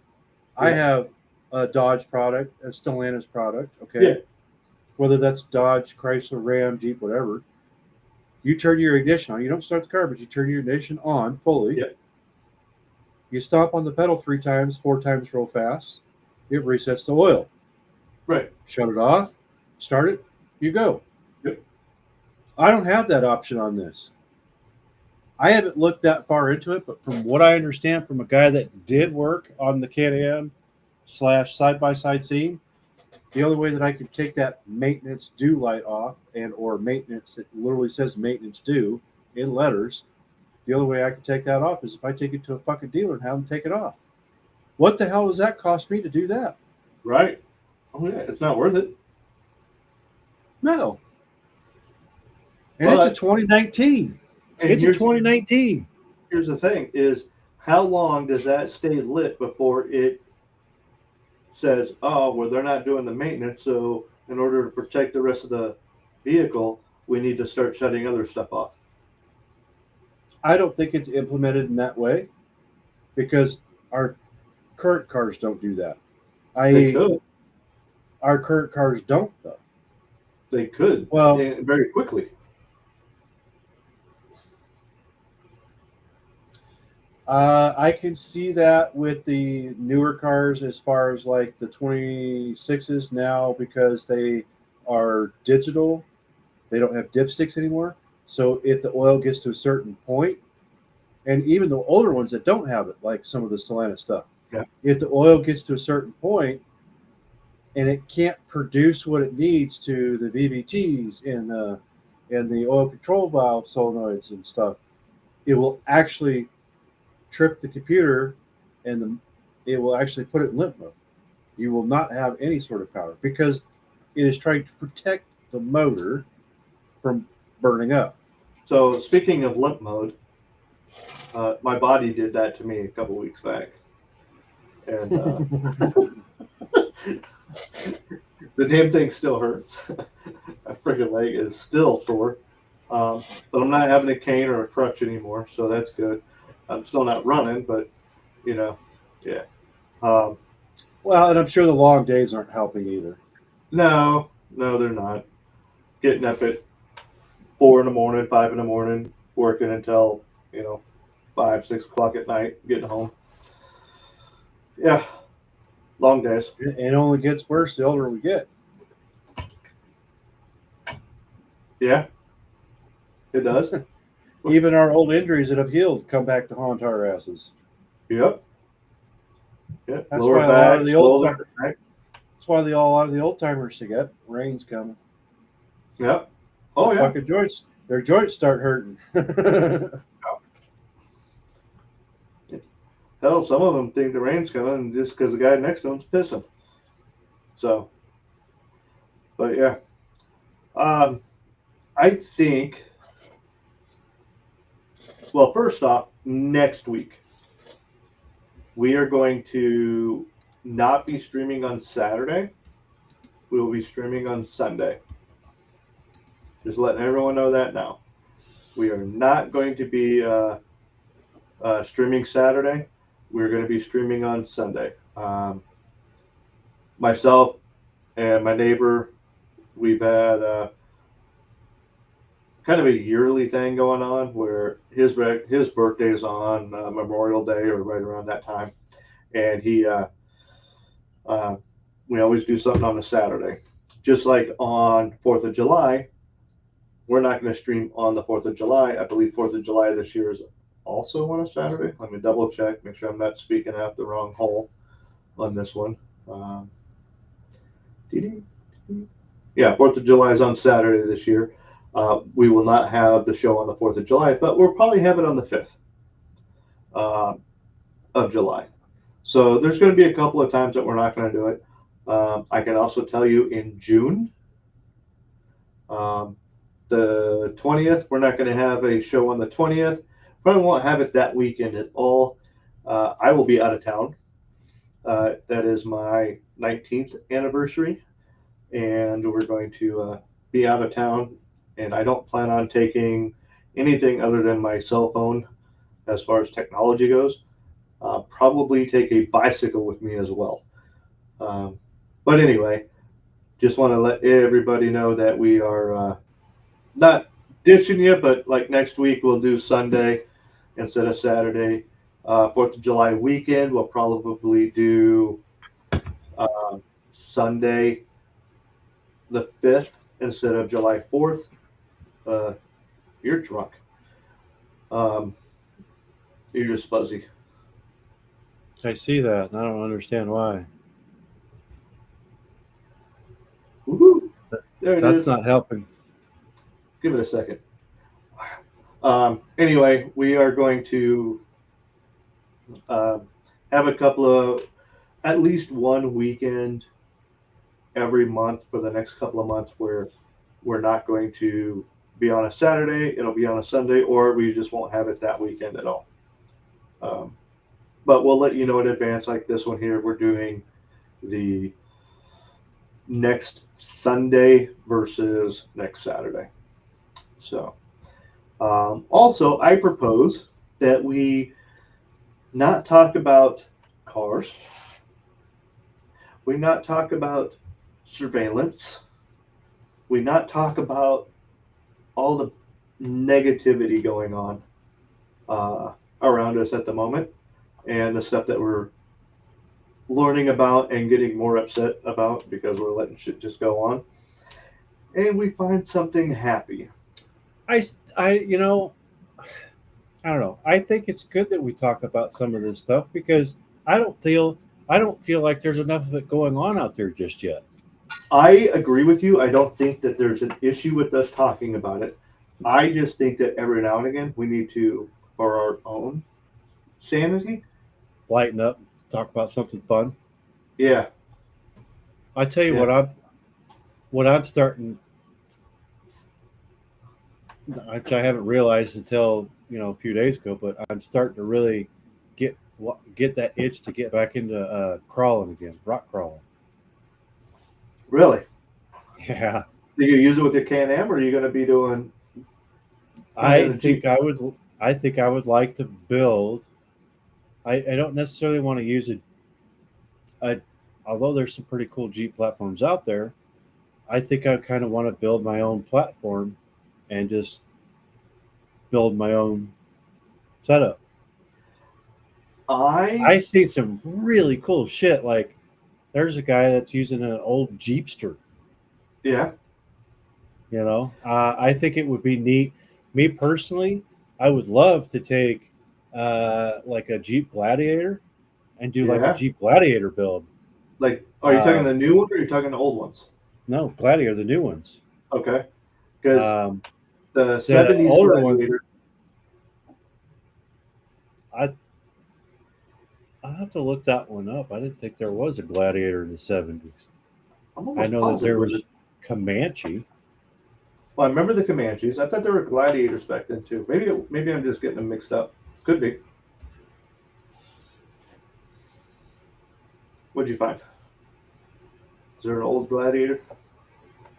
Speaker 2: I
Speaker 1: Yeah.
Speaker 2: have a Dodge product, a Stellantis product. Okay,
Speaker 1: Yeah.
Speaker 2: whether that's Dodge, Chrysler, Ram, Jeep, whatever. You turn your ignition on. You don't start the car, but you turn your ignition on fully.
Speaker 1: Yeah.
Speaker 2: You stomp on the pedal 3 times, 4 times real fast. It resets the oil.
Speaker 1: Right.
Speaker 2: Shut it off, start it, you go.
Speaker 1: Yep.
Speaker 2: I don't have that option on this. I haven't looked that far into it, but from what I understand from a guy that did work on the Can-Am / side-by-side scene, the only way that I can take that maintenance due light off or maintenance, it literally says maintenance due in letters, the only way I can take that off is if I take it to a fucking dealer and have them take it off. What the hell does that cost me to do that?
Speaker 1: Right. Oh yeah, it's not worth it.
Speaker 2: No. And
Speaker 1: Well,
Speaker 2: it's a 2019.
Speaker 1: And
Speaker 2: It's a 2019.
Speaker 1: Here's the thing: is how long does that stay lit before it says, "Oh, well, they're not doing the maintenance, so in order to protect the rest of the vehicle, we need to start shutting other stuff off."
Speaker 2: I don't think it's implemented in that way because our current cars don't do that.
Speaker 1: They could.
Speaker 2: Our current cars don't, though.
Speaker 1: They could.
Speaker 2: Well,
Speaker 1: very quickly.
Speaker 2: I can see that with the newer cars as far as like the 26s now because they are digital. They don't have dipsticks anymore. So if the oil gets to a certain point, and even the older ones that don't have it, like some of the Stellantis stuff, if the oil gets to a certain point and it can't produce what it needs to the VVTs and the oil control valve solenoids and stuff, it will actually trip the computer and it will actually put it in limp mode. You will not have any sort of power because it is trying to protect the motor from burning up.
Speaker 1: So speaking of limp mode, my body did that to me a couple weeks back. And the damn thing still hurts. My freaking leg is still sore. But I'm not having a cane or a crutch anymore, so that's good. I'm still not running, but, yeah.
Speaker 2: Well, and I'm sure the long days aren't helping either.
Speaker 1: No, they're not. Getting up at 4 in the morning, 5 in the morning, working until, 5, 6 o'clock at night, getting home. Yeah, long days.
Speaker 2: It only gets worse the older we get.
Speaker 1: Yeah, it does.
Speaker 2: Even our old injuries that have healed come back to haunt our asses.
Speaker 1: Yep. Yep.
Speaker 2: That's
Speaker 1: Lower
Speaker 2: why
Speaker 1: back,
Speaker 2: a lot of the old
Speaker 1: shoulder,
Speaker 2: timers. That's why a lot of the old timers get rain's coming.
Speaker 1: Yep. Oh yeah.
Speaker 2: Fucking joints. Their joints start hurting.
Speaker 1: Hell, some of them think the rain's coming just because the guy next to them's pissing. So, but yeah, I think. Well, first off, next week we are going to not be streaming on Saturday. We will be streaming on Sunday. Just letting everyone know that now. We are not going to be streaming Saturday. We're going to be streaming on Sunday. Myself and my neighbor, we've had kind of a yearly thing going on where his birthday is on Memorial Day or right around that time, and we always do something on a Saturday. Just like on 4th of July, we're not going to stream on the 4th of July. I believe 4th of July this year is also on a Saturday. Let me double check, make sure I'm not speaking out the wrong hole on this one. Yeah, 4th of July is on Saturday this year. We will not have the show on the 4th of July, but we'll probably have it on the 5th. uh, of July. So there's going to be a couple of times that we're not going to do it. I can also tell you in June, um, the 20th, we're not going to have a show on the 20th. Probably won't have it that weekend at all. I will be out of town. That is my 19th anniversary, and we're going to be out of town. And I don't plan on taking anything other than my cell phone as far as technology goes. Probably take a bicycle with me as well. Um, but anyway, just want to let everybody know that we are not ditching you, but like next week we'll do Sunday instead of Saturday. 4th of July weekend, we'll probably do Sunday the 5th instead of July 4th. You're drunk. Um, you're just fuzzy.
Speaker 2: I see that, and I don't understand why.
Speaker 1: Woo-hoo. There it
Speaker 2: That's
Speaker 1: is.
Speaker 2: not helping.
Speaker 1: Give it a second. Anyway, we are going to have a couple of, at least one weekend every month for the next couple of months where we're not going to be on a Saturday, it'll be on a Sunday, or we just won't have it that weekend at all. But we'll let you know in advance, like this one here, we're doing the next Sunday versus next Saturday. So, also, I propose that we not talk about cars, we not talk about surveillance, we not talk about all the negativity going on around us at the moment and the stuff that we're learning about and getting more upset about because we're letting shit just go on. And we find something happy.
Speaker 2: You know, I don't know. I think it's good that we talk about some of this stuff because I don't feel like there's enough of it going on out there just yet.
Speaker 1: I agree with you. I don't think that there's an issue with us talking about it. I just think that every now and again we need to, for our own sanity.
Speaker 2: Lighten up, talk about something fun.
Speaker 1: Yeah,
Speaker 2: I tell you
Speaker 1: yeah.
Speaker 2: what I'm starting, which I haven't realized until a few days ago, but I'm starting to really get get that itch to get back into crawling again, rock crawling.
Speaker 1: Really?
Speaker 2: Yeah,
Speaker 1: Do you use it with your Can-Am, or are you going to be doing
Speaker 2: I
Speaker 1: flying a
Speaker 2: think
Speaker 1: Jeep?
Speaker 2: I would. I think I would like to build. I don't necessarily want to use it. I, although there's some pretty cool Jeep platforms out there, I think I kind of want to build my own platform and just build my own setup.
Speaker 1: I
Speaker 2: I see some really cool shit. Like there's a guy that's using an old Jeepster.
Speaker 1: yeah
Speaker 2: I think it would be neat. Me personally, I would love to take like a Jeep Gladiator and do like a
Speaker 1: yeah.
Speaker 2: Jeep Gladiator build.
Speaker 1: Like, are you talking
Speaker 2: Uh,
Speaker 1: the new one or are you talking the old ones?
Speaker 2: no, Gladiator, the new ones.
Speaker 1: Okay, because
Speaker 2: Um,
Speaker 1: the
Speaker 2: the
Speaker 1: '70s
Speaker 2: older one,
Speaker 1: Gladiator.
Speaker 2: I I have to look that one up. I didn't think there was a Gladiator in the 70s.
Speaker 1: I'm
Speaker 2: I
Speaker 1: almost
Speaker 2: know that
Speaker 1: positive
Speaker 2: there
Speaker 1: it was.
Speaker 2: was Comanche.
Speaker 1: Well, I remember the Comanches. I thought there were Gladiators back then too. Maybe I'm just getting them mixed up. Could be. What'd you find? Is there an old Gladiator?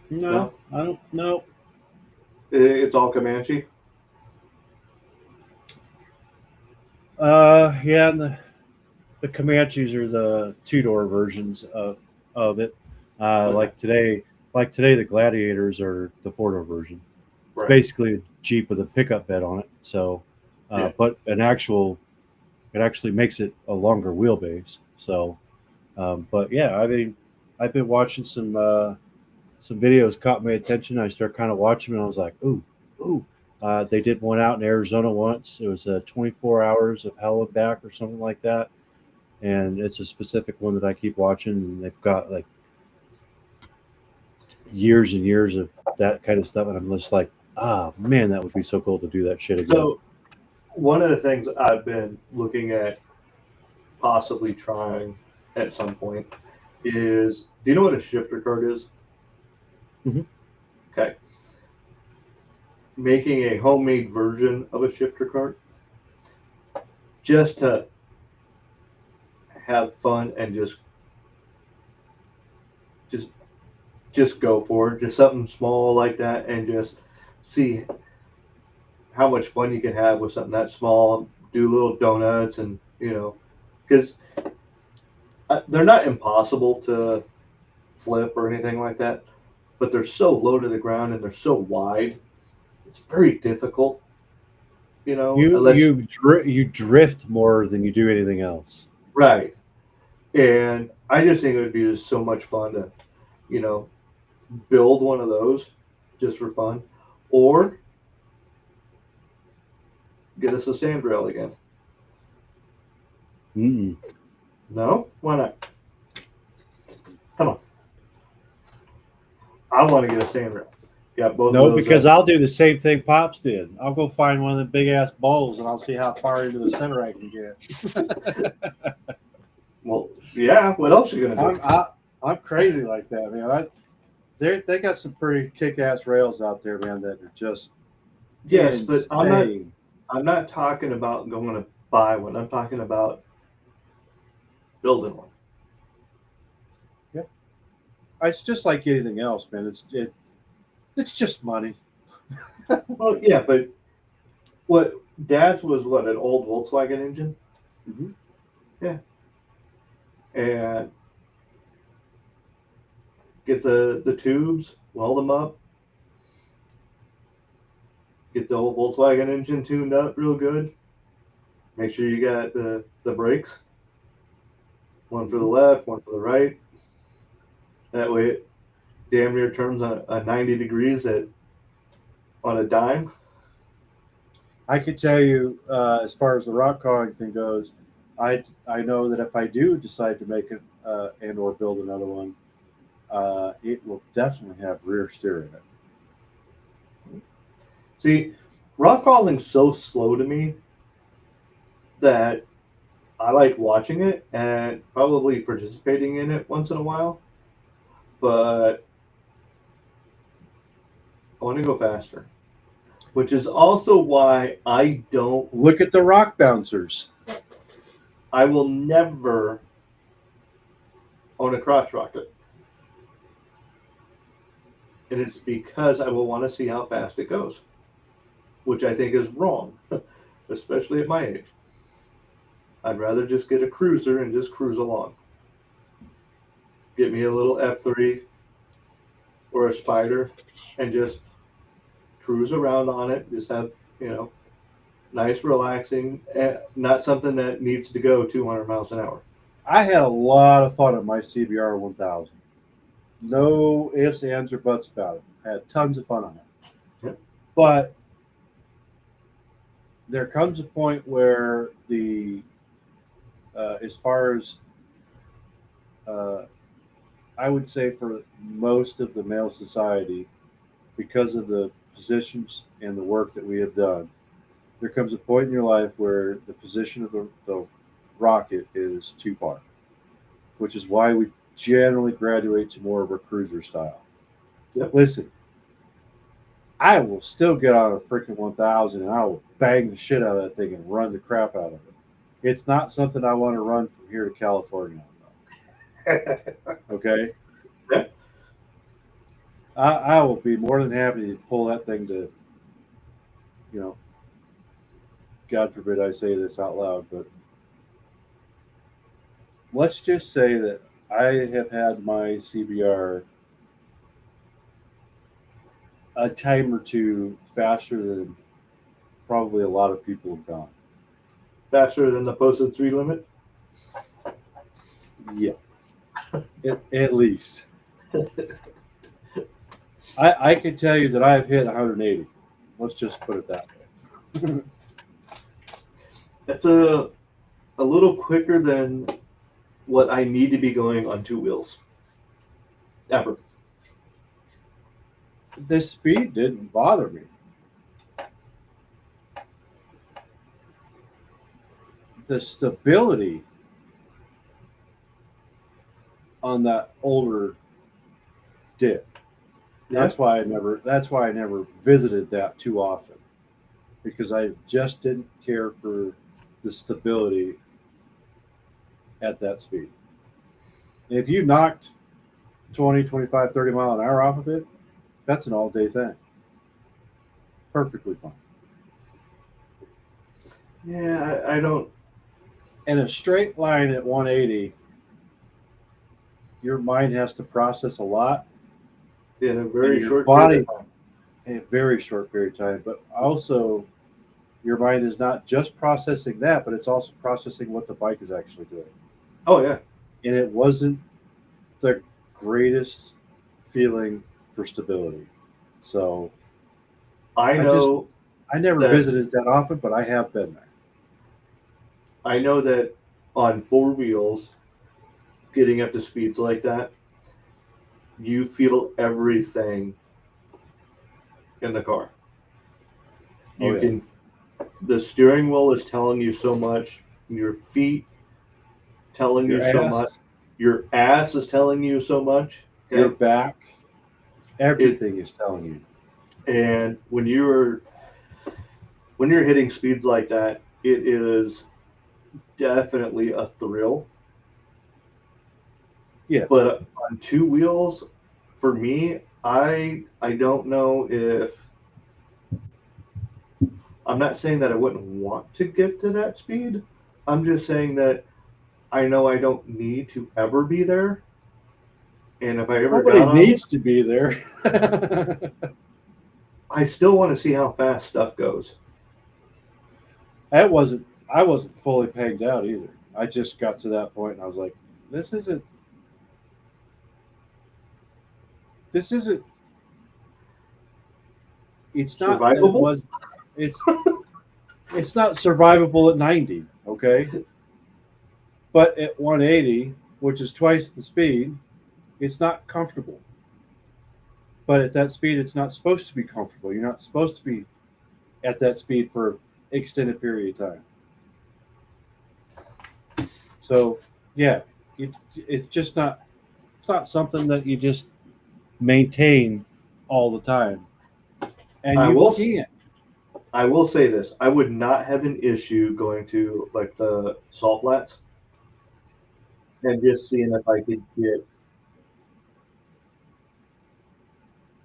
Speaker 2: No,
Speaker 1: No,
Speaker 2: I don't know.
Speaker 1: it's all Comanche.
Speaker 2: Yeah, and the Comanches are the two-door versions of it.
Speaker 1: Okay,
Speaker 2: Like today, the Gladiators are the four-door version. It's
Speaker 1: right.
Speaker 2: basically a Jeep with a pickup bed on it. So,
Speaker 1: Yeah.
Speaker 2: but it actually makes it a longer wheelbase. So, but yeah, I mean, I've been watching some videos caught my attention. I started kind of watching them and I was like, ooh, ooh. They did one out in Arizona once. It was 24 hours of hell and back or something like that. And it's a specific one that I keep watching. And they've got like years and years of that kind of stuff. And I'm just like, ah, man, that would be so cool to do that shit again.
Speaker 1: So one of the things I've been looking at possibly trying at some point is, do you know what a shifter cart is?
Speaker 2: Mhm.
Speaker 1: Okay. Making a homemade version of a shifter cart just to have fun and just just go for it. Just something small like that and just see how much fun you can have with something that small. Do little donuts and, because they're not impossible to flip or anything like that, but they're so low to the ground and they're so wide. It's very difficult,
Speaker 2: You
Speaker 1: unless
Speaker 2: you drift more than you do anything else.
Speaker 1: right. And I just think it would be just so much fun to, you know, build one of those just for fun, or get us a sand rail again.
Speaker 2: Mm-mm.
Speaker 1: No, why not? Come on, I want to get a sand rail. Got both of
Speaker 2: No,
Speaker 1: those.
Speaker 2: because I'll do the same thing Pops did. I'll go find one of the big ass bowls and I'll see how far into the center I can get.
Speaker 1: Well, yeah. What else are you gonna do?
Speaker 2: I'm crazy like that, man. They got some pretty kick ass rails out there, man, that are just
Speaker 1: Yes, but I'm not.
Speaker 2: insane.
Speaker 1: I'm not talking about going to buy one. I'm talking about building one.
Speaker 2: Yeah, it's just like anything else, man. It's just money.
Speaker 1: Well, yeah, but what Dad's was what, an old Volkswagen engine?
Speaker 2: Mm-hmm.
Speaker 1: Yeah, and get the tubes, weld them up, get the old Volkswagen engine tuned up real good. Make sure you got the brakes, one for the left, one for the right. That way, it damn near turns a 90 degrees on a dime.
Speaker 2: I could tell you, as far as the rock crawling thing goes, I know that if I do decide to make it and or build another one, it will definitely have rear steer in it.
Speaker 1: See, rock crawling's so slow to me that I like watching it and probably participating in it once in a while, but I want to go faster, which is also why
Speaker 2: Look at the rock bouncers.
Speaker 1: I will never own a crotch rocket. And it's because I will want to see how fast it goes, which I think is wrong, especially at my age. I'd rather just get a cruiser and just cruise along. Get me a little F3 or a Spider and just cruise around on it. Just have, you know, nice, relaxing, not something that needs to go 200 miles an hour.
Speaker 2: I had a lot of fun at my CBR 1000. No ifs, ands, or buts about it. I had tons of fun on it.
Speaker 1: Yep.
Speaker 2: But there comes a point where as far as uh, I would say for most of the male society, because of the positions and the work that we have done, there comes a point in your life where the position of the rocket is too far, which is why we generally graduate to more of a cruiser style.
Speaker 1: Yep.
Speaker 2: Listen, I will still get on a freaking 1000 and I will bang the shit out of that thing and run the crap out of it. It's not something I want to run from here to California. Okay?
Speaker 1: Yeah.
Speaker 2: I will be more than happy to pull that thing to, you know, God forbid I say this out loud, but let's just say that I have had my CBR a time or two faster than probably a lot of people have gone.
Speaker 1: Faster than the posted speed limit.
Speaker 2: Yeah, at least. I can tell you that I've hit 180. Let's just put it that way.
Speaker 1: That's a little quicker than what I need to be going on two wheels. Ever.
Speaker 2: The speed didn't bother me. the stability on that older dip. That's why I never visited that too often, because I just didn't care for the stability at that speed. And if you knocked 20, 25, 30 mile an hour off of it, that's an all day thing. Perfectly fine.
Speaker 1: Yeah, I don't.
Speaker 2: In a straight line at 180, your mind has to process a lot
Speaker 1: In a very
Speaker 2: your
Speaker 1: short
Speaker 2: body-
Speaker 1: period of time.
Speaker 2: in a very short period of time. But also, your mind is not just processing that, but it's also processing what the bike is actually doing.
Speaker 1: Oh yeah.
Speaker 2: And it wasn't the greatest feeling for stability. So
Speaker 1: I know
Speaker 2: I never
Speaker 1: that-
Speaker 2: visited that often, but I have been there.
Speaker 1: I know that on four wheels, getting up to speeds like that, you feel everything in the car.
Speaker 2: Oh,
Speaker 1: You
Speaker 2: yeah.
Speaker 1: can. The steering wheel is telling you so much. Your feet telling
Speaker 2: Your
Speaker 1: you so
Speaker 2: ass,
Speaker 1: much. Your ass is telling you so much. Okay?
Speaker 2: your back, everything is telling you.
Speaker 1: And when you're hitting speeds like that, it is definitely a thrill.
Speaker 2: Yeah.
Speaker 1: But on two wheels, for me, I don't know if I'm not saying that I wouldn't want to get to that speed. I'm just saying that I know I don't need to ever be there. And if I ever
Speaker 2: Nobody
Speaker 1: got on
Speaker 2: needs to be there.
Speaker 1: I still want to see how fast stuff goes.
Speaker 2: I wasn't fully pegged out either. I just got to that point and I was like, this isn't it's not that it
Speaker 1: Survivable?
Speaker 2: was it's not survivable at 90, okay? But at 180, which is twice the speed, it's not comfortable. But at that speed, it's not supposed to be comfortable. You're not supposed to be at that speed for an extended period of time. So, yeah, it's just not. It's not something that you just maintain all the time, and
Speaker 1: I
Speaker 2: you
Speaker 1: will-
Speaker 2: can't.
Speaker 1: I will say this: I would not have an issue going to like the salt flats and just seeing if I could get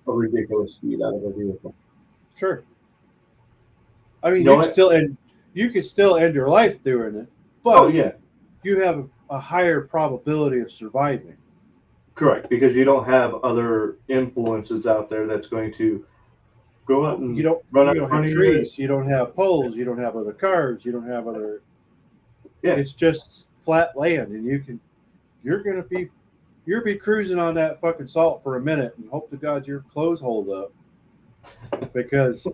Speaker 1: a ridiculous speed out of a vehicle.
Speaker 2: Sure. I mean,
Speaker 1: You know
Speaker 2: you
Speaker 1: what?
Speaker 2: can still end your life doing it, but
Speaker 1: Oh yeah,
Speaker 2: you have a higher probability of surviving.
Speaker 1: correct. Because you don't have other influences out there that's going to go out and
Speaker 2: You don't
Speaker 1: run
Speaker 2: you
Speaker 1: out in
Speaker 2: don't
Speaker 1: front
Speaker 2: have
Speaker 1: of you.
Speaker 2: trees, you don't have poles, you don't have other cars, you don't have other.
Speaker 1: Yeah.
Speaker 2: It's just flat land, and you'll be cruising on that fucking salt for a minute, and hope to God your clothes hold up, because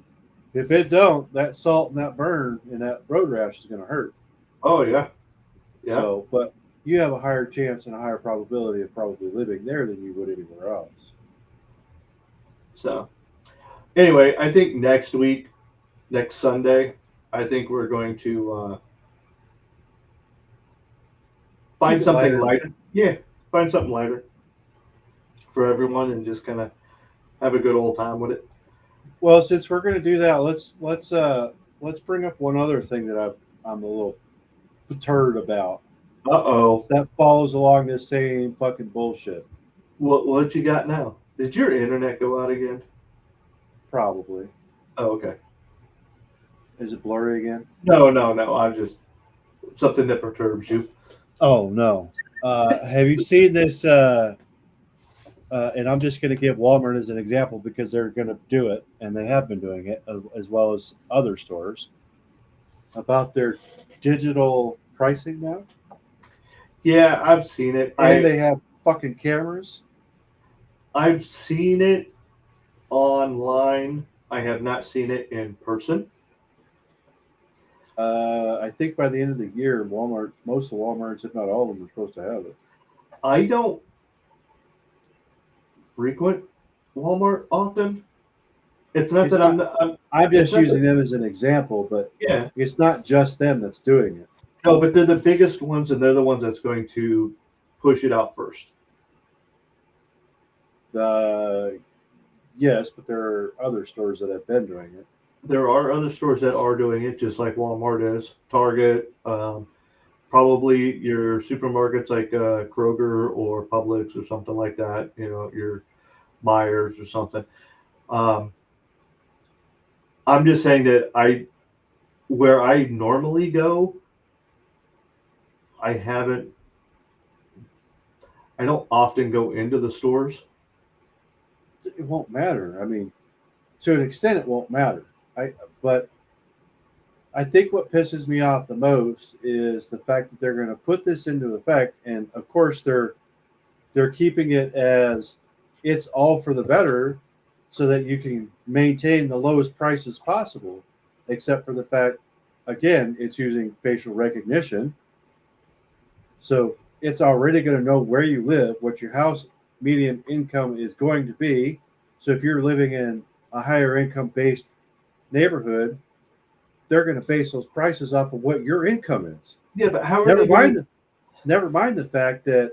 Speaker 2: if it don't, that salt and that burn and that road rash is going to hurt.
Speaker 1: Oh yeah, yeah.
Speaker 2: So, but you have a higher chance and a higher probability of probably living there than you would anywhere else.
Speaker 1: So anyway, I think next Sunday, I think we're going to find
Speaker 2: Keep it
Speaker 1: something
Speaker 2: lighter.
Speaker 1: lighter. Yeah, find something lighter for everyone, and just kind of have a good old time with it.
Speaker 2: Well, since we're going to do that, let's bring up one other thing that I'm a little perturbed about.
Speaker 1: Uh-oh.
Speaker 2: That follows along this same fucking bullshit.
Speaker 1: What you got now? Did your internet go out again?
Speaker 2: Probably.
Speaker 1: Oh, okay.
Speaker 2: Is it blurry again?
Speaker 1: No. I'm just something that perturbs you.
Speaker 2: Oh no. Have you seen this? And I'm just going to give Walmart as an example because they're going to do it, and they have been doing it, as well as other stores, about their digital pricing now.
Speaker 1: Yeah, I've seen it.
Speaker 2: And they have fucking cameras.
Speaker 1: I've seen it online. I have not seen it in person.
Speaker 2: I think by the end of the year, most of Walmarts, if not all of them, are supposed to have it.
Speaker 1: I don't frequent Walmart often. It's not that I'm
Speaker 2: I'm just
Speaker 1: it's not
Speaker 2: using them as an example, but
Speaker 1: yeah.
Speaker 2: it's not just them that's doing it.
Speaker 1: No, but they're the biggest ones, and they're the ones that's going to push it out first.
Speaker 2: Yes, but there are other stores that have been doing it.
Speaker 1: There are other stores that are doing it, just like Walmart is, Target, probably your supermarkets like Kroger or Publix or something like that. You know, your Myers or something. Um, I'm just saying that where I normally go, I haven't. I don't often go into the stores.
Speaker 2: It won't matter. I mean, to an extent, it won't matter. But I think what pisses me off the most is the fact that they're going to put this into effect, and of course they're keeping it as it's all for the better, so that you can maintain the lowest prices possible. Except for the fact, again, it's using facial recognition, so it's already going to know where you live, what your house median income is going to be. So if you're living in a higher income based neighborhood, they're going to base those prices off of what your income is.
Speaker 1: Yeah, but how are they going?
Speaker 2: Never mind the fact that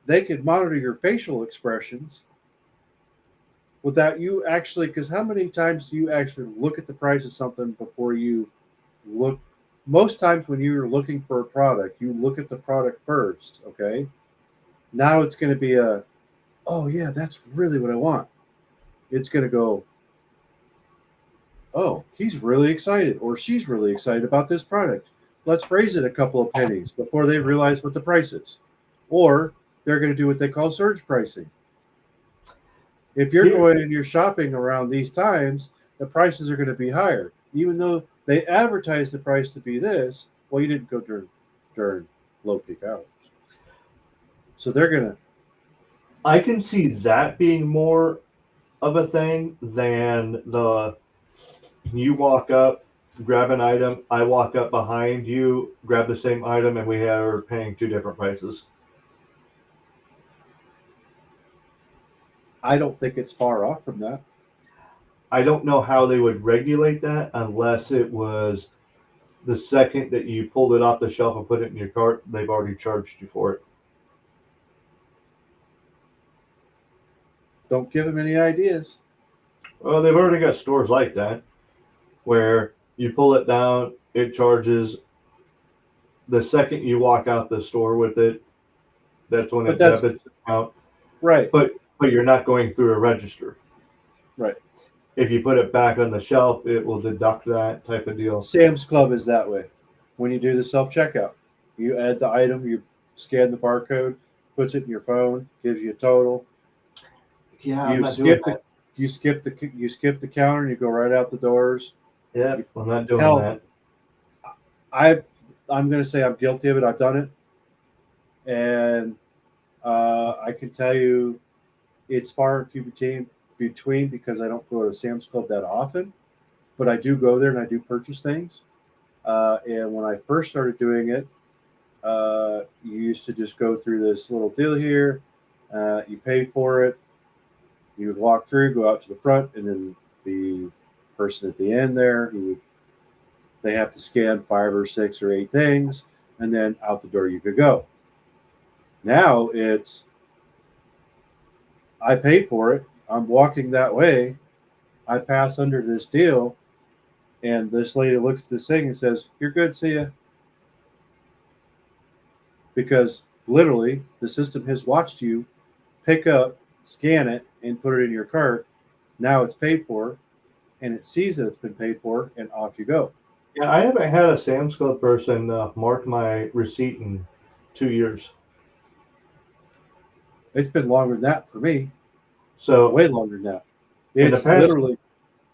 Speaker 2: they could monitor your facial expressions without you actually. Because how many times do you actually look at the price of something before you look? Most times when you're looking for a product, you look at the product first. Okay. Now it's going to be oh yeah, that's really what I want. It's going to go, oh, he's really excited or she's really excited about this product. Let's raise it a couple of pennies before they realize what the price is. Or they're going to do what they call surge pricing. If you're going and you're shopping around these times, the prices are going to be higher. Even though they advertise the price to be this, well, you didn't go during low peak hours. So they're going to.
Speaker 1: I can see that being more of a thing than you walk up, grab an item, I walk up behind you, grab the same item, and we are paying two different prices.
Speaker 2: I don't think it's far off from that.
Speaker 1: I don't know how they would regulate that unless it was the second that you pulled it off the shelf and put it in your cart, they've already charged you for it.
Speaker 2: Don't give them any ideas.
Speaker 1: Well, they've already got stores like that where you pull it down, it charges. The second you walk out the store with it, that's when it debits out.
Speaker 2: Right.
Speaker 1: But you're not going through a register.
Speaker 2: Right.
Speaker 1: If you put it back on the shelf, it will deduct that type of deal.
Speaker 2: Sam's Club is that way. When you do the self-checkout, you add the item, you scan the barcode, puts it in your phone, gives you a total.
Speaker 1: Yeah,
Speaker 2: you skip the counter and you go right out the doors.
Speaker 1: Yeah, I'm not doing that.
Speaker 2: I'm going to say I'm guilty of it. I've done it, and I can tell you, it's far and few between because I don't go to Sam's Club that often, but I do go there and I do purchase things. And when I first started doing it, you used to just go through this little deal here. You paid for it. You would walk through, go out to the front, and then the person at the end there, they have to scan 5 or 6 or 8 things, and then out the door you could go. Now it's, I paid for it. I'm walking that way. I pass under this deal, and this lady looks at this thing and says, "You're good, see ya." Because literally the system has watched you pick up, scan it, and put it in your cart. Now it's paid for, and it sees that it's been paid for, and off you go.
Speaker 1: Yeah, I haven't had a Sam's Club person mark my receipt in 2 years.
Speaker 2: It's been longer than that for me.
Speaker 1: So
Speaker 2: way longer than that.
Speaker 1: It's literally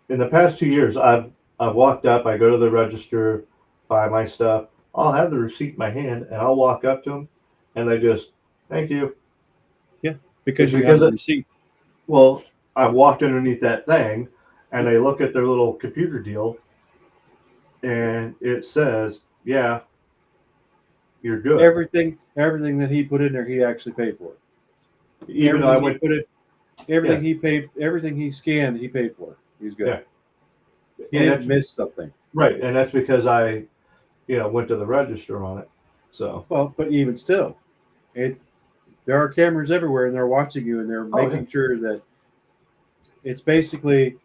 Speaker 1: in the past 2 years. I've walked up. I go to the register, buy my stuff. I'll have the receipt in my hand, and I'll walk up to them, and they just thank you.
Speaker 2: Yeah, because you have the receipt.
Speaker 1: Well, I walked underneath that thing, and they look at their little computer deal, and it says, "Yeah, you're good."
Speaker 2: Everything that he put in there, he actually paid for.
Speaker 1: Even though I would
Speaker 2: put it, everything he paid, everything he scanned, he paid for. He's good.
Speaker 1: Yeah.
Speaker 2: He didn't miss something.
Speaker 1: Right, and that's because I went to the register on it. So,
Speaker 2: Well, but even still, it, there are cameras everywhere, and they're watching you, and they're
Speaker 1: oh yeah,
Speaker 2: making sure that it's basically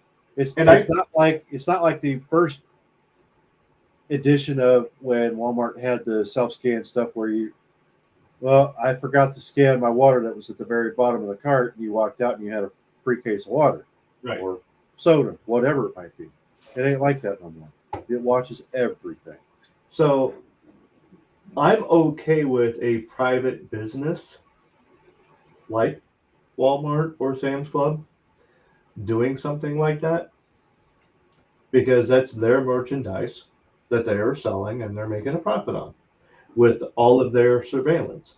Speaker 1: and I
Speaker 2: it's not like the first edition of when Walmart had the self scan stuff where you well I forgot to scan my water that was at the very bottom of the cart, and you walked out and you had a free case of water
Speaker 1: right.
Speaker 2: or soda, whatever it might be. It ain't like that no more. It watches everything.
Speaker 1: So I'm okay with a private business like Walmart or Sam's Club doing something like that because that's their merchandise that they are selling and they're making a profit on with all of their surveillance.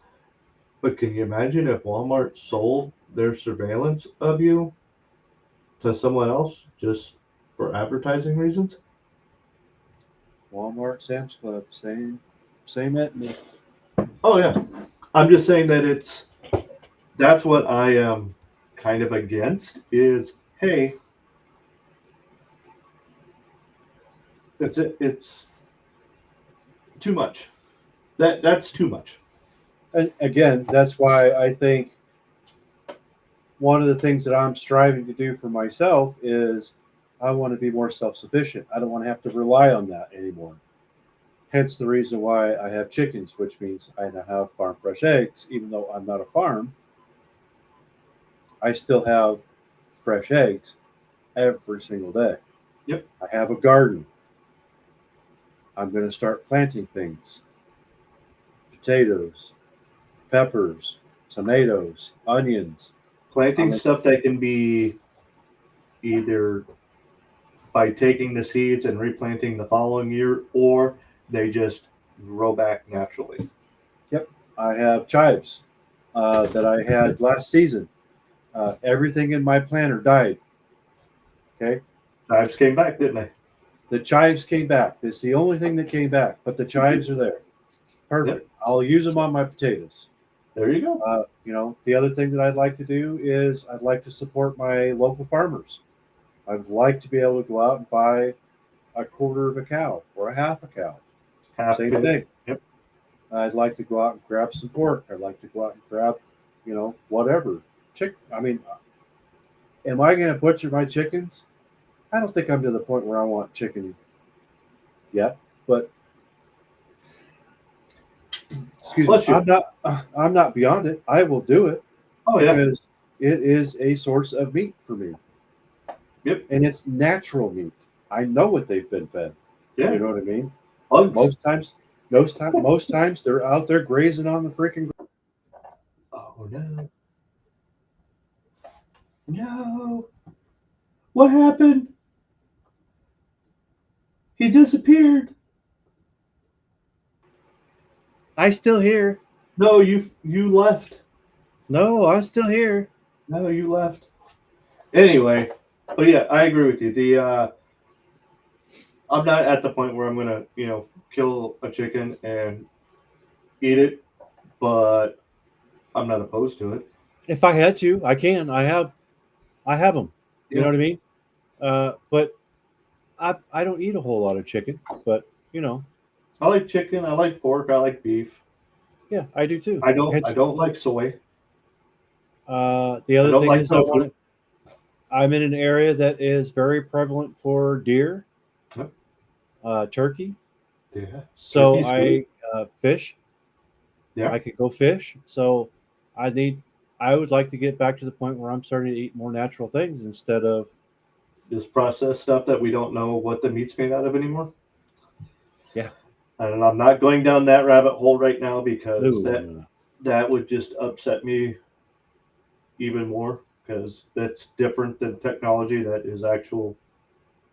Speaker 1: But can you imagine if Walmart sold their surveillance of you to someone else just for advertising reasons?
Speaker 2: Walmart, Sam's Club, same ethnic.
Speaker 1: Oh yeah. I'm just saying that that's what I am kind of against is hey, it's too much. That's too much.
Speaker 2: And again, that's why I think one of the things that I'm striving to do for myself is I want to be more self sufficient. I don't want to have to rely on that anymore. Hence the reason why I have chickens, which means I now have farm fresh eggs. Even though I'm not a farm, I still have fresh eggs every single day.
Speaker 1: Yep.
Speaker 2: I have a garden. I'm going to start planting things potatoes, peppers, tomatoes, onions.
Speaker 1: Planting
Speaker 2: I'm
Speaker 1: stuff that can be either by taking the seeds and replanting the following year, or they just grow back naturally.
Speaker 2: Yep, I have chives that I had last season. Everything in my planter died. Okay,
Speaker 1: Knives came back, didn't they?
Speaker 2: the chives came back. It's the only thing that came back, but the chives are there.
Speaker 1: Yep.
Speaker 2: Perfect. I'll use them on my potatoes.
Speaker 1: There you go.
Speaker 2: The other thing that I'd like to do is I'd like to support my local farmers. I'd like to be able to go out and buy a quarter of a cow or a half a cow.
Speaker 1: Half
Speaker 2: Same
Speaker 1: pig.
Speaker 2: thing.
Speaker 1: Yep.
Speaker 2: I'd like to go out and grab some pork. I'd like to go out and grab, whatever. I mean, am I going to butcher my chickens? I don't think I'm to the point where I want chicken yet, but excuse me,
Speaker 1: Bless you.
Speaker 2: I'm not beyond it. I will do it
Speaker 1: Oh yeah.
Speaker 2: because it is a source of meat for me.
Speaker 1: Yep.
Speaker 2: And it's natural meat. I know what they've been fed.
Speaker 1: Yeah.
Speaker 2: You know what I mean?
Speaker 1: Bugs.
Speaker 2: Most times they're out there grazing on the freaking.
Speaker 1: Oh no. No. What happened? He disappeared.
Speaker 2: I still here.
Speaker 1: No, you left.
Speaker 2: No, I'm still here.
Speaker 1: No, you left. Anyway, but yeah, I agree with you. I'm not at the point where I'm gonna, kill a chicken and eat it, but I'm not opposed to it.
Speaker 2: If I had to, I can. I have them. You know
Speaker 1: Yeah.
Speaker 2: what I mean? But I don't eat a whole lot of chicken. But
Speaker 1: I like chicken. I like pork. I like beef.
Speaker 2: yeah, I do too.
Speaker 1: I don't like soy.
Speaker 2: The
Speaker 1: I
Speaker 2: other
Speaker 1: don't
Speaker 2: thing
Speaker 1: like
Speaker 2: is
Speaker 1: tofu.
Speaker 2: I'm in an area that is very prevalent for deer,
Speaker 1: Yep.
Speaker 2: turkey.
Speaker 1: Yeah.
Speaker 2: So
Speaker 1: Turkey's good.
Speaker 2: fish.
Speaker 1: Yeah.
Speaker 2: I could go fish. So I need. I would like to get back to the point where I'm starting to eat more natural things instead of
Speaker 1: This processed stuff that we don't know what the meat's made out of anymore.
Speaker 2: yeah.
Speaker 1: And I'm not going down that rabbit hole right now because
Speaker 2: No.
Speaker 1: that would just upset me even more because that's different than technology that is actual.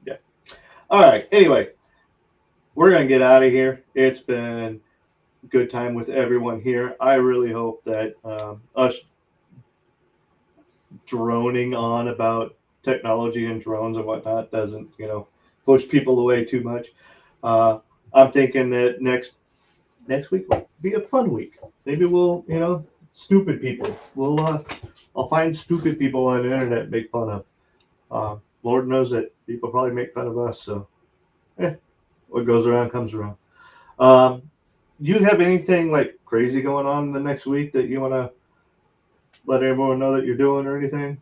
Speaker 1: Yeah. All right. Anyway, we're going to get out of here. It's been a good time with everyone here. I really hope that us droning on about technology and drones and whatnot doesn't, push people away too much. I'm thinking that next week will be a fun week. Maybe we'll, stupid people. I'll find stupid people on the internet and make fun of. Lord knows that people probably make fun of us. So, what goes around comes around. Do you have anything like crazy going on the next week that you want to let everyone know that you're doing or anything?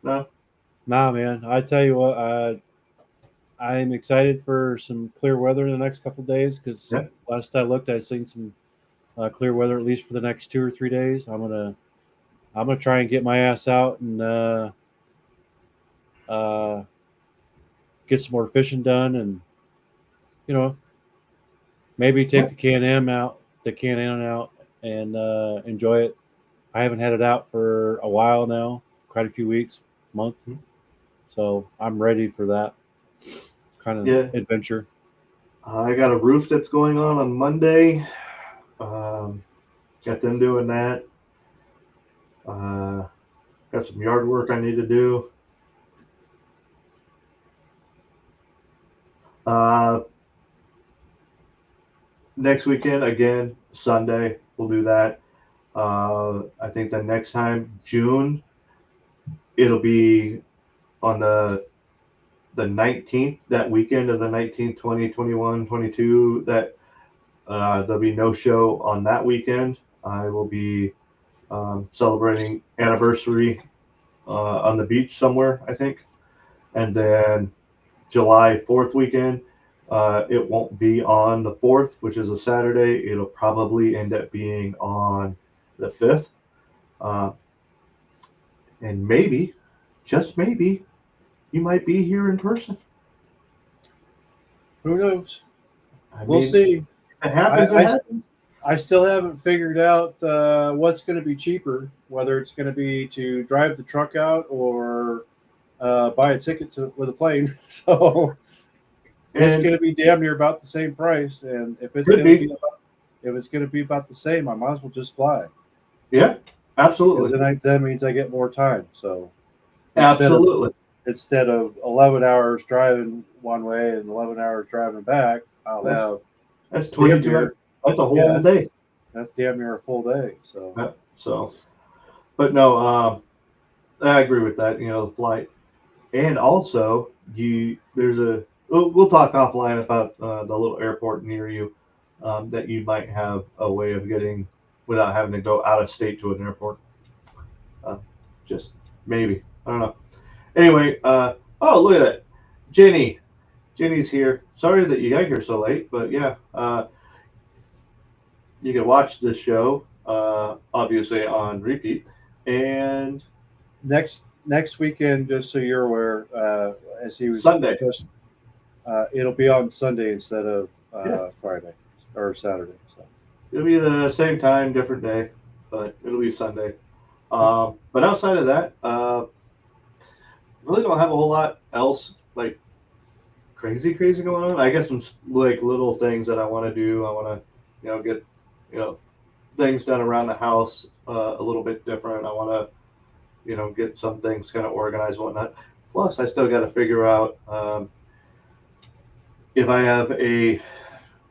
Speaker 1: No.
Speaker 2: Nah, man. I tell you what, I'm excited for some clear weather in the next couple of days because
Speaker 1: Yeah.
Speaker 2: last I looked, I seen some clear weather at least for the next 2 or 3 days. I'm gonna try and get my ass out and uh, get some more fishing done, and you know maybe
Speaker 1: Yeah.
Speaker 2: take the Can Am out, and enjoy it. I haven't had it out for a while now, quite a few weeks, month. So I'm ready for that kind of
Speaker 1: Yeah.
Speaker 2: adventure.
Speaker 1: I got a roof that's going on Monday. Um, got them doing that. Uh, got some yard work I need to do. Uh, next weekend again, Sunday, we'll do that. I think the next time, June, it'll be on the 19th, that weekend of the 19th, 20, 21, 22. That there'll be no show on that weekend. I will be celebrating anniversary on the beach somewhere, I think. And then July 4th weekend, it won't be on the 4th, which is a Saturday. It'll probably end up being on the 5th. Uh, and maybe, just maybe, you might be here in person.
Speaker 2: Who knows?
Speaker 1: I
Speaker 2: We'll
Speaker 1: mean,
Speaker 2: see.
Speaker 1: if it happens, it
Speaker 2: I, I,
Speaker 1: happens.
Speaker 2: I still haven't figured out what's going to be cheaper, whether it's going to be to drive the truck out or buy a ticket with a plane. So it's
Speaker 1: And
Speaker 2: going to be damn near about the same price. And
Speaker 1: could be.
Speaker 2: if it's going to be about the same, I might as well just fly
Speaker 1: Yeah,
Speaker 2: because
Speaker 1: absolutely.
Speaker 2: that means I get more time. So instead of
Speaker 1: Absolutely.
Speaker 2: 11 hours driving one way and 11 hours driving back, I'll
Speaker 1: That's,
Speaker 2: have
Speaker 1: that's
Speaker 2: damn
Speaker 1: 22 hours.
Speaker 2: near
Speaker 1: That's a
Speaker 2: yeah,
Speaker 1: whole day.
Speaker 2: that's damn near a full day. So
Speaker 1: Yeah, so, but no, I agree with that. You know, the flight, and also there's we'll talk offline about the little airport near you that you might have a way of getting without having to go out of state to an airport. Uh, just maybe, I don't know. Anyway, oh, look at that, Jenny. Jenny's here. Sorry that you got here so late, but yeah, you can watch this show obviously on repeat. And
Speaker 2: next weekend, just so you're aware, as he was
Speaker 1: Sunday,
Speaker 2: just, it'll be on Sunday instead of
Speaker 1: yeah,
Speaker 2: Friday or Saturday. So
Speaker 1: it'll be the same time, different day, but it'll be Sunday. But outside of that, really don't have a whole lot else like crazy going on. I guess some like little things that I want to do. I want to, get you know things done around the house a little bit different. I want to, get some things kind of organized and whatnot. Plus, I still got to figure out if I have a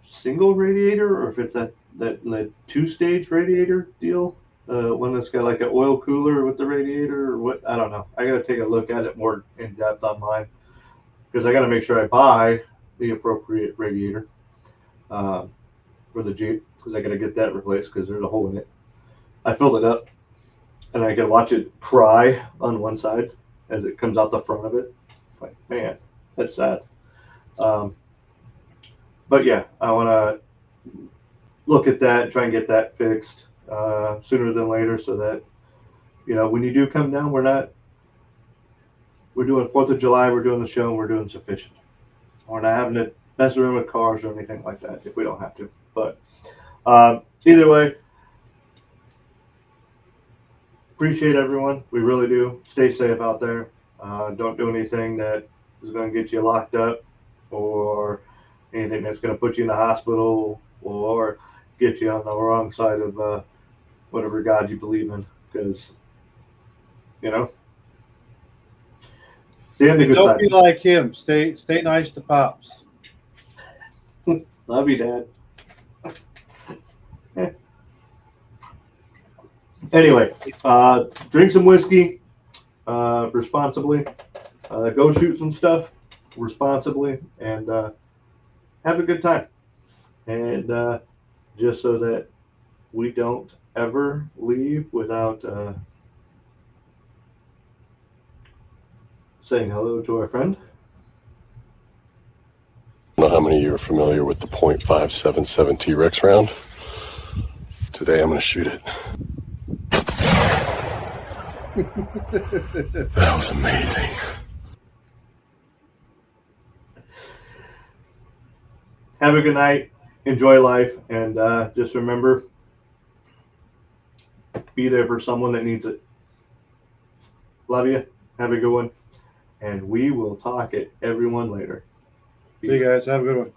Speaker 1: single radiator or if it's that two-stage radiator deal. One that's got like an oil cooler with the radiator or what, I don't know. I got to take a look at it more in depth on mine because I got to make sure I buy the appropriate radiator um, for the Jeep because I got to get that replaced because there's a hole in it. I filled it up and I can watch it cry on one side as it comes out the front of it. Like, man, that's sad. Um, but yeah, I want to look at that and try and get that fixed sooner than later so that, when you do come down, we're doing 4th of July, we're doing the show, and we're doing some fishing. We're not having to mess around with cars or anything like that if we don't have to. But either way, appreciate everyone. We really do. Stay safe out there. Don't do anything that is going to get you locked up or anything that's going to put you in the hospital or get you on the wrong side of whatever God you believe in. Because, you know, stay on the
Speaker 2: and
Speaker 1: good
Speaker 2: don't
Speaker 1: side.
Speaker 2: be like him. Stay nice to pops.
Speaker 1: Love you, Dad. Anyway, drink some whiskey responsibly. Go shoot some stuff responsibly and have a good time. and just so that we don't ever leave without saying hello to our friend.
Speaker 3: I don't know how many of you are familiar with the .577 T-Rex round. Today I'm going to shoot it. That was amazing.
Speaker 1: Have a good night. Enjoy life. And just remember, be there for someone that needs it. Love you. Have a good one. And we will talk at everyone later.
Speaker 2: See you guys. Have a good one.